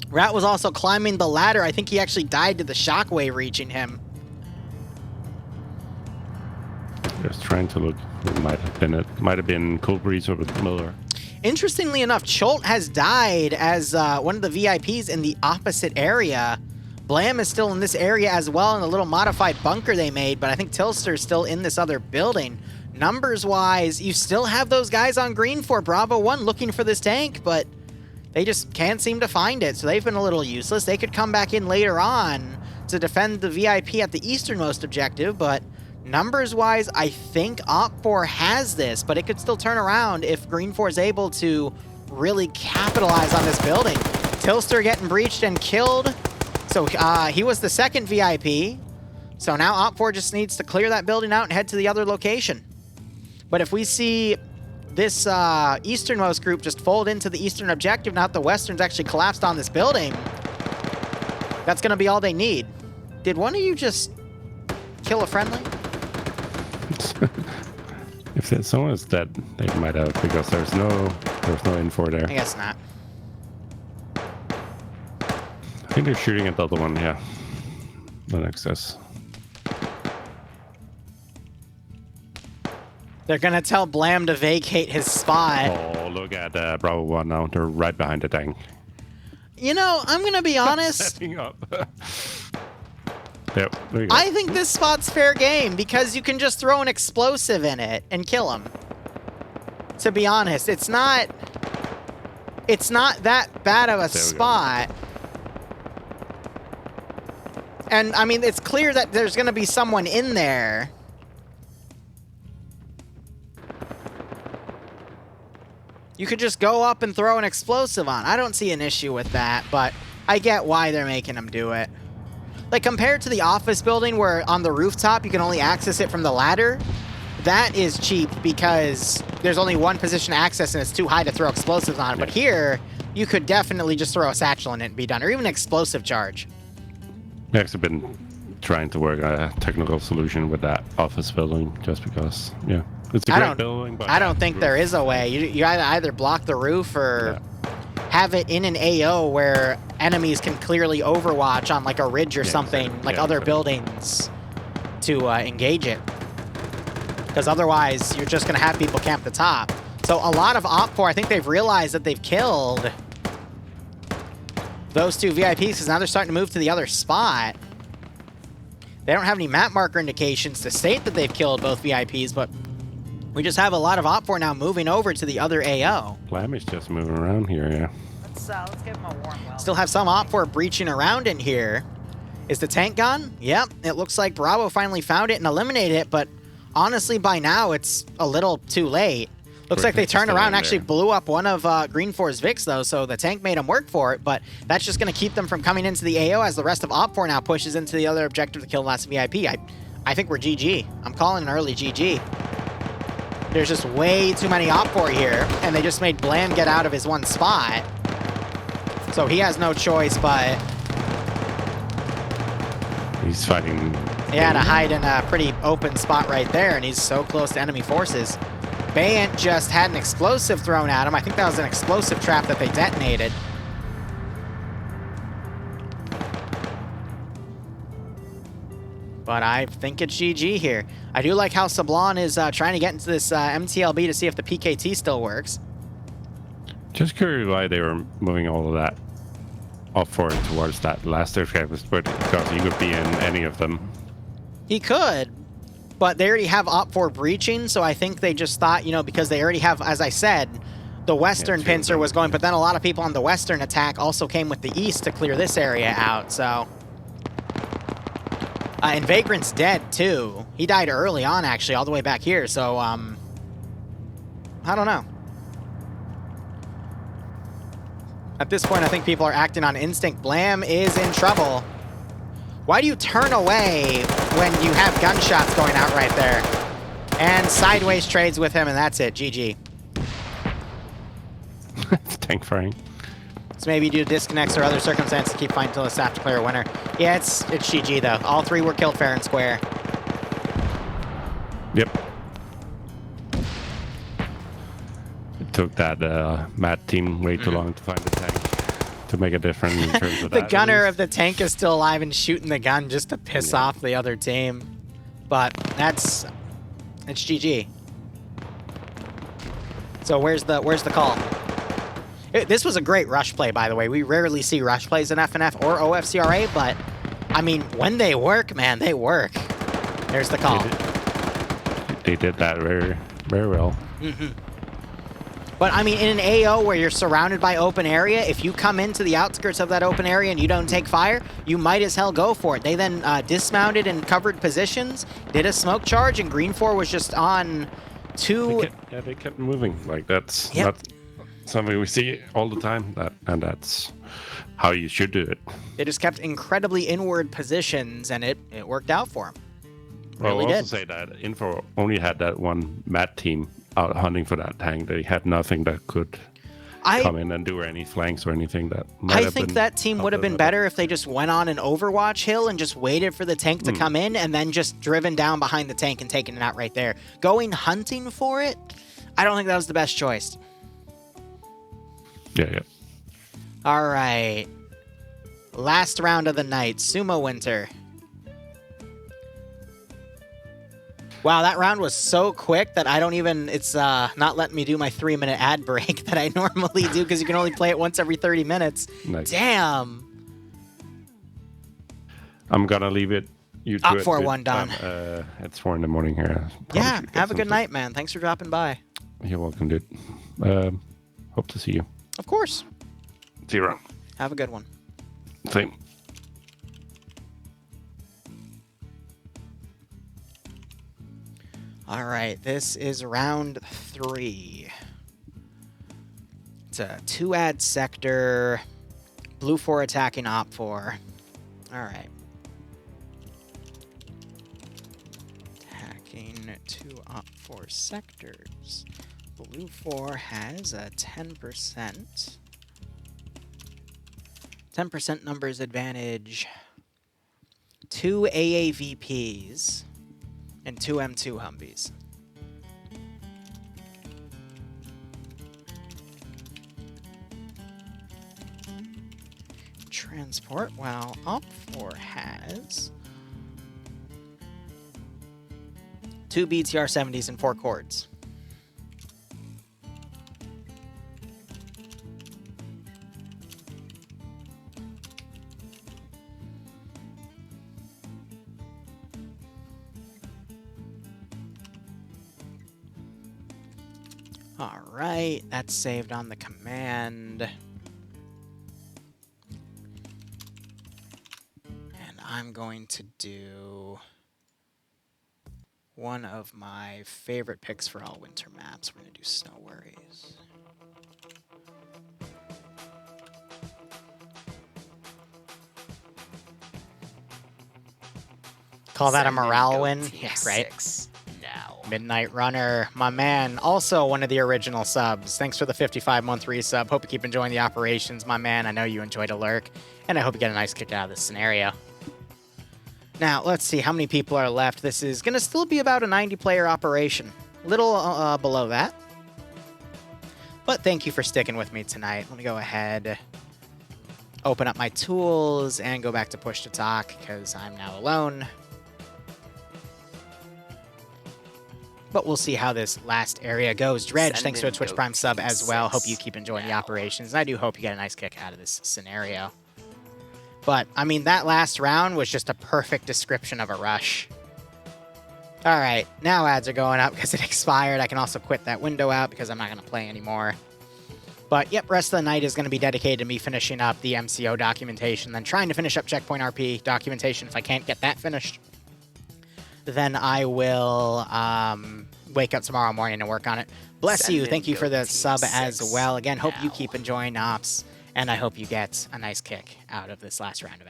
Rat was also climbing the ladder. I think he actually died to the shockwave reaching him. Just trying to look. It might have been Cold Breeze over Miller. Interestingly enough, Cholt has died as one of the VIPs in the opposite area. Blam is still in this area as well in a little modified bunker they made, but I think Tilster is still in this other building. Numbers-wise, you still have those guys on Green 4, Bravo 1, looking for this tank, but they just can't seem to find it, so they've been a little useless. They could come back in later on to defend the VIP at the easternmost objective, but numbers-wise, I think Op4 has this, but it could still turn around if Green 4 is able to really capitalize on this building. Tilster getting breached and killed, so he was the second VIP. So now Op4 just needs to clear that building out and head to the other location. But if we see this easternmost group just fold into the eastern objective, not the westerns actually collapsed on this building, that's going to be all they need. Did one of you just kill a friendly? If someone is dead, they might have, because there's no info there. I guess not. I think they're shooting at the other one, yeah. The next is. They're going to tell Blam to vacate his spot. Oh, look at Bravo 1 now. They're right behind the tank. You know, I'm going to be honest. Setting up. Yep, there you go. I think this spot's fair game because you can just throw an explosive in it and kill him. To be honest, it's not that bad of a spot. And I mean, it's clear that there's going to be someone in there. You could just go up and throw an explosive on. I don't see an issue with that, but I get why they're making them do it. Like, compared to the office building where on the rooftop you can only access it from the ladder, that is cheap because there's only one position to access and it's too high to throw explosives on it. But here, you could definitely just throw a satchel in it and be done, or even explosive charge. I've actually been trying to work a technical solution with that office building, just because, yeah, it's a great building. But I don't think there is a way. You either block the roof or have it in an AO where enemies can clearly overwatch on like a ridge or something, like other buildings, to engage it. Because otherwise, you're just going to have people camp the top. So a lot of Op4, I think they've realized that they've killed those two VIPs, because now they're starting to move to the other spot. They don't have any map marker indications to state that they've killed both VIPs, but we just have a lot of Op4 now moving over to the other AO. Lamb is just moving around here, yeah. Let's give him a warm welcome. Still have some Op4 breaching around in here. Is the tank gone? Yep, it looks like Bravo finally found it and eliminated it, but honestly, by now, it's a little too late. Looks like they turned around and actually blew up one of Green 4's Vics, though, so the tank made them work for it, but that's just going to keep them from coming into the AO as the rest of Op4 now pushes into the other objective to kill the last VIP. I think we're GG. I'm calling an early GG. There's just way too many Op4 here, and they just made Blam get out of his one spot. So he has no choice, but... He's fighting... Yeah, to hide in a pretty open spot right there, and he's so close to enemy forces. Bayant just had an explosive thrown at him. I think that was an explosive trap that they detonated. But I think it's GG here. I do like how Sablon is trying to get into this MTLB to see if the PKT still works. Just curious why they were moving all of that up forward towards that last aircraft, but because you could be in any of them. He could, but they already have Op4 breaching, so I think they just thought, you know, because they already have, as I said, the western pincer was going, but then a lot of people on the western attack also came with the east to clear this area out, so... and Vagrant's dead, too. He died early on, actually, all the way back here, so, I don't know. At this point, I think people are acting on instinct. Blam is in trouble. Why do you turn away when you have gunshots going out right there? And sideways trades with him, and that's it. GG. Tank firing. So maybe due to disconnects or other circumstances, keep fighting until it's after player winner. Yeah, it's GG, though. All three were killed fair and square. Yep. It took that Matt team way too long to find the tank to make a difference in terms of The gunner of the tank is still alive and shooting the gun just to piss off the other team. But it's GG. So where's the call? This was a great rush play, by the way. We rarely see rush plays in FNF or OFCRA, but I mean, when they work, man, they work. There's the call. They did that very, very well. But I mean, in an AO where you're surrounded by open area, if you come into the outskirts of that open area and you don't take fire, you might as hell go for it. They then dismounted and covered positions, did a smoke charge, and Green 4 was just on two... They kept moving. Like, that's not something we see all the time, and that's how you should do it. They just kept incredibly inward positions, and it worked out for them. Well, I'll also say that Info only had that one Matt team out hunting for that tank. They had nothing that could come in and do any flanks or anything. I think that team would have been better if they just went on an Overwatch hill and just waited for the tank to come in and then just driven down behind the tank and taken it out right there. Going hunting for it, I don't think that was the best choice. Yeah. All right. Last round of the night, Sumo Winter. Wow, that round was so quick that I don't even, it's not letting me do my 3-minute ad break that I normally do because you can only play it once every 30 minutes. Nice. Damn. I'm going to leave it. You Up 4-1 done. It's 4 in the morning here. Yeah, have a good night, man. Thanks for dropping by. You're welcome, dude. Hope to see you. Of course. See you around. Have a good one. Same. All right, this is round 3. It's a 2-ad sector, Blue 4 attacking Op 4. All right. Attacking 2 Op 4 sectors. Blue 4 has a 10%. 10% numbers advantage. 2 AAVPs and 2 M2 Humvees. Transport, well, Op 4 has 2 BTR 70s and 4 cords. All right, that's saved on the command. And I'm going to do one of my favorite picks for all winter maps. We're going to do Snow Worries. Call that a morale win? Yeah, right. Now. Midnight Runner, my man, also one of the original subs. Thanks for the 55-month resub. Hope you keep enjoying the operations, my man. I know you enjoyed a lurk, and I hope you get a nice kick out of this scenario. Now, let's see how many people are left. This is going to still be about a 90-player operation. A little below that. But thank you for sticking with me tonight. Let me go ahead, open up my tools, and go back to push to talk, because I'm now alone. But we'll see how this last area goes. Dredge, thanks for a Twitch Prime sub as well. Hope you keep enjoying the operations. And I do hope you get a nice kick out of this scenario. But, I mean, that last round was just a perfect description of a rush. All right, now ads are going up because it expired. I can also quit that window out because I'm not going to play anymore. But, yep, rest of the night is going to be dedicated to me finishing up the MCO documentation, then trying to finish up Checkpoint RP documentation. If I can't get that finished, then I will wake up tomorrow morning and work on it. Bless you. Thank you for the sub as well. Again, hope you keep enjoying ops, and I hope you get a nice kick out of this last round of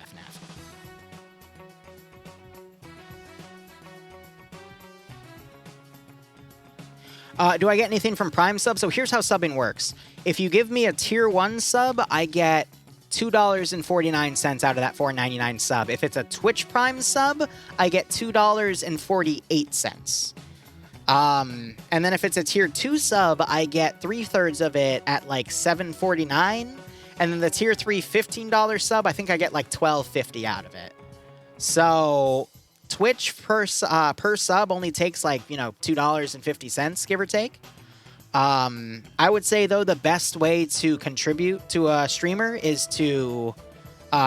FNAF. Do I get anything from Prime sub? So here's how subbing works. If you give me a Tier 1 sub, I get $2.49 out of that $4.99 sub. If it's a Twitch Prime sub, I get $2.48. And then if it's a Tier 2 sub, I get 3/3 of it at like $7.49. And then the Tier 3 $15 sub, I think I get like $12.50 out of it. So Twitch per sub only takes like, you know, $2.50, give or take. I would say, though, the best way to contribute to a streamer is to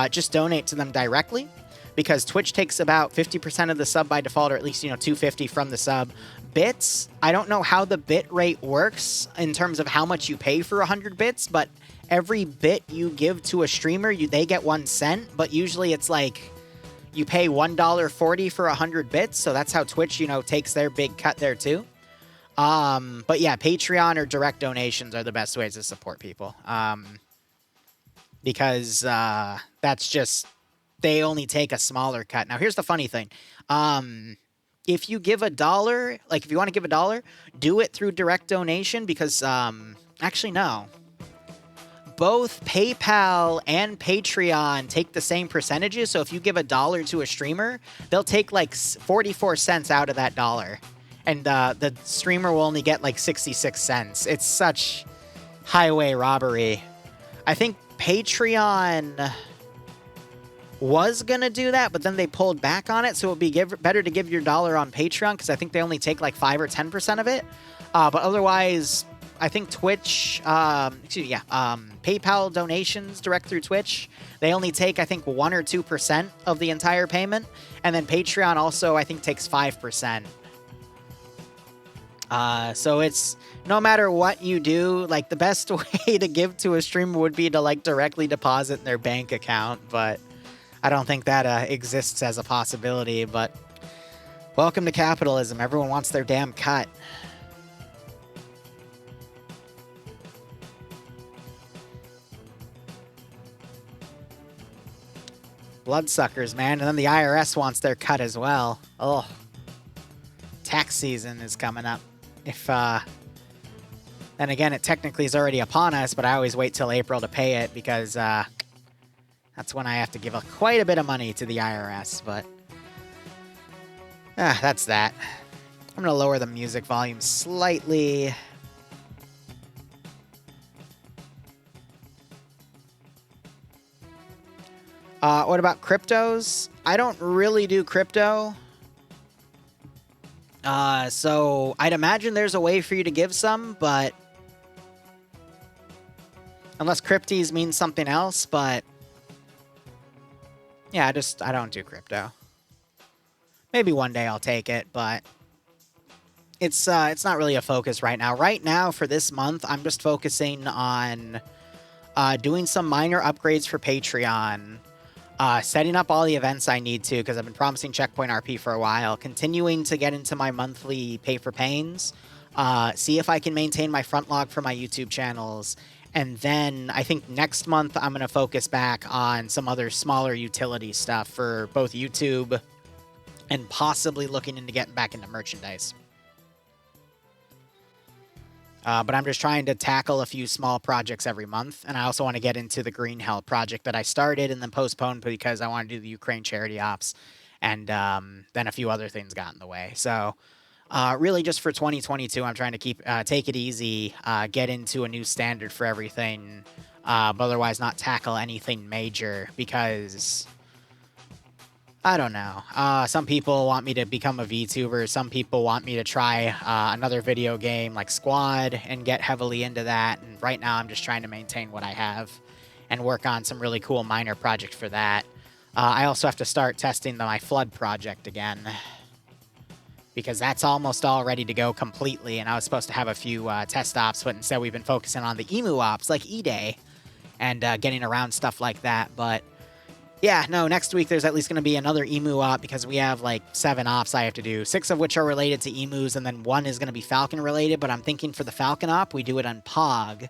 just donate to them directly, because Twitch takes about 50% of the sub by default, or at least, you know, $2.50 from the sub. Bits, I don't know how the bit rate works in terms of how much you pay for 100 bits, but every bit you give to a streamer, they get 1 cent, but usually it's like you pay $1.40 for 100 bits, so that's how Twitch, you know, takes their big cut there too. But yeah, Patreon or direct donations are the best ways to support people. Because that's just, they only take a smaller cut. Now, here's the funny thing. If you give $1, like if you want to give $1, do it through direct donation, because, actually, no. Both PayPal and Patreon take the same percentages. So if you give $1 to a streamer, they'll take like 44 cents out of that dollar. And the streamer will only get like 66 cents. It's such highway robbery. I think Patreon was going to do that, but then they pulled back on it. So it would be better to give your dollar on Patreon, because I think they only take like 5 or 10% of it. But otherwise, I think Twitch, PayPal donations direct through Twitch, they only take, I think, 1 or 2% of the entire payment. And then Patreon also, I think, takes 5%. So it's, no matter what you do, like, the best way to give to a streamer would be to, like, directly deposit in their bank account, but I don't think that exists as a possibility. But welcome to capitalism. Everyone wants their damn cut. Bloodsuckers, man. And then the IRS wants their cut as well. Oh, tax season is coming up. If, then again, it technically is already upon us, but I always wait till April to pay it, because, That's when I have to give quite a bit of money to the IRS, but that's that. I'm going to lower the music volume slightly. What about cryptos? I don't really do crypto. So I'd imagine there's a way for you to give some, but unless crypties means something else, but yeah, I don't do crypto. Maybe one day I'll take it, but it's not really a focus right now. Right now for this month, I'm just focusing on doing some minor upgrades for Patreon. Setting up all the events I need to, because I've been promising Checkpoint RP for a while. Continuing to get into my monthly pay-for-pains. See if I can maintain my front log for my YouTube channels. And then I think next month I'm going to focus back on some other smaller utility stuff for both YouTube and possibly looking into getting back into merchandise. But I'm just trying to tackle a few small projects every month. And I also want to get into the Green Hell project that I started and then postponed because I want to do the Ukraine charity ops. And then a few other things got in the way. So really just for 2022, I'm trying to take it easy, get into a new standard for everything, but otherwise not tackle anything major because I don't know. Some people want me to become a VTuber. Some people want me to try another video game like Squad and get heavily into that. And right now I'm just trying to maintain what I have and work on some really cool minor project for that. I also have to start testing my Flood project again because that's almost all ready to go completely. And I was supposed to have a few test ops, but instead we've been focusing on the emu ops like E-Day and getting around stuff like that. But yeah, no, next week there's at least going to be another emu op because we have like 7 ops I have to do, 6 of which are related to emus, and then 1 is going to be Falcon related, but I'm thinking for the Falcon op, we do it on Pog.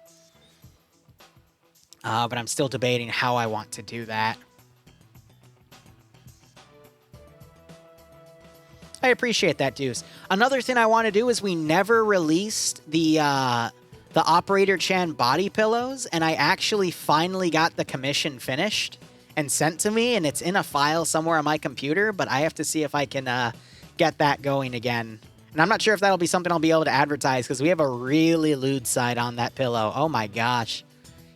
But I'm still debating how I want to do that. I appreciate that, Deuce. Another thing I want to do is we never released the Operator Chan body pillows, and I actually finally got the commission finished and sent to me, and it's in a file somewhere on my computer, but I have to see if I can get that going again. And I'm not sure if that'll be something I'll be able to advertise, because we have a really lewd side on that pillow. Oh my gosh.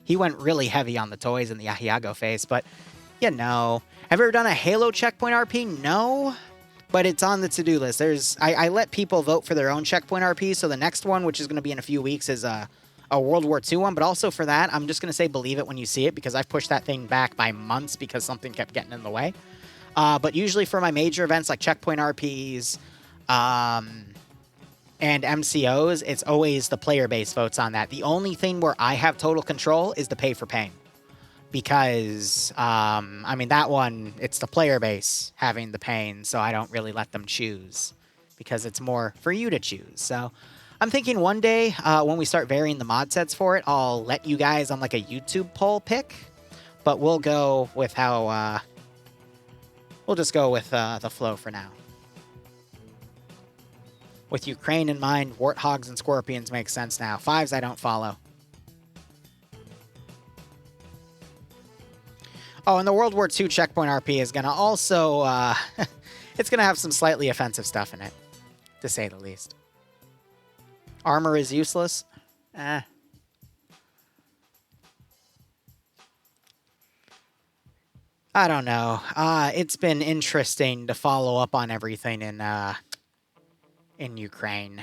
He went really heavy on the toys in the Ahiago face, but, you know. Have you ever done a Halo Checkpoint RP? No, but it's on the to-do list. I let people vote for their own Checkpoint RP, so the next one, which is going to be in a few weeks, is a World War II one, but also for that, I'm just going to say believe it when you see it, because I've pushed that thing back by months because something kept getting in the way. But usually for my major events like Checkpoint RPs and MCOs, it's always the player base votes on that. The only thing where I have total control is the pay for pain. Because, I mean, that one, it's the player base having the pain, so I don't really let them choose. Because it's more for you to choose, so I'm thinking one day, when we start varying the mod sets for it, I'll let you guys on like a YouTube poll pick. But we'll go with how, we'll just go with the flow for now. With Ukraine in mind, warthogs and scorpions make sense now. 5s I don't follow. Oh, and the World War II Checkpoint RP is going to also, it's going to have some slightly offensive stuff in it, to say the least. Armor is useless? I don't know. It's been interesting to follow up on everything in Ukraine.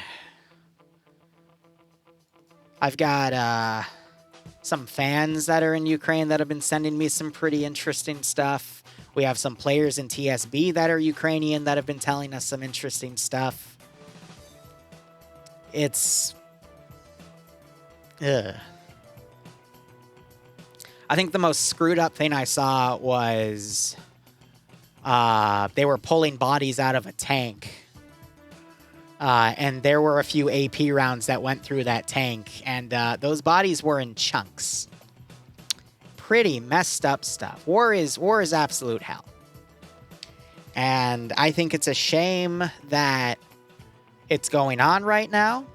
I've got some fans that are in Ukraine that have been sending me some pretty interesting stuff. We have some players in TSB that are Ukrainian that have been telling us some interesting stuff. It's... ugh. I think the most screwed up thing I saw was they were pulling bodies out of a tank. And there were a few AP rounds that went through that tank. And those bodies were in chunks. Pretty messed up stuff. War is absolute hell. And I think it's a shame that it's going on right now.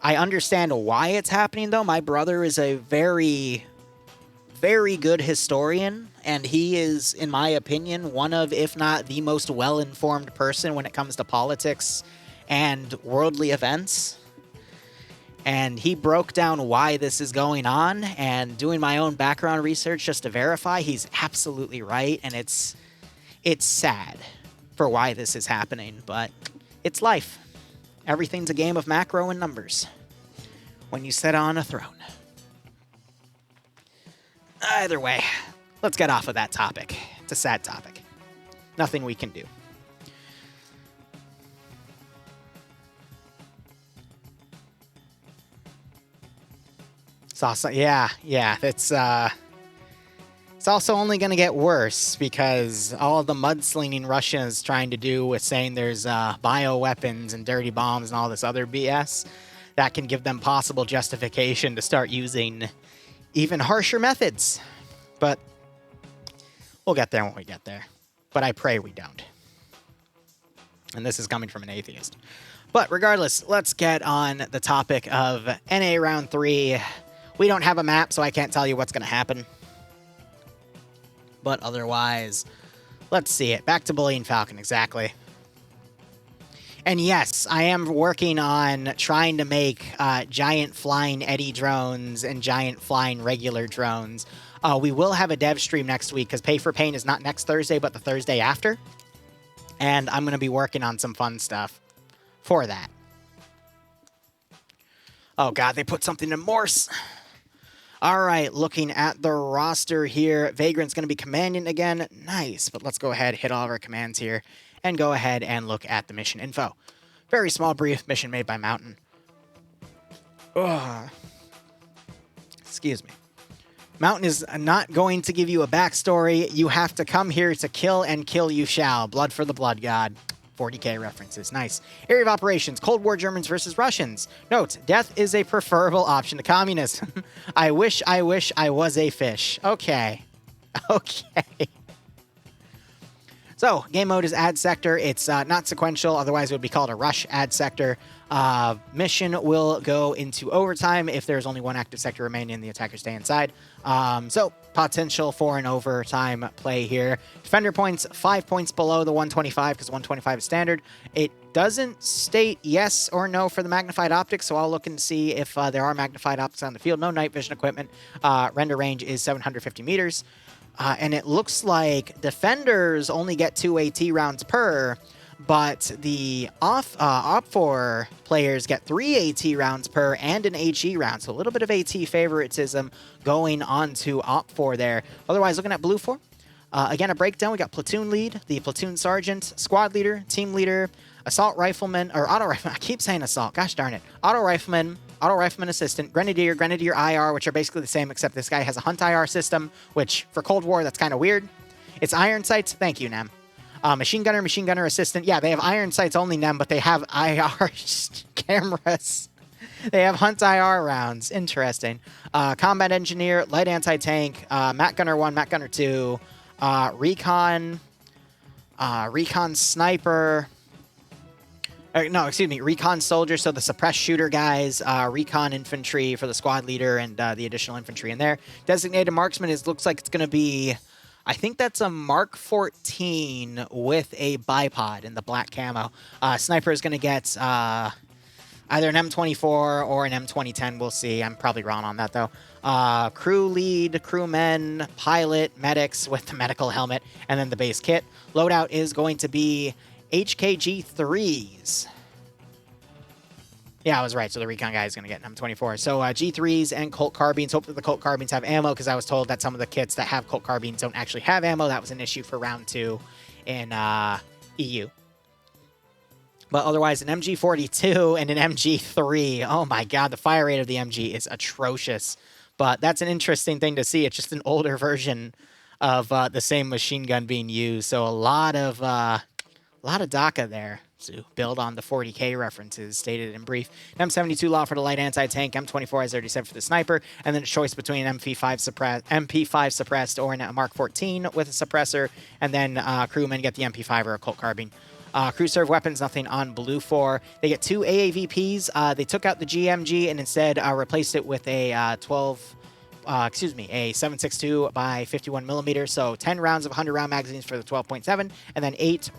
I understand why it's happening, though. My brother is a very, very good historian, and he is, in my opinion, one of, if not the most well-informed person when it comes to politics and worldly events. And he broke down why this is going on, and doing my own background research just to verify, he's absolutely right, and it's sad for why this is happening, but it's life. Everything's a game of macro and numbers when you sit on a throne. Either way, let's get off of that topic. It's a sad topic. Nothing we can do. It's also, yeah, it's also only going to get worse because all the mudslinging Russia is trying to do with saying there's bioweapons and dirty bombs and all this other BS that can give them possible justification to start using even harsher methods. But we'll get there when we get there. But I pray we don't. And this is coming from an atheist. But regardless, let's get on the topic of NA Round 3. We don't have a map, so I can't tell you what's going to happen. But otherwise, let's see it. Back to Bully and Falcon, exactly. And yes, I am working on trying to make giant flying eddy drones and giant flying regular drones. We will have a dev stream next week because Pay for Pain is not next Thursday, but the Thursday after. And I'm going to be working on some fun stuff for that. Oh god, they put something in Morse. All right, looking at the roster here, Vagrant's going to be commanding again. Nice, but let's go ahead, hit all of our commands here, and go ahead and look at the mission info. Very small, brief mission made by Mountain. Ugh. Excuse me. Mountain is not going to give you a backstory. You have to come here to kill, and kill you shall. Blood for the Blood God. 40k references. Nice. Area of operations. Cold War Germans versus Russians. Note, death is a preferable option to communists. I wish I was a fish. Okay. Okay. So, game mode is ad sector. It's not sequential, otherwise it would be called a rush ad sector. Mission will go into overtime if there's only one active sector remaining and the attackers stay inside. So, potential for an overtime play here. Defender points, 5 points below the 125 because 125 is standard. It doesn't state yes or no for the magnified optics, so I'll look and see if there are magnified optics on the field. No night vision equipment. Render range is 750 meters. And it looks like defenders only get 2 AT rounds per, but the op4 players get 3 AT rounds per and an HE round. So a little bit of AT favoritism going on to op4 there. Otherwise, looking at blue 4, again, a breakdown. We got platoon lead, the platoon sergeant, squad leader, team leader, assault rifleman, or auto rifleman. I keep saying assault. Gosh darn it. Auto rifleman assistant, grenadier IR, which are basically the same, except this guy has a hunt IR system, which for Cold War, that's kind of weird. It's iron sights. Thank you, Nem. Machine gunner assistant. Yeah, they have iron sights only, Nem, but they have IR cameras. They have hunt IR rounds. Interesting. Combat engineer, light anti-tank, Mat Gunner 1, Mat Gunner 2, recon sniper. No, excuse me, recon soldier, so the suppressed shooter guys, recon infantry for the squad leader and the additional infantry in there. Designated marksman looks like it's going to be, I think that's a Mark 14 with a bipod in the black camo. Sniper is going to get either an M24 or an M2010, we'll see. I'm probably wrong on that, though. Crew lead, crewmen, pilot, medics with the medical helmet, and then the base kit. Loadout is going to be HKG3s. Yeah, I was right. So the recon guy is going to get an M24. So G3s and Colt carbines. Hopefully the Colt carbines have ammo, because I was told that some of the kits that have Colt carbines don't actually have ammo. That was an issue for round 2 in EU. But otherwise, an MG42 and an MG3. Oh my god, the fire rate of the MG is atrocious. But that's an interesting thing to see. It's just an older version of the same machine gun being used. So a lot of DACA there to build on the 40k references stated in brief. M72 law for the light anti-tank, M24 as already said for the sniper, and then a choice between an MP5 suppressed or a Mark 14 with a suppressor, and then crewmen get the MP5 or a Colt carbine. Crew serve weapons, nothing on blue 4. They get 2 AAVPs. They took out the GMG and instead replaced it with a 12 a 7.62 by 51 millimeter. So 10 rounds of 100 round magazines for the 12.7, and then 8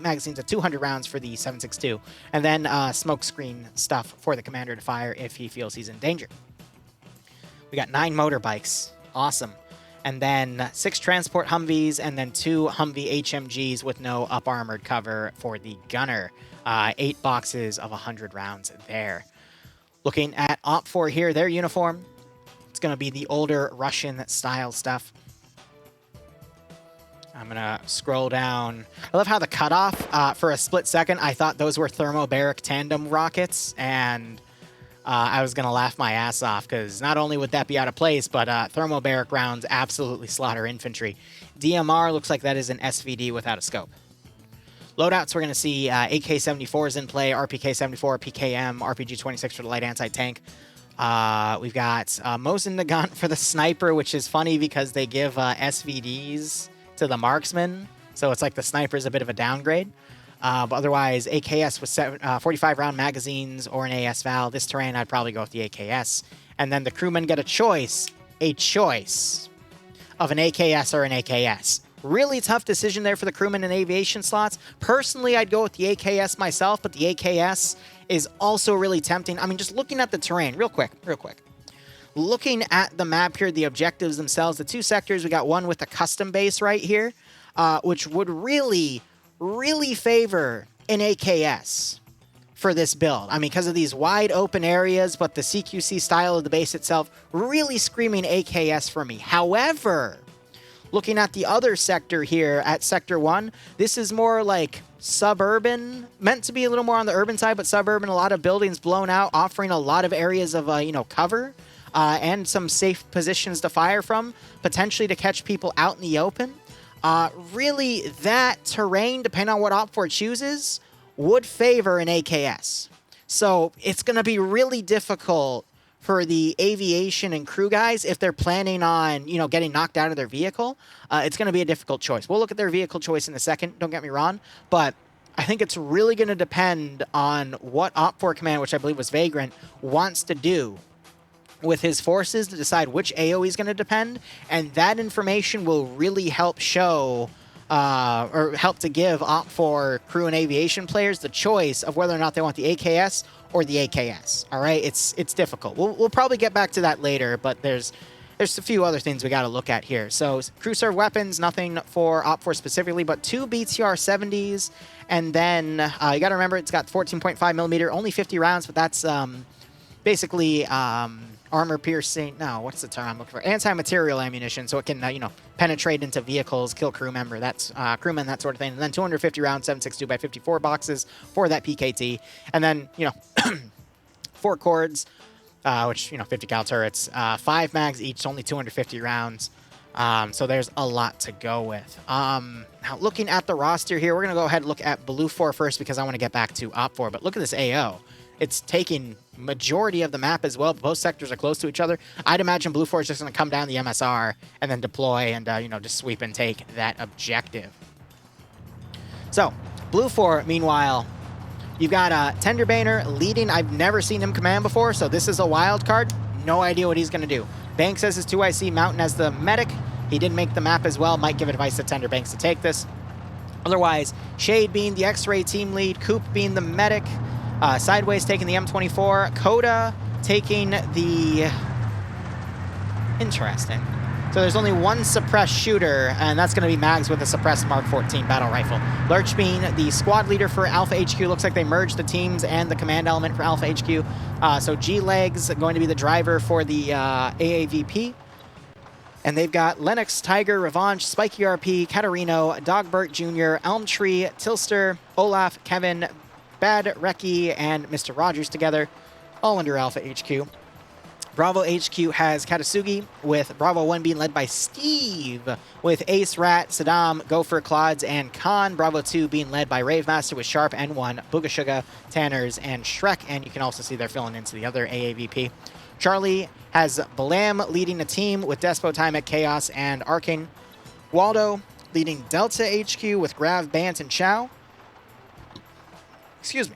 magazines of 200 rounds for the 7.62, and then smoke screen stuff for the commander to fire if he feels he's in danger. We got 9 motorbikes, awesome, and then 6 transport Humvees, and then 2 Humvee HMGs with no up armored cover for the gunner. 8 boxes of 100 rounds there. Looking at OPFOR here, their uniform. It's going to be the older Russian-style stuff. I'm going to scroll down. I love how the cutoff, for a split second, I thought those were thermobaric tandem rockets, and I was going to laugh my ass off, because not only would that be out of place, but thermobaric rounds absolutely slaughter infantry. DMR looks like that is an SVD without a scope. Loadouts, we're going to see AK-74s in play, RPK-74, PKM, RPG-26 for the light anti-tank. We've got Mosin Nagant for the sniper, which is funny because they give SVDs to the marksman, so it's like the sniper is a bit of a downgrade. But otherwise, AKS with 45-round magazines or an AS Val. This terrain, I'd probably go with the AKS. And then the crewmen get a choice of an AKS or an AKS. Really tough decision there for the crewmen and aviation slots. Personally, I'd go with the AKS myself, but the AKS is also really tempting. I mean, just looking at the terrain, real quick. Looking at the map here, the objectives themselves, the 2 sectors, we got one with a custom base right here, which would really favor an AKS for this build. I mean, because of these wide open areas, but the CQC style of the base itself, really screaming AKS for me. However, looking at the other sector here at Sector 1, this is more like suburban, meant to be a little more on the urban side, but suburban, a lot of buildings blown out, offering a lot of areas of, cover and some safe positions to fire from, potentially to catch people out in the open. Really, that terrain, depending on what OPFOR chooses, would favor an AKS. So it's going to be really difficult for the aviation and crew guys if they're planning on, getting knocked out of their vehicle. It's going to be a difficult choice. We'll look at their vehicle choice in a second, don't get me wrong, but I think it's really going to depend on what OPFOR command, which I believe was Vagrant, wants to do with his forces to decide which AO he's going to depend, and that information will really help show or help to give OPFOR crew and aviation players the choice of whether or not they want the AKS or the AKS. All right, it's difficult. We'll probably get back to that later, but there's a few other things we got to look at here. So crew serve weapons, nothing for OPFOR specifically, but 2 BTR 70s, and then you got to remember it's got 14.5 millimeter, only 50 rounds, but that's basically armor piercing. No, what's the term I'm looking for? Anti-material ammunition, so it can penetrate into vehicles, kill crew member. That's crewmen, that sort of thing. And then 250 round 7.62 by 54 boxes for that PKT, and then 4 cords, which 50 cal turrets, 5 mags each, only 250 rounds. So there's a lot to go with. Now looking at the roster here, we're gonna go ahead and look at Blue 4 first because I want to get back to OPFOR. But look at this AO. It's taking majority of the map as well. Both sectors are close to each other. I'd imagine Blue 4 is just going to come down the MSR and then deploy and, just sweep and take that objective. So, Blue 4, meanwhile, you've got Tenderbaner leading. I've never seen him command before, so this is a wild card. No idea what he's going to do. Banks as his 2IC, Mountain as the medic. He didn't make the map as well. Might give advice to Tender Banks to take this. Otherwise, Shade being the X-Ray team lead, Coop being the medic, Sideways taking the M24, Coda taking the... Interesting. So there's only one suppressed shooter, and that's going to be Mags with a suppressed Mark 14 battle rifle. Lurch being the squad leader for Alpha HQ. Looks like they merged the teams and the command element for Alpha HQ. So G-Legs going to be the driver for the AAVP. And they've got Lennox, Tiger, Revanche, Spike ERP, Katarino, Dogbert Jr., Elmtree, Tilster, Olaf, Kevin, Bad Reki, and Mr. Rogers together, all under Alpha HQ. Bravo HQ has Katasugi, with Bravo 1 being led by Steve, with Ace, Rat, Saddam, Gopher, Clods, and Khan. Bravo 2 being led by Ravemaster with Sharp, N1, Boogashuga, Tanners, and Shrek, and you can also see they're filling into the other AAVP. Charlie has Balam leading the team with Despo, Timek, Chaos, and Arcane. Waldo leading Delta HQ with Grav, Bant, and Chow. Excuse me.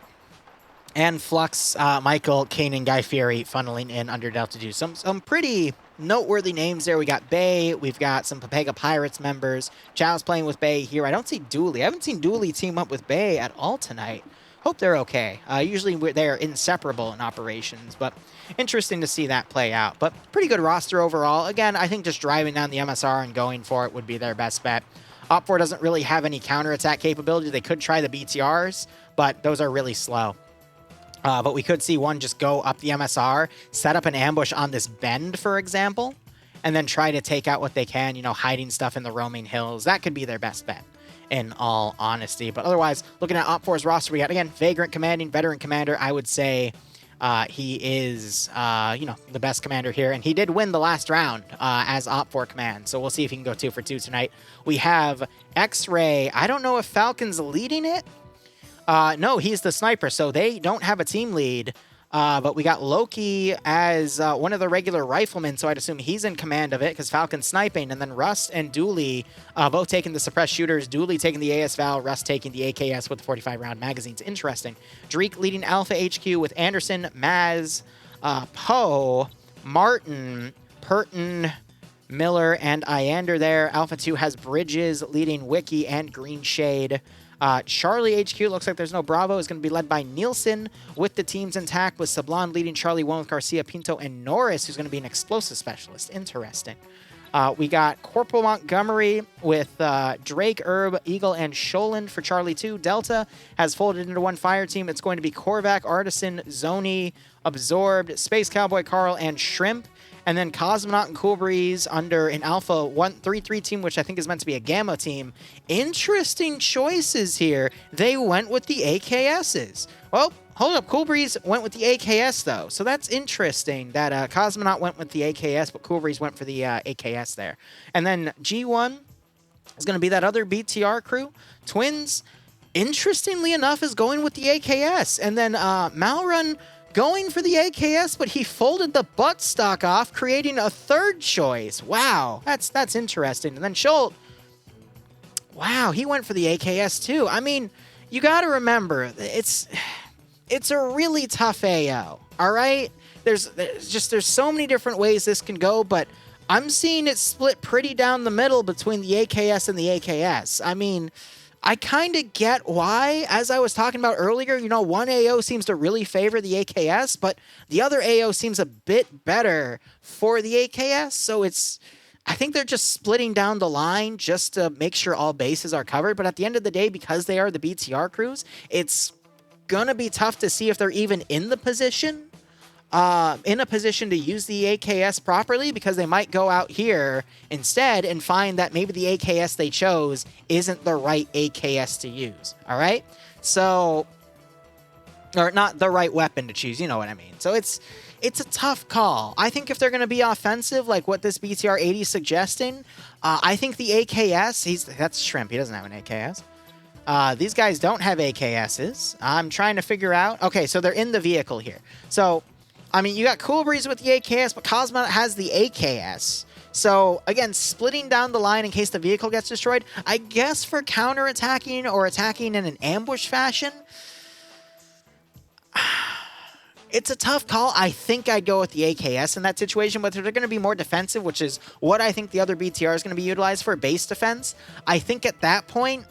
And Flux, Michael, Kane, and Guy Fieri funneling in under Delta 2. Some pretty noteworthy names there. We got Bay. We've got some Papega Pirates members. Chow's playing with Bay here. I don't see Dooley. I haven't seen Dooley team up with Bay at all tonight. Hope they're okay. Usually they're inseparable in operations, but interesting to see that play out. But pretty good roster overall. Again, I think just driving down the MSR and going for it would be their best bet. Op4 doesn't really have any counterattack capability. They could try the BTRs, but those are really slow. But we could see one just go up the MSR, set up an ambush on this bend, for example, and then try to take out what they can, you know, hiding stuff in the roaming hills. That could be their best bet, in all honesty. But otherwise, looking at Op4's roster, we got, again, Vagrant commanding, veteran commander. I would say he is, you know, the best commander here. And he did win the last round as Op4 command. So we'll see if he can go 2 for 2 tonight. We have X-Ray. I don't know if Falcon's leading it. No, he's the sniper, so they don't have a team lead. But we got Loki as one of the regular riflemen, so I'd assume he's in command of it because Falcon's sniping. And then Rust and Dooley both taking the suppressed shooters. Dooley taking the AS Val, Rust taking the AKS with the 45-round magazines. Interesting. Dreek leading Alpha HQ with Anderson, Maz, Poe, Martin, Purton, Miller, and Iander there. Alpha 2 has Bridges leading Wiki and Green Shade. Charlie HQ, looks like there's no Bravo, is going to be led by Nielsen with the teams intact, with Sablon leading Charlie 1 with Garcia, Pinto, and Norris, who's going to be an explosive specialist. Interesting. We got Corporal Montgomery with Drake, Herb, Eagle, and Sholand for Charlie 2. Delta has folded into one fire team. It's going to be Korvac, Artisan, Zoni, Absorbed, Space Cowboy Carl, and Shrimp. And then Cosmonaut and Cool Breeze under an Alpha 1-3-3 team, which I think is meant to be a Gamma team. Interesting choices here. They went with the AKSs. Well, hold up. Cool Breeze went with the AKS, though. So that's interesting that Cosmonaut went with the AKS, but Cool Breeze went for the AKS there. And then G1 is going to be that other BTR crew. Twins, interestingly enough, is going with the AKS. And then Malrun going for the AKS, but he folded the buttstock off, creating a third choice. Wow, that's interesting. And then Schultz, wow, he went for the AKS too. I mean, you got to remember, it's a really tough AO, all right? There's so many different ways this can go, but I'm seeing it split pretty down the middle between the AKS and the AKS. I mean, I kind of get why. As I was talking about earlier, you know, one AO seems to really favor the AKS, but the other AO seems a bit better for the AKS. So I think they're just splitting down the line just to make sure all bases are covered. But at the end of the day, because they are the BTR crews, it's going to be tough to see if they're even in a position to use the AKS properly, because they might go out here instead and find that maybe the AKS they chose isn't the right AKS to use, all right? So, or not the right weapon to choose, you know what I mean? So it's a tough call. I think if they're going to be offensive, like what this BTR 80 is suggesting, I think the AKS, that's Shrimp, he doesn't have an AKS. These guys don't have AKSs. I'm trying to figure out, okay, so they're in the vehicle here. So, I mean, you got Cool Breeze with the AKS, but Cosmonaut has the AKS. So, again, splitting down the line in case the vehicle gets destroyed. I guess for counterattacking or attacking in an ambush fashion, it's a tough call. I think I'd go with the AKS in that situation, but if they're going to be more defensive, which is what I think the other BTR is going to be utilized for, base defense, I think at that point,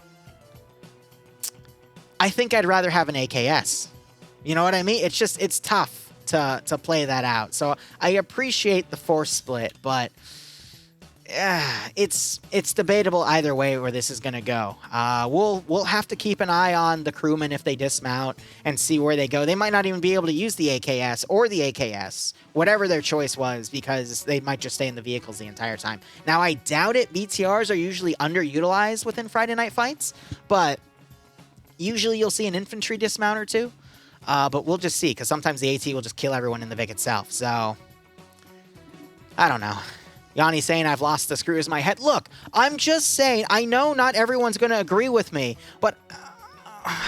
I think I'd rather have an AKS. You know what I mean? It's tough to play that out. So I appreciate the force split, but it's debatable either way where this is going to go. We'll have to keep an eye on the crewmen if they dismount and see where they go. They might not even be able to use the AKS or the AKS, whatever their choice was, because they might just stay in the vehicles the entire time. Now, I doubt it. BTRs are usually underutilized within Friday Night Fights, but usually you'll see an infantry dismount or two. But we'll just see, because sometimes the AT will just kill everyone in the Vic itself. So, I don't know. Yanni saying I've lost the screws in my head. Look, I'm just saying, I know not everyone's going to agree with me, but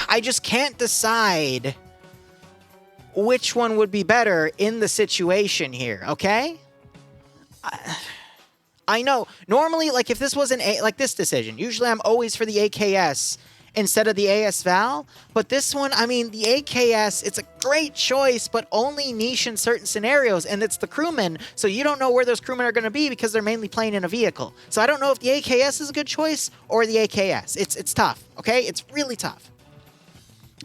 I just can't decide which one would be better in the situation here, okay? I know. Normally, like, if this was like this decision, usually I'm always for the AKS, instead of the AS Val. But this one, I mean, the AKS, it's a great choice, but only niche in certain scenarios, and it's the crewmen, so you don't know where those crewmen are going to be because they're mainly playing in a vehicle. So I don't know if the AKS is a good choice or the AKS. It's tough, okay? It's really tough.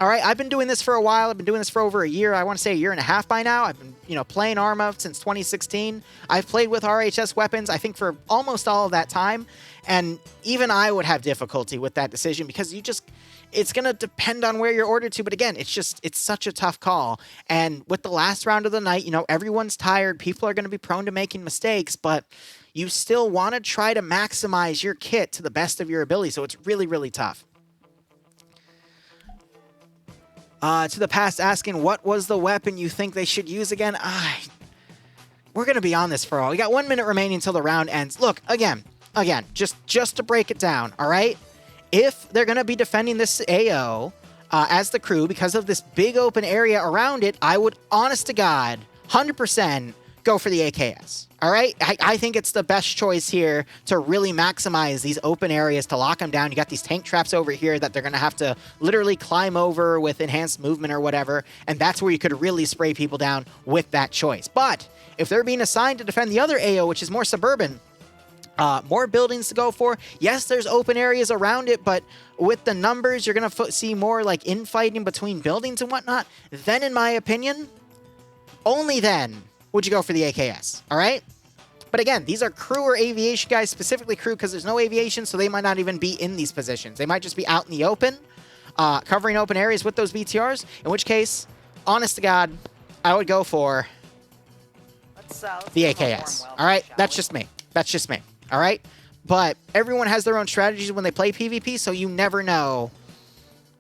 All right, I've been doing this for a while. I've been doing this for over a year. I want to say a year and a half by now. I've been, playing Arma since 2016. I've played with RHS weapons, I think, for almost all of that time. And even I would have difficulty with that decision because it's going to depend on where you're ordered to. But again, it's such a tough call. And with the last round of the night, everyone's tired. People are going to be prone to making mistakes, but you still want to try to maximize your kit to the best of your ability. So it's really, really tough. To the past asking, what was the weapon you think they should use again? We're going to be on this for all. We got 1 minute remaining until the round ends. Look, again, just to break it down, all right? If they're going to be defending this AO as the crew because of this big open area around it, I would, honest to God, 100% go for the AKS. All right? I think it's the best choice here to really maximize these open areas to lock them down. You got these tank traps over here that they're going to have to literally climb over with enhanced movement or whatever, and that's where you could really spray people down with that choice. But if they're being assigned to defend the other AO, which is more suburban, more buildings to go for. Yes, there's open areas around it, but with the numbers, you're going to see more like infighting between buildings and whatnot. Then, in my opinion, only then would you go for the AKS, all right? But again, these are crew or aviation guys, specifically crew because there's no aviation, so they might not even be in these positions. They might just be out in the open, covering open areas with those BTRs, in which case, honest to God, I would go for the AKS, all right? That's just me. That's just me, all right? But everyone has their own strategies when they play PvP, so you never know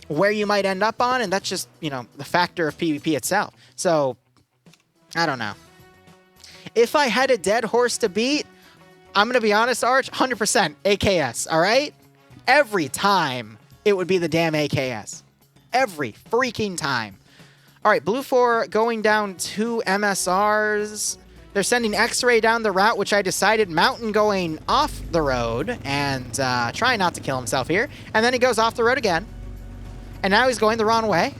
where you might end up on, and that's just, the factor of PvP itself. So, I don't know. If I had a dead horse to beat, I'm going to be honest, Arch, 100% AKS, all right? Every time it would be the damn AKS. Every freaking time. All right, Blue 4 going down 2 MSRs. They're sending X-Ray down the route, which I decided Mountain going off the road and trying not to kill himself here. And then he goes off the road again. And now he's going the wrong way.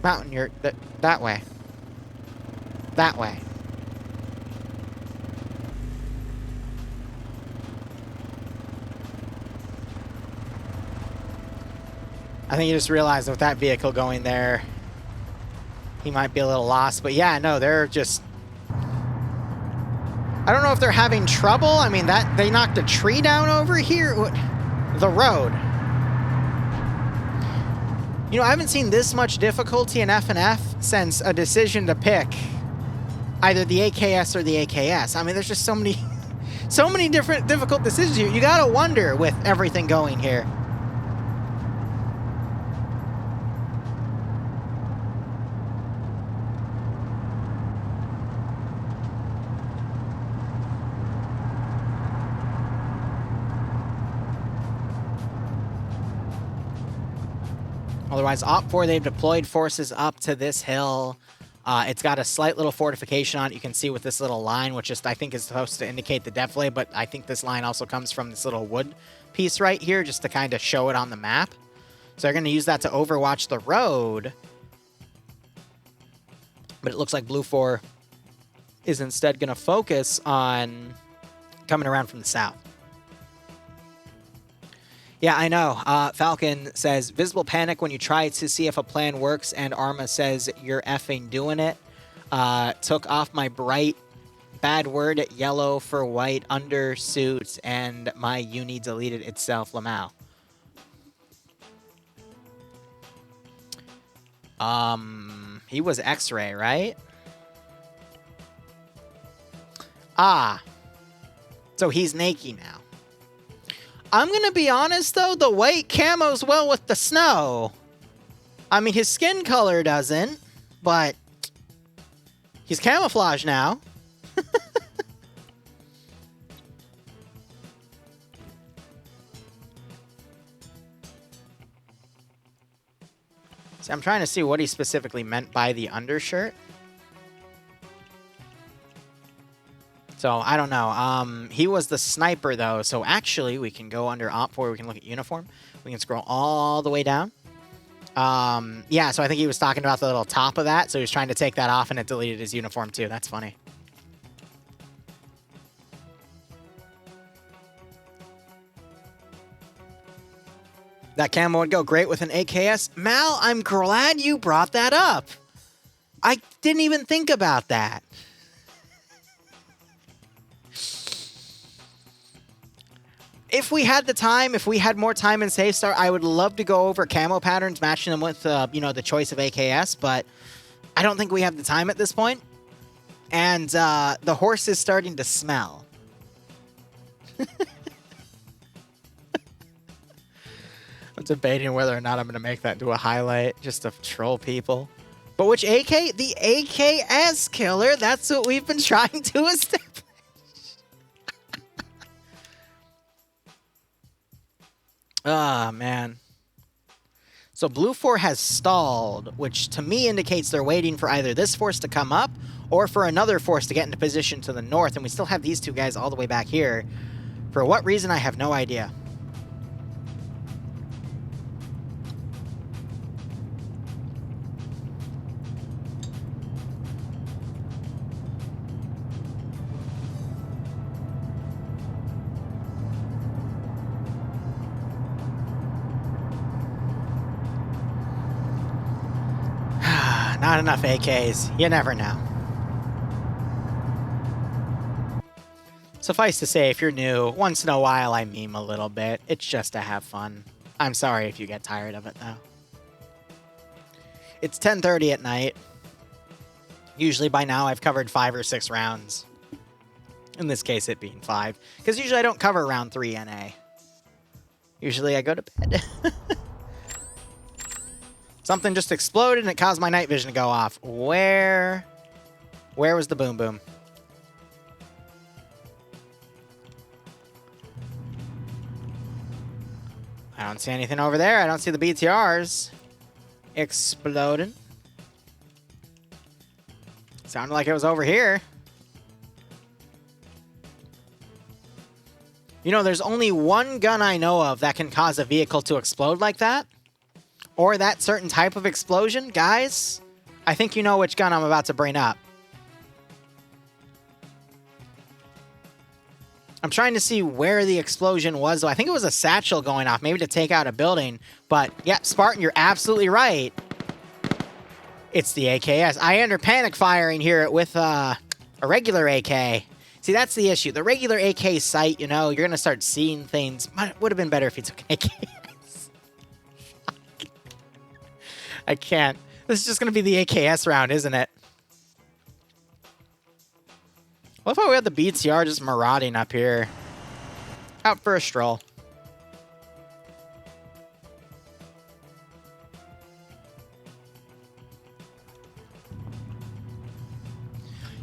Mountain, you're that way. That way. I think you just realized with that vehicle going there, he might be a little lost. But yeah, no, they're just... I don't know if they're having trouble. I mean, that they knocked a tree down over here. The road. I haven't seen this much difficulty in FNF since a decision to pick either the AKS or the AKS. I mean, there's just so many different difficult decisions here. You gotta wonder with everything going here. Otherwise, Op4, they've deployed forces up to this hill. It's got a slight little fortification on it. You can see with this little line, which I think is supposed to indicate the deflay, but I think this line also comes from this little wood piece right here, just to kind of show it on the map. So they're going to use that to overwatch the road. But it looks like Blue 4 is instead going to focus on coming around from the south. Yeah, I know. Falcon says, visible panic when you try to see if a plan works, and Arma says, you're effing doing it. Took off my bright bad word at yellow for white undersuit, and my uni deleted itself, Lamau. He was X-Ray, right? Ah. So he's Nakey now. I'm going to be honest, though, the white camo's well with the snow. I mean, his skin color doesn't, but he's camouflaged now. See, I'm trying to see what he specifically meant by the undershirt. So, I don't know. He was the sniper, though. So, actually, we can go under Op 4. We can look at uniform. We can scroll all the way down. Yeah, so I think he was talking about the little top of that. So, he was trying to take that off, and it deleted his uniform, too. That's funny. That camo would go great with an AKS. Mal, I'm glad you brought that up. I didn't even think about that. If we had the time, if we had more time in Safe Start, I would love to go over camo patterns, matching them with, you know, the choice of AKS, but I don't think we have the time at this point. And the horse is starting to smell. I'm debating whether or not I'm going to make that into a highlight just to troll people. But which AK? The AKS killer. That's what we've been trying to establish. Ah, man. So Blue 4 has stalled, which to me indicates they're waiting for either this force to come up or for another force to get into position to the north. And we still have these two guys all the way back here. For what reason, I have no idea. Not enough AKs. You never know. Suffice to say, if you're new, once in a while I meme a little bit. It's just to have fun. I'm sorry if you get tired of it, though. It's 10:30 at night. Usually by now I've covered 5 or 6 rounds. In this case, it being 5. Because usually I don't cover round 3 NA. Usually I go to bed. Something just exploded and it caused my night vision to go off. Where was the boom boom? I don't see anything over there. I don't see the BTRs exploding. Sounded like it was over here. You know, there's only one gun I know of that can cause a vehicle to explode like that. Or that certain type of explosion. Guys, I think you know which gun I'm about to bring up. I'm trying to see where the explosion was, though. I think it was a satchel going off, maybe to take out a building. But, yeah, Spartan, you're absolutely right. It's the AKS. I enter panic firing here with a regular AK. See, that's the issue. The regular AK sight, you know, you're going to start seeing things. Would have been better if you took an AKS. I can't. This is just going to be the AKS round, isn't it? What if we had the BTR just marauding up here? Out for a stroll.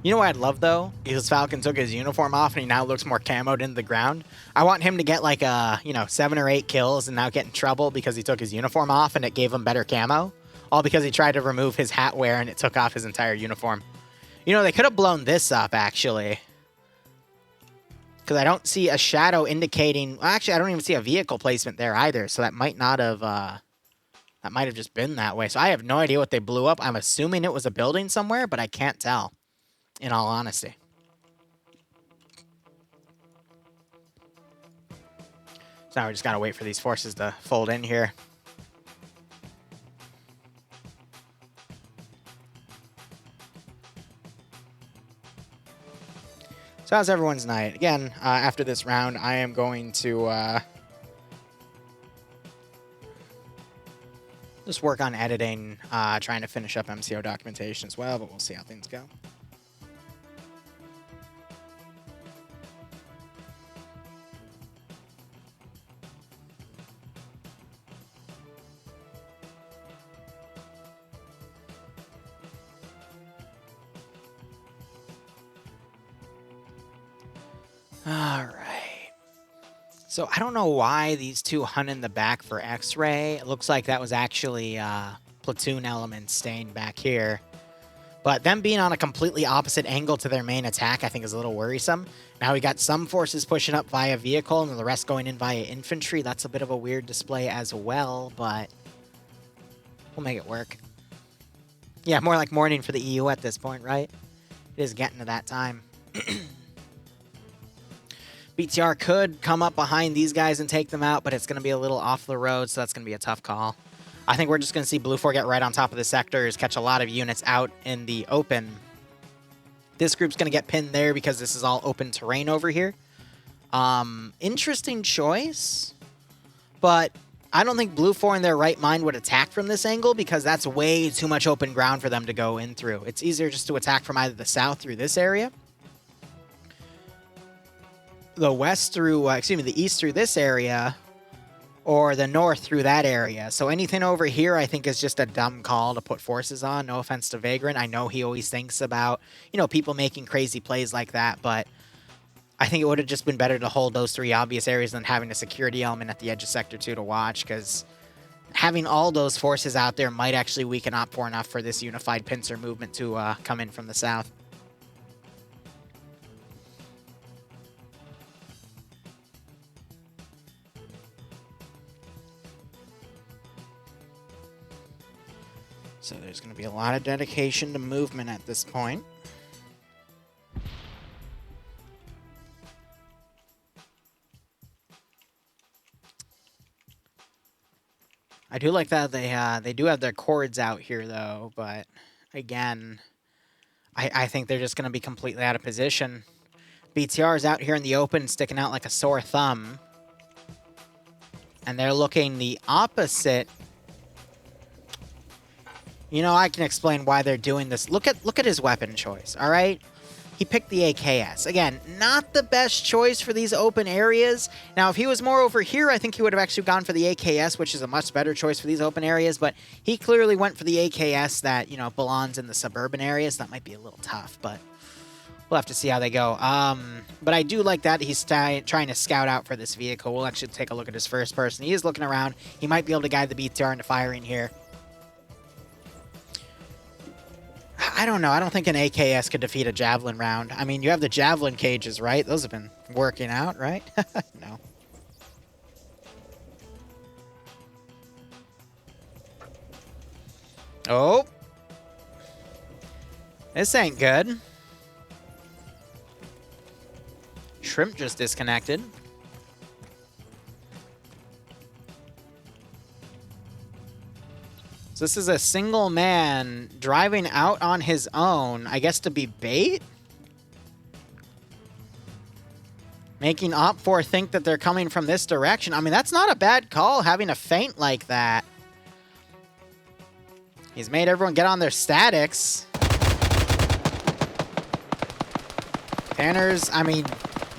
You know what I'd love, though? Because Falcon took his uniform off and he now looks more camoed into the ground. I want him to get like a, you know, 7 or 8 kills and now get in trouble because he took his uniform off and it gave him better camo. All because he tried to remove his hat wear and it took off his entire uniform. You know, they could have blown this up, actually. Because I don't see a shadow indicating... Well, actually, I don't even see a vehicle placement there either. So that might not have... that might have just been that way. So I have no idea what they blew up. I'm assuming it was a building somewhere, but I can't tell. In all honesty. So now we just got to wait for these forces to fold in here. So how's everyone's night? Again, after this round, I am going to just work on editing, trying to finish up MCO documentation as well, but we'll see how things go. All right. So I don't know why these two hunt in the back for X-ray. It looks like that was actually platoon elements staying back here. But them being on a completely opposite angle to their main attack, I think, is a little worrisome. Now we got some forces pushing up via vehicle and the rest going in via infantry. That's a bit of a weird display as well, but we'll make it work. Yeah, more like morning for the EU at this point, right? It is getting to that time. BTR could come up behind these guys and take them out, but it's going to be a little off the road, so that's going to be a tough call. I think we're just going to see Blue 4 get right on top of the sectors, catch a lot of units out in the open. This group's going to get pinned there because this is all open terrain over here. Interesting choice, but I don't think Blue 4 in their right mind would attack from this angle because that's way too much open ground for them to go in through. It's easier just to attack from either the south through this area, the west through, the east through this area, or the north through that area. So anything over here, I think, is just a dumb call to put forces on. No offense to Vagrant. I know he always thinks about, people making crazy plays like that, but I think it would have just been better to hold those three obvious areas than having a security element at the edge of Sector 2 to watch, because having all those forces out there might actually weaken Op 4 enough for this unified pincer movement to come in from the south. So there's going to be a lot of dedication to movement at this point. I do like that they do have their cords out here, though, but again, I think they're just going to be completely out of position. BTR is out here in the open, sticking out like a sore thumb. And they're looking the opposite. I can explain why they're doing this. Look at his weapon choice, all right? He picked the AKS. Again, not the best choice for these open areas. Now, if he was more over here, I think he would have actually gone for the AKS, which is a much better choice for these open areas, but he clearly went for the AKS that, belongs in the suburban areas. That might be a little tough, but we'll have to see how they go. But I do like that he's trying to scout out for this vehicle. We'll actually take a look at his first person. He is looking around. He might be able to guide the BTR into firing here. I don't know. I don't think an AKS could defeat a Javelin round. I mean, you have the Javelin cages, right? Those have been working out, right? No. Oh. This ain't good. Shrimp just disconnected. This is a single man driving out on his own, I guess to be bait? Making Op 4 think that they're coming from this direction. I mean, that's not a bad call, having a feint like that. He's made everyone get on their statics. Tanner's, I mean,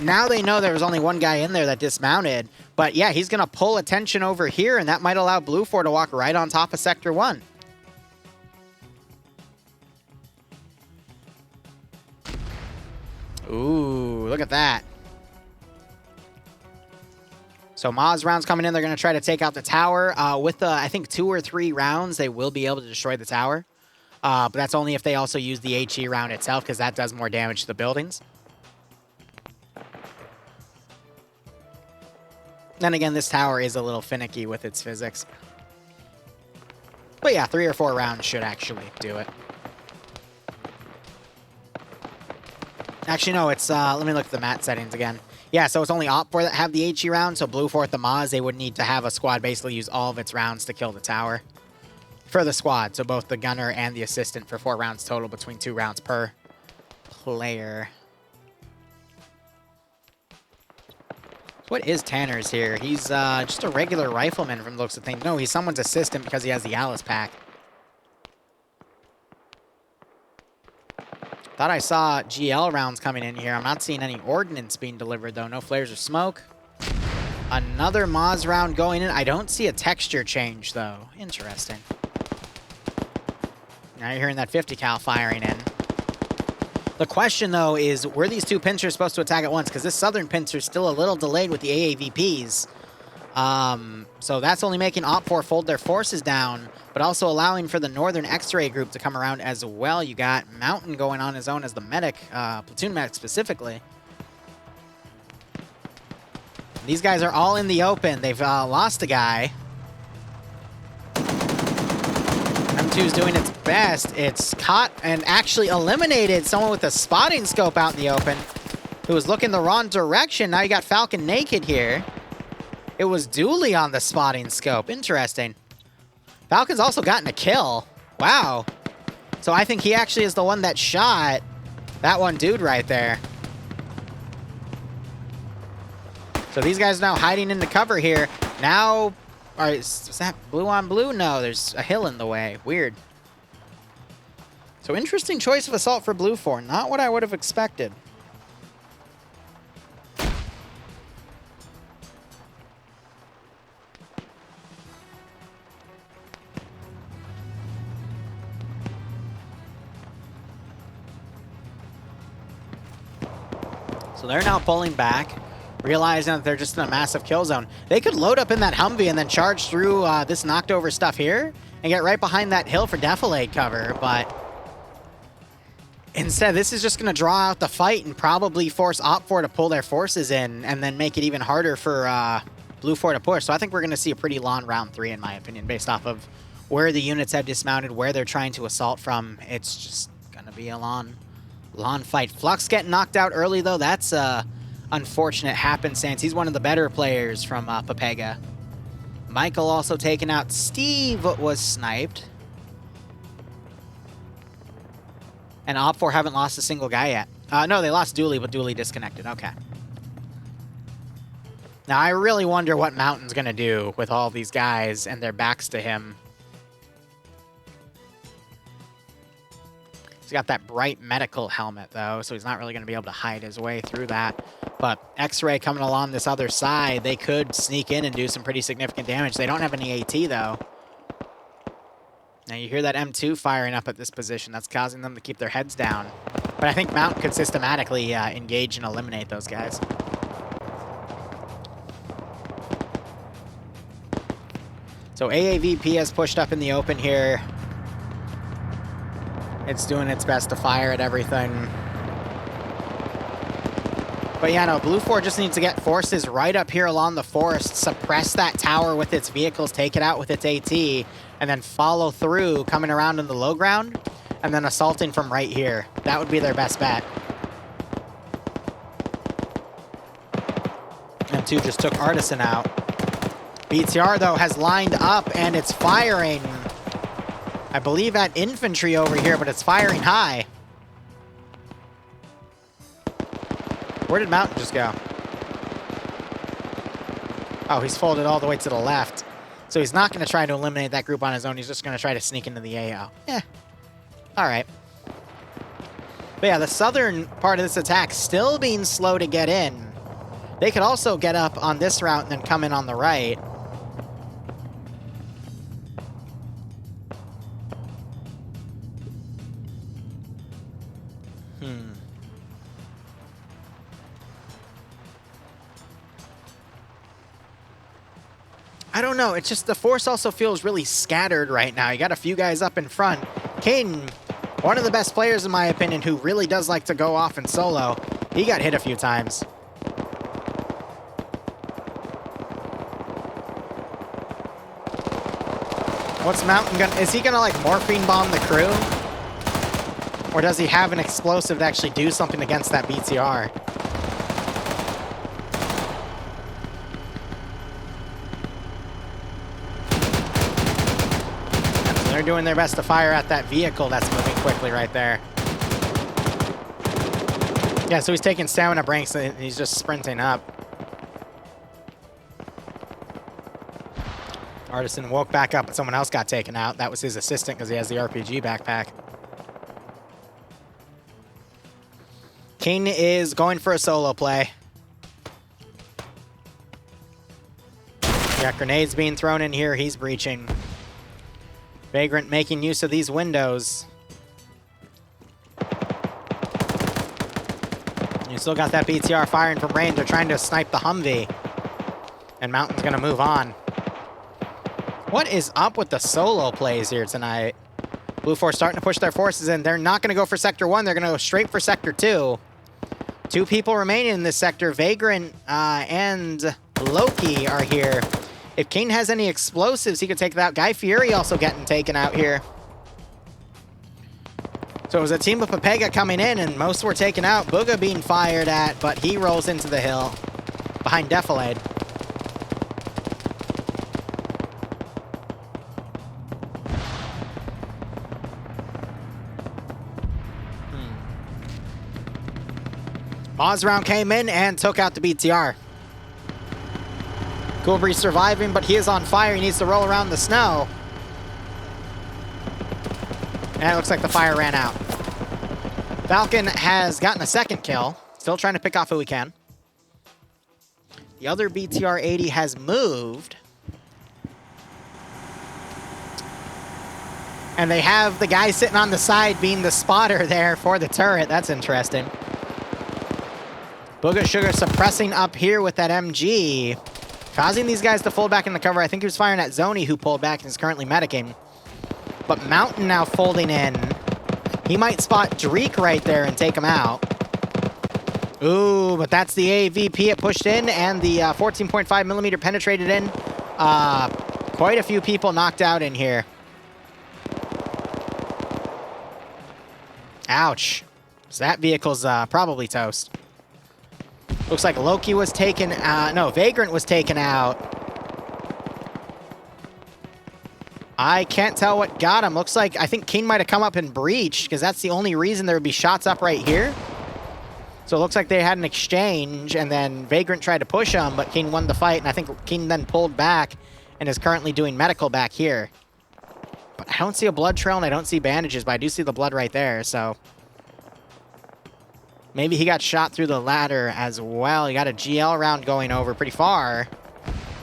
now they know there was only one guy in there that dismounted. But yeah, he's going to pull attention over here, and that might allow Blue 4 to walk right on top of Sector 1. Ooh, look at that. So Maz rounds coming in. They're going to try to take out the tower. With, I think, 2 or 3 rounds, they will be able to destroy the tower. But that's only if they also use the HE round itself, because that does more damage to the buildings. Then again, this tower is a little finicky with its physics. But yeah, 3 or 4 rounds should actually do it. Actually, no, it's, let me look at the mat settings again. Yeah, so it's only Op 4 that have the HE round, so Blue 4 at the Maz, they would need to have a squad basically use all of its rounds to kill the tower. For the squad, so both the gunner and the assistant for 4 rounds total between 2 rounds per player. What is Tanner's here? He's just a regular rifleman from the looks of things. No, he's someone's assistant because he has the Alice pack. Thought I saw GL rounds coming in here. I'm not seeing any ordnance being delivered, though. No flares or smoke. Another Maz round going in. I don't see a texture change, though. Interesting. Now you're hearing that 50 cal firing in. The question, though, is were these 2 pincers supposed to attack at once? Because this southern pincer is still a little delayed with the AAVPs. So that's only making Op4 fold their forces down, but also allowing for the Northern X-Ray group to come around as well. You got Mountain going on his own as the medic, platoon medic specifically. These guys are all in the open. They've lost a guy. M2's doing its best. It's caught and actually eliminated someone with a spotting scope out in the open who was looking the wrong direction. Now you got Falcon naked here. It was Dooley on the spotting scope. Interesting. Falcon's also gotten a kill. Wow. So I think he actually is the one that shot that one dude right there. So these guys are now hiding in the cover here. Now, is that blue on blue? No, there's a hill in the way. Weird. So interesting choice of assault for Blue 4. Not what I would have expected. So they're now pulling back, realizing that they're just in a massive kill zone. They could load up in that Humvee and then charge through this knocked over stuff here and get right behind that hill for defilade cover, but instead this is just going to draw out the fight and probably force Op4 to pull their forces in and then make it even harder for Blue 4 to push. So I think we're going to see a pretty long round 3 in my opinion, based off of where the units have dismounted, where they're trying to assault from. It's just going to be a long fight. Flux getting knocked out early, though. That's unfortunate happenstance. He's one of the better players from Papega. Michael also taken out. Steve was sniped. And Op4 haven't lost a single guy yet. No, they lost Dooley, but Dooley disconnected. Okay. Now, I really wonder what Mountain's going to do with all these guys and their backs to him. He's got that bright medical helmet, though, so he's not really going to be able to hide his way through that. But X-Ray coming along this other side, they could sneak in and do some pretty significant damage. They don't have any AT, though. Now, you hear that M2 firing up at this position. That's causing them to keep their heads down. But I think Mountain could systematically engage and eliminate those guys. So AAVP has pushed up in the open here. It's doing its best to fire at everything. But yeah, no, Blue 4 just needs to get forces right up here along the forest, suppress that tower with its vehicles, take it out with its AT, and then follow through, coming around in the low ground, and then assaulting from right here. That would be their best bet. M2 just took Artisan out. BTR, though, has lined up, and it's firing. I believe at infantry over here, but it's firing high. Where did Mountain just go? Oh, he's folded all the way to the left. So he's not going to try to eliminate that group on his own. He's just going to try to sneak into the AO. Yeah. All right. But yeah, the southern part of this attack still being slow to get in. They could also get up on this route and then come in on the right. I don't know. It's just the force also feels really scattered right now. You got a few guys up in front. Caden, one of the best players in my opinion, who really does like to go off in solo. He got hit a few times. What's Mountain gonna... Is he gonna like morphine bomb the crew? Or does he have an explosive to actually do something against that BTR? They're doing their best to fire at that vehicle that's moving quickly right there. Yeah, so he's taking stamina breaks and he's just sprinting up. Artisan woke back up, but someone else got taken out. That was his assistant because he has the RPG backpack. King is going for a solo play. Yeah, grenades being thrown in here. He's breaching. Vagrant making use of these windows. You still got that BTR firing from range. They're trying to snipe the Humvee. And Mountain's going to move on. What is up with the solo plays here tonight? Blue Force starting to push their forces in. They're not going to go for Sector 1. They're going to go straight for Sector 2. 2 people remaining in this sector. Vagrant and Loki are here. If King has any explosives, he could take that out. Guy Fieri also getting taken out here. So it was a team with Pepega coming in, and most were taken out. Booga being fired at, but he rolls into the hill behind Defilade. Moz round came in and took out the BTR. Cool Breeze surviving, but he is on fire. He needs to roll around the snow. And it looks like the fire ran out. Falcon has gotten a second kill. Still trying to pick off who he can. The other BTR-80 has moved. And they have the guy sitting on the side being the spotter there for the turret. That's interesting. Booga Sugar suppressing up here with that MG, causing these guys to fold back in the cover. I think he was firing at Zoni, who pulled back and is currently medicing. But Mountain now folding in. He might spot Dreek right there and take him out. Ooh, but that's the AVP it pushed in, and the 14.5mm penetrated in. Quite a few people knocked out in here. Ouch. So that vehicle's probably toast. Looks like Loki was taken, no, Vagrant was taken out. I can't tell what got him. Looks like, I think King might have come up and breached, because that's the only reason there would be shots up right here. So it looks like they had an exchange, and then Vagrant tried to push him, but King won the fight, and I think King then pulled back and is currently doing medical back here. But I don't see a blood trail, and I don't see bandages, but I do see the blood right there, so... Maybe he got shot through the ladder as well. He got a GL round going over pretty far.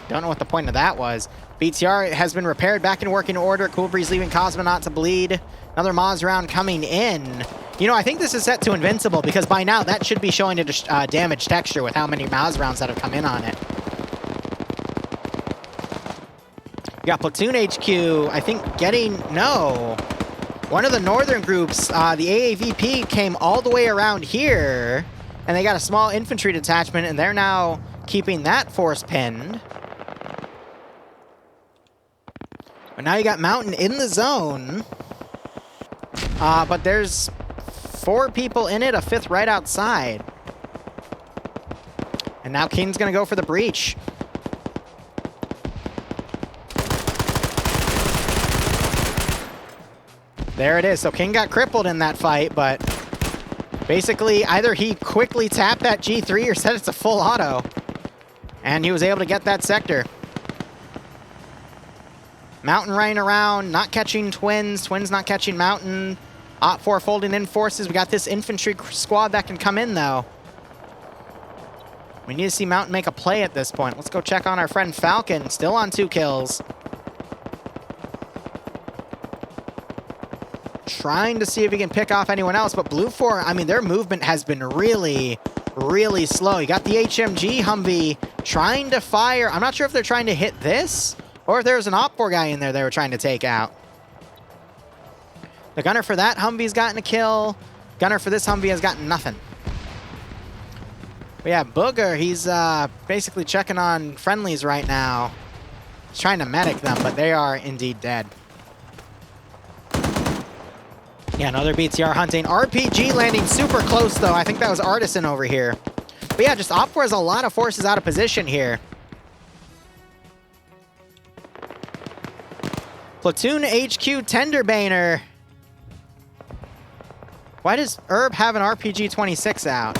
Don't know what the point of that was. BTR has been repaired back in working order. Cool Breeze leaving Cosmonaut to bleed. Another Moz round coming in. You know, I think this is set to Invincible because by now that should be showing a damage texture with how many Moz rounds that have come in on it. We got Platoon HQ, I think getting... No. One of the northern groups, the AAVP, came all the way around here, and they got a small infantry detachment, and they're now keeping that force pinned. But now you got Mountain in the zone, but there's 4 people in it, a 5th right outside. And now King's gonna go for the breach. There it is. So King got crippled in that fight, but basically either he quickly tapped that G3 or said it's a full auto. And he was able to get that sector. Mountain running around, not catching Twins. Twins not catching Mountain. Op4 folding in forces. We got this infantry squad that can come in, though. We need to see Mountain make a play at this point. Let's go check on our friend Falcon. Still on 2 kills. Trying to see if he can pick off anyone else, but Blue 4, I mean, their movement has been really, really slow. You got the HMG Humvee trying to fire. I'm not sure if they're trying to hit this, or if there's an Op4 guy in there they were trying to take out. The gunner for that Humvee's gotten a kill. Gunner for this Humvee has gotten nothing. But yeah, Booger, he's basically checking on friendlies right now. He's trying to medic them, but they are indeed dead. Yeah, another BTR hunting. RPG landing super close, though. I think that was Artisan over here. But yeah, just Op4 has a lot of forces out of position here. Platoon HQ Tenderbaner. Why does Herb have an RPG-26 out?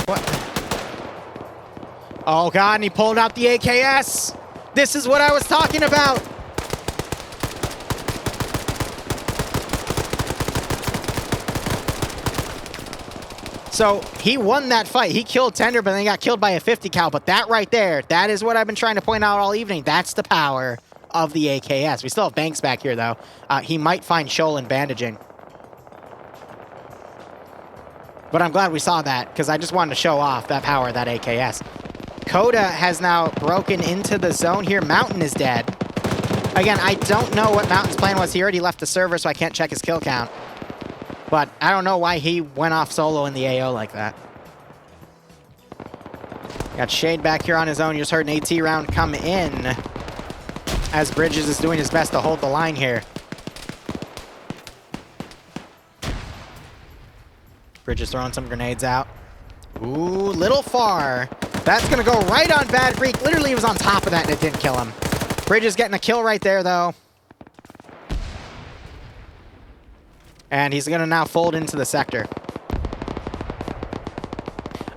What? Oh, God, and he pulled out the AKS. This is what I was talking about. So he won that fight. He killed Tender, but then he got killed by a 50 cal. But that right there, that is what I've been trying to point out all evening. That's the power of the AKS. We still have Banks back here, though. He might find Shoal in bandaging. But I'm glad we saw that, because I just wanted to show off that power of that AKS. Coda has now broken into the zone here. Mountain is dead. Again, I don't know what Mountain's plan was. He already left the server, so I can't check his kill count. But I don't know why he went off solo in the AO like that. Got Shade back here on his own. You just heard an AT round come in as Bridges is doing his best to hold the line here. Bridges throwing some grenades out. Ooh, little far. That's going to go right on Bad Freak. Literally, he was on top of that and it didn't kill him. Bridges getting a kill right there, though. And he's going to now fold into the sector.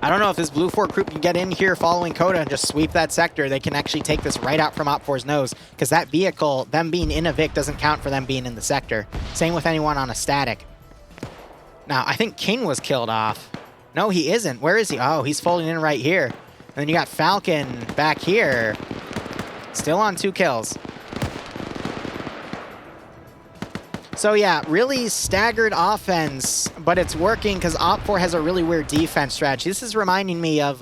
I don't know if this Blue 4 group can get in here following Coda and just sweep that sector. They can actually take this right out from Op4's nose, because that vehicle, them being in a Vic, doesn't count for them being in the sector. Same with anyone on a static. Now, I think King was killed off. No, he isn't. Where is he? Oh, he's folding in right here. And then you got Falcon back here. Still on 2 kills. So yeah, really staggered offense, but it's working because Op4 has a really weird defense strategy. This is reminding me of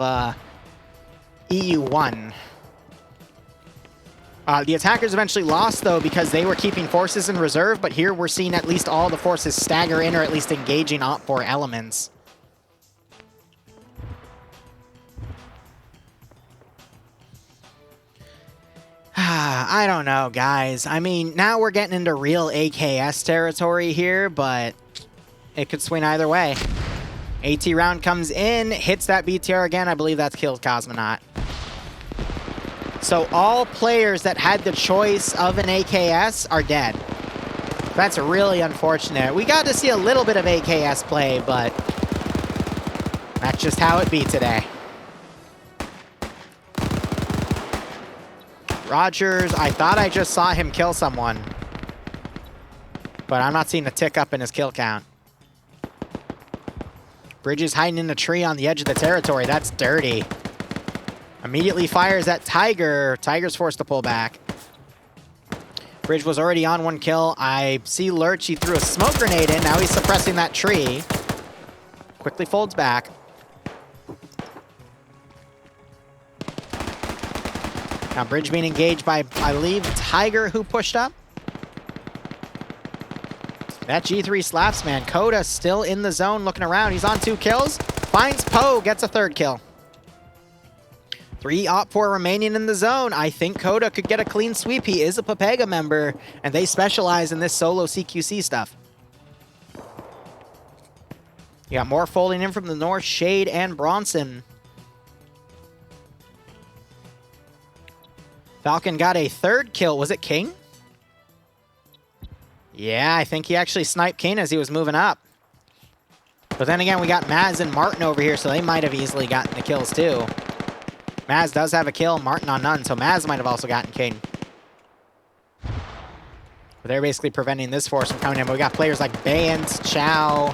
EU1. The attackers eventually lost, though, because they were keeping forces in reserve, but here we're seeing at least all the forces stagger in or at least engaging Op4 elements. I don't know, guys. I mean, now we're getting into real AKS territory here, but it could swing either way. AT round comes in, hits that BTR again. I believe that's killed Cosmonaut. So all players that had the choice of an AKS are dead. That's really unfortunate. We got to see a little bit of AKS play, but that's just how it be today. Rogers, I thought I just saw him kill someone, but I'm not seeing a tick up in his kill count. Bridges hiding in a tree on the edge of the territory. That's dirty. Immediately fires at Tiger. Tiger's forced to pull back. Bridge was already on 1 kill. I see Lurch. He threw a smoke grenade in. Now he's suppressing that tree. Quickly folds back. Now Bridge being engaged by, I believe, Tiger, who pushed up. That G3 slaps, man. Coda still in the zone looking around. He's on 2 kills. Finds Poe, gets a 3rd kill. 3 Op4 remaining in the zone. I think Coda could get a clean sweep. He is a Pepega member, and they specialize in this solo CQC stuff. You got more folding in from the north, Shade and Bronson. Falcon got a 3rd kill. Was it King? Yeah, I think he actually sniped King as he was moving up. But then again, we got Maz and Martin over here, so they might have easily gotten the kills too. Maz does have a kill, Martin on none, so Maz might have also gotten King. But they're basically preventing this force from coming in. But we got players like Bayant, Chow.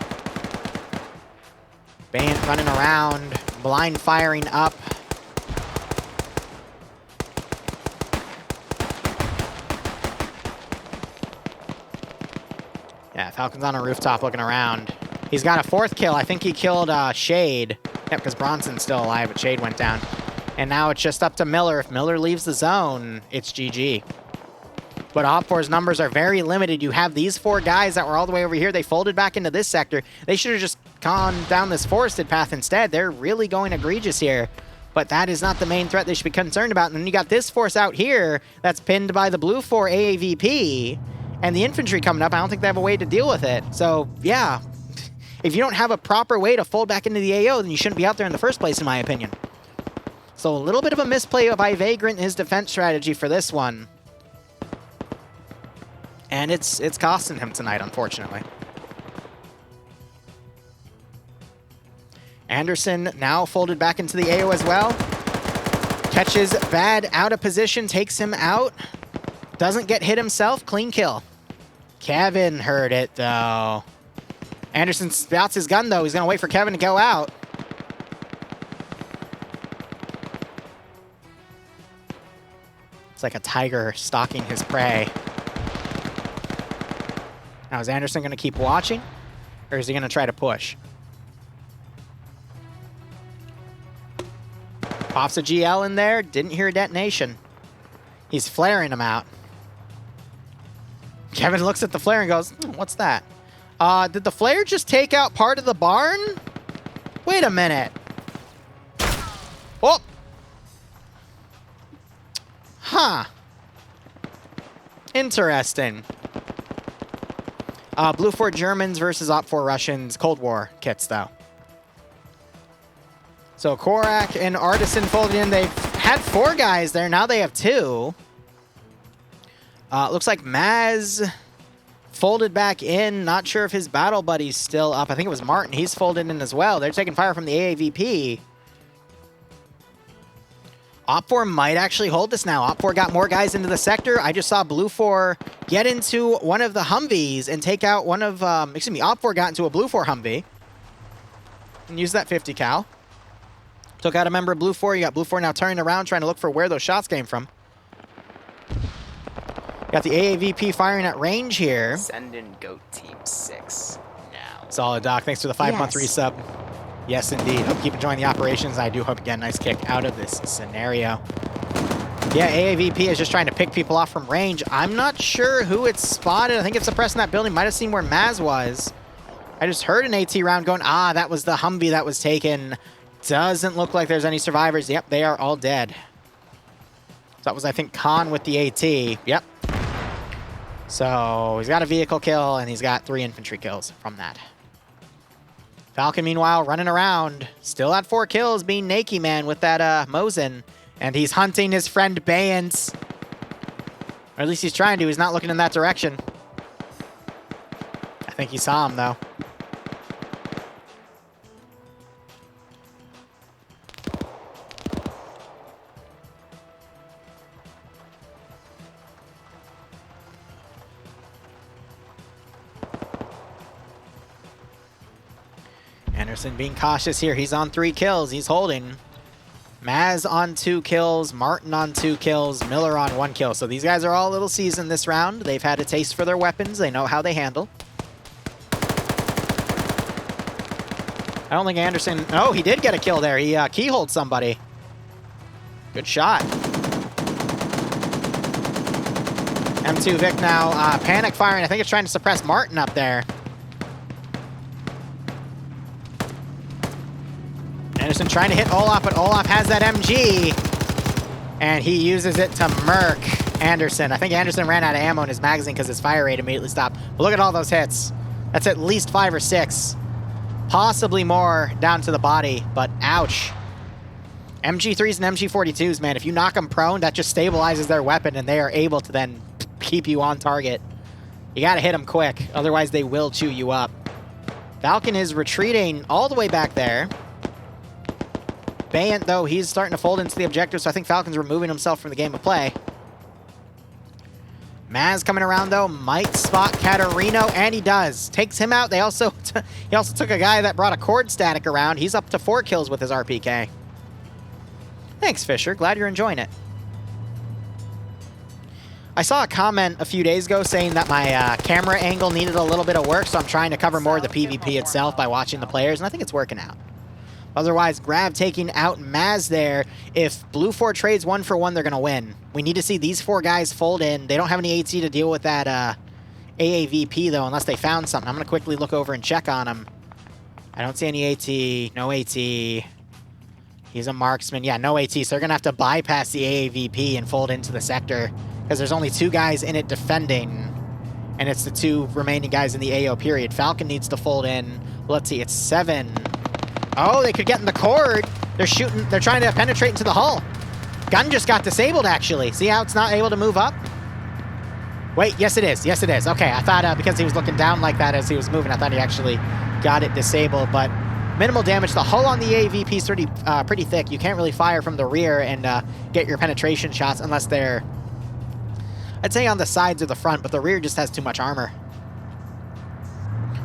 Bayant running around, blind firing up. Yeah, Falcon's on a rooftop looking around. He's got a 4th kill. I think he killed Shade. Yep, because Bronson's still alive, but Shade went down. And now it's just up to Miller. If Miller leaves the zone, it's GG. But Op4's numbers are very limited. You have these 4 guys that were all the way over here. They folded back into this sector. They should have just gone down this forested path instead. They're really going egregious here. But that is not the main threat they should be concerned about. And then you got this force out here that's pinned by the Blue 4 AAVP. And the infantry coming up, I don't think they have a way to deal with it. So, yeah, if you don't have a proper way to fold back into the AO, then you shouldn't be out there in the first place, in my opinion. So a little bit of a misplay by Vagrant in his defense strategy for this one. And it's costing him tonight, unfortunately. Anderson now folded back into the AO as well. Catches Bad out of position, takes him out. Doesn't get hit himself. Clean kill. Kevin heard it, though. Anderson spouts his gun, though. He's going to wait for Kevin to go out. It's like a tiger stalking his prey. Now, is Anderson going to keep watching? Or is he going to try to push? Pops a GL in there, didn't hear a detonation. He's flaring him out. Kevin looks at the flare and goes, what's that? Did the flare just take out part of the barn? Wait a minute. Oh! Huh. Interesting. Blue 4 Germans versus Op 4 Russians. Cold War kits, though. So Korak and Artisan folded in. They've had 4 guys there. Now they have 2. Looks like Maz folded back in. Not sure if his battle buddy's still up. I think it was Martin. He's folded in as well. They're taking fire from the AAVP. Op 4 might actually hold this now. Op 4 got more guys into the sector. I just saw Blue 4 get into one of the Humvees and take out one of, excuse me, Op 4 got into a Blue 4 Humvee. And used that 50 cal. Took out a member of Blue 4. You got Blue 4 now turning around, trying to look for where those shots came from. Got the AAVP firing at range here. Send in GOAT Team 6 now. Solid, Doc. Thanks for the 5-month resub. Yes, indeed. Hope you keep enjoying the operations. I do hope you get a nice kick out of this scenario. Yeah, AAVP is just trying to pick people off from range. I'm not sure who it's spotted. I think it's suppressing that building. Might have seen where Maz was. I just heard an AT round going, that was the Humvee that was taken. Doesn't look like there's any survivors. Yep, they are all dead. So that was, I think, Khan with the AT. Yep. So he's got a vehicle kill, and he's got 3 infantry kills from that. Falcon, meanwhile, running around. Still at 4 kills, being Nakey Man with that Mosin. And he's hunting his friend Bayans. Or at least he's trying to. He's not looking in that direction. I think he saw him, though. Anderson being cautious here. He's on 3 kills. He's holding. Maz on 2 kills. Martin on 2 kills. Miller on 1 kill. So these guys are all a little seasoned this round. They've had a taste for their weapons. They know how they handle. I don't think Anderson... Oh, he did get a kill there. He keyholed somebody. Good shot. M2 Vic now panic firing. I think it's trying to suppress Martin up there. Anderson trying to hit Olaf, but Olaf has that MG. And he uses it to murk Anderson. I think Anderson ran out of ammo in his magazine because his fire rate immediately stopped. But look at all those hits. That's at least 5 or 6. Possibly more down to the body, but ouch. MG3s and MG42s, man, if you knock them prone, that just stabilizes their weapon and they are able to then keep you on target. You gotta hit them quick, otherwise they will chew you up. Falcon is retreating all the way back there. Bayant, though, he's starting to fold into the objective, so I think Falcon's removing himself from the game of play. Maz coming around, though, might spot Caterino, and he does. Takes him out. They also he also took a guy that brought a cord static around. He's up to 4 kills with his RPK. Thanks, Fisher. Glad you're enjoying it. I saw a comment a few days ago saying that my camera angle needed a little bit of work, so I'm trying to cover more of the PvP itself by watching the players, and I think it's working out. Otherwise, Grav taking out Maz there. If Blue 4 trades 1 for 1, they're going to win. We need to see these 4 guys fold in. They don't have any AT to deal with that AAVP, though, unless they found something. I'm going to quickly look over and check on him. I don't see any AT. No AT. He's a marksman. Yeah, no AT. So they're going to have to bypass the AAVP and fold into the sector because there's only 2 guys in it defending, and it's the 2 remaining guys in the AO period. Falcon needs to fold in. Let's see. It's 7. Oh, they could get in the cord. They're shooting. They're trying to penetrate into the hull. Gun just got disabled, actually. See how it's not able to move up? Wait, yes it is. Yes it is. Okay, I thought because he was looking down like that as he was moving, I thought he actually got it disabled. But minimal damage. The hull on the AVP is pretty thick. You can't really fire from the rear and get your penetration shots unless they're, I'd say, on the sides or the front, but the rear just has too much armor.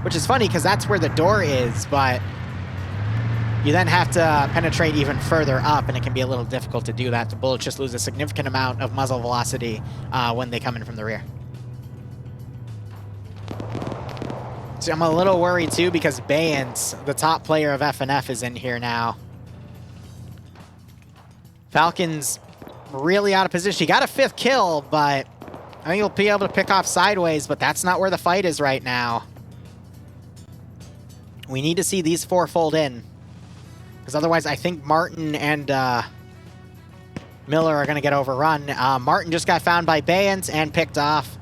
Which is funny because that's where the door is, but you then have to penetrate even further up, and it can be a little difficult to do that. The bullets just lose a significant amount of muzzle velocity when they come in from the rear. So I'm a little worried, too, because Bayant, the top player of FNF, is in here now. Falcon's really out of position. He got a 5th kill, but I think he'll be able to pick off sideways, but that's not where the fight is right now. We need to see these 4 fold in, because otherwise I think Martin and Miller are going to get overrun. Martin just got found by Bayant and picked off.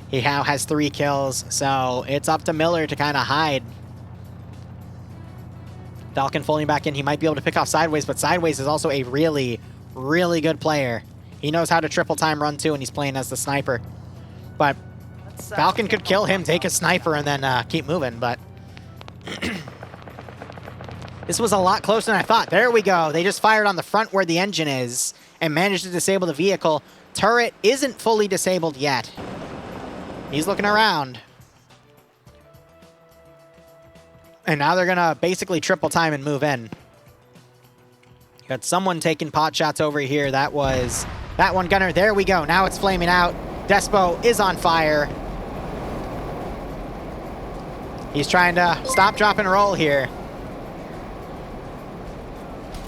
He now has 3 kills, so it's up to Miller to kind of hide. Falcon folding back in. He might be able to pick off Sideways, but Sideways is also a really, really good player. He knows how to triple time run too, and he's playing as the sniper. But Falcon could kill him, take a sniper, and then keep moving, but this was a lot closer than I thought. There we go. They just fired on the front where the engine is and managed to disable the vehicle. Turret isn't fully disabled yet. He's looking around. And now they're going to basically triple time and move in. Got someone taking pot shots over here. That was that one gunner. There we go. Now it's flaming out. Despo is on fire. He's trying to stop, drop, and roll here.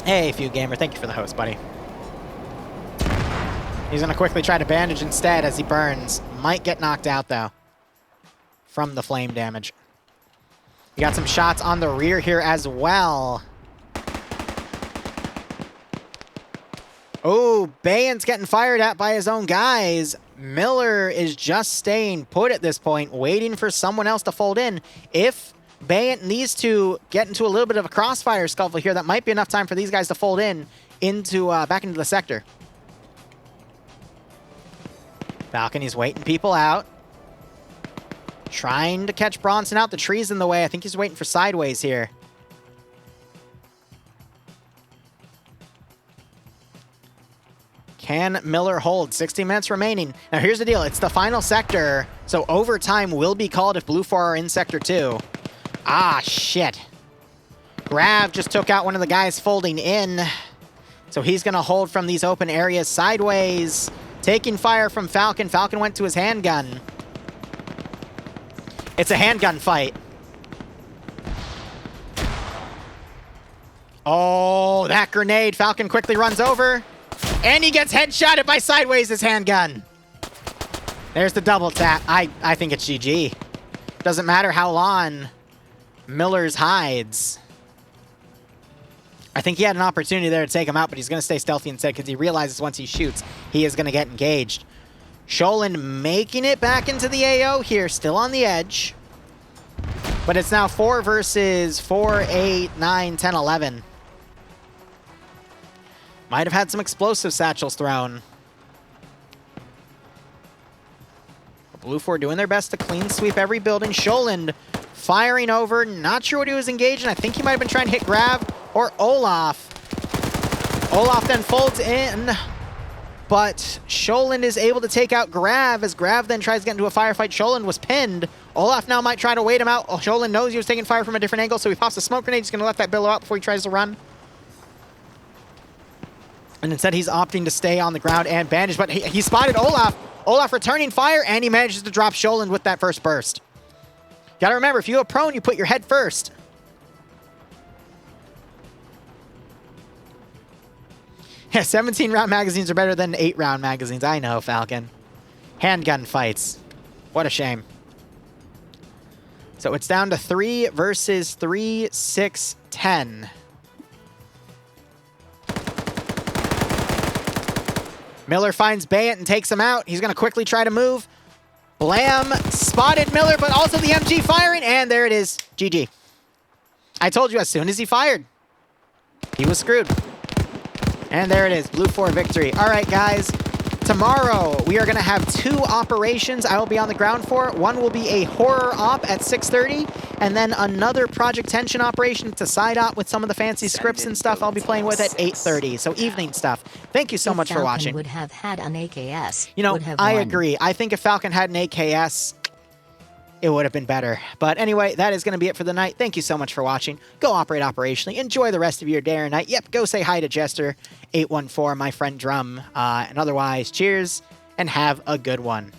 Hey, Few Gamer. Thank you for the host, buddy. He's going to quickly try to bandage instead as he burns. Might get knocked out, though, from the flame damage. You got some shots on the rear here as well. Oh, Bayant's getting fired at by his own guys. Miller is just staying put at this point, waiting for someone else to fold in. If Bayant and these two get into a little bit of a crossfire scuffle here, that might be enough time for these guys to fold in into back into the sector. Falcon, he's waiting people out. Trying to catch Bronson out. The tree's in the way. I think he's waiting for Sideways here. Can Miller hold? 60 minutes remaining. Now here's the deal. It's the final sector, so overtime will be called if Blue 4 are in Sector 2. Ah, shit. Grav just took out one of the guys folding in. So he's going to hold from these open areas. Sideways, taking fire from Falcon. Falcon went to his handgun. It's a handgun fight. Oh, that grenade. Falcon quickly runs over. And he gets headshotted by Sideways' his handgun. There's the double tap. I think it's GG. Doesn't matter how long Miller's hides. I think he had an opportunity there to take him out, but he's going to stay stealthy instead because he realizes once he shoots, he is going to get engaged. Sholin making it back into the AO here, still on the edge. But it's now 4 versus 4, 8, 9, 10, 11. Might have had some explosive satchels thrown. Blue 4 doing their best to clean sweep every building. Sholin firing over. Not sure what he was engaged in. I think he might have been trying to hit Grav or Olaf. Olaf then folds in. But Sholin is able to take out Grav as Grav then tries to get into a firefight. Sholin was pinned. Olaf now might try to wait him out. Sholin knows he was taking fire from a different angle, so he pops a smoke grenade. He's going to let that billow out before he tries to run. And instead, he's opting to stay on the ground and bandage. But he spotted Olaf. Olaf returning fire, and he manages to drop Sholin with that first burst. Gotta remember, if you go prone, you put your head first. Yeah, 17-round magazines are better than 8-round magazines. I know, Falcon. Handgun fights. What a shame. So it's down to 3 versus 3, 6, 10. Miller finds Bayant and takes him out. He's going to quickly try to move. Blam spotted Miller, but also the MG firing, and there it is. GG. I told you as soon as he fired, he was screwed. And there it is, Blue 4 victory. All right, guys. Tomorrow, we are going to have 2 operations I will be on the ground for. One will be a horror op at 6:30, and then another Project Tension operation. It's a side op with some of the fancy scripts and stuff I'll be playing with at 8:30. So evening stuff. Thank you so much for watching. Would have had an AKS. You know, I agree. I think if Falcon had an AKS, it would have been better. But anyway, that is going to be it for the night. Thank you so much for watching. Go operate operationally. Enjoy the rest of your day or night. Yep, go say hi to Jester814, my friend Drum. And otherwise, cheers and have a good one.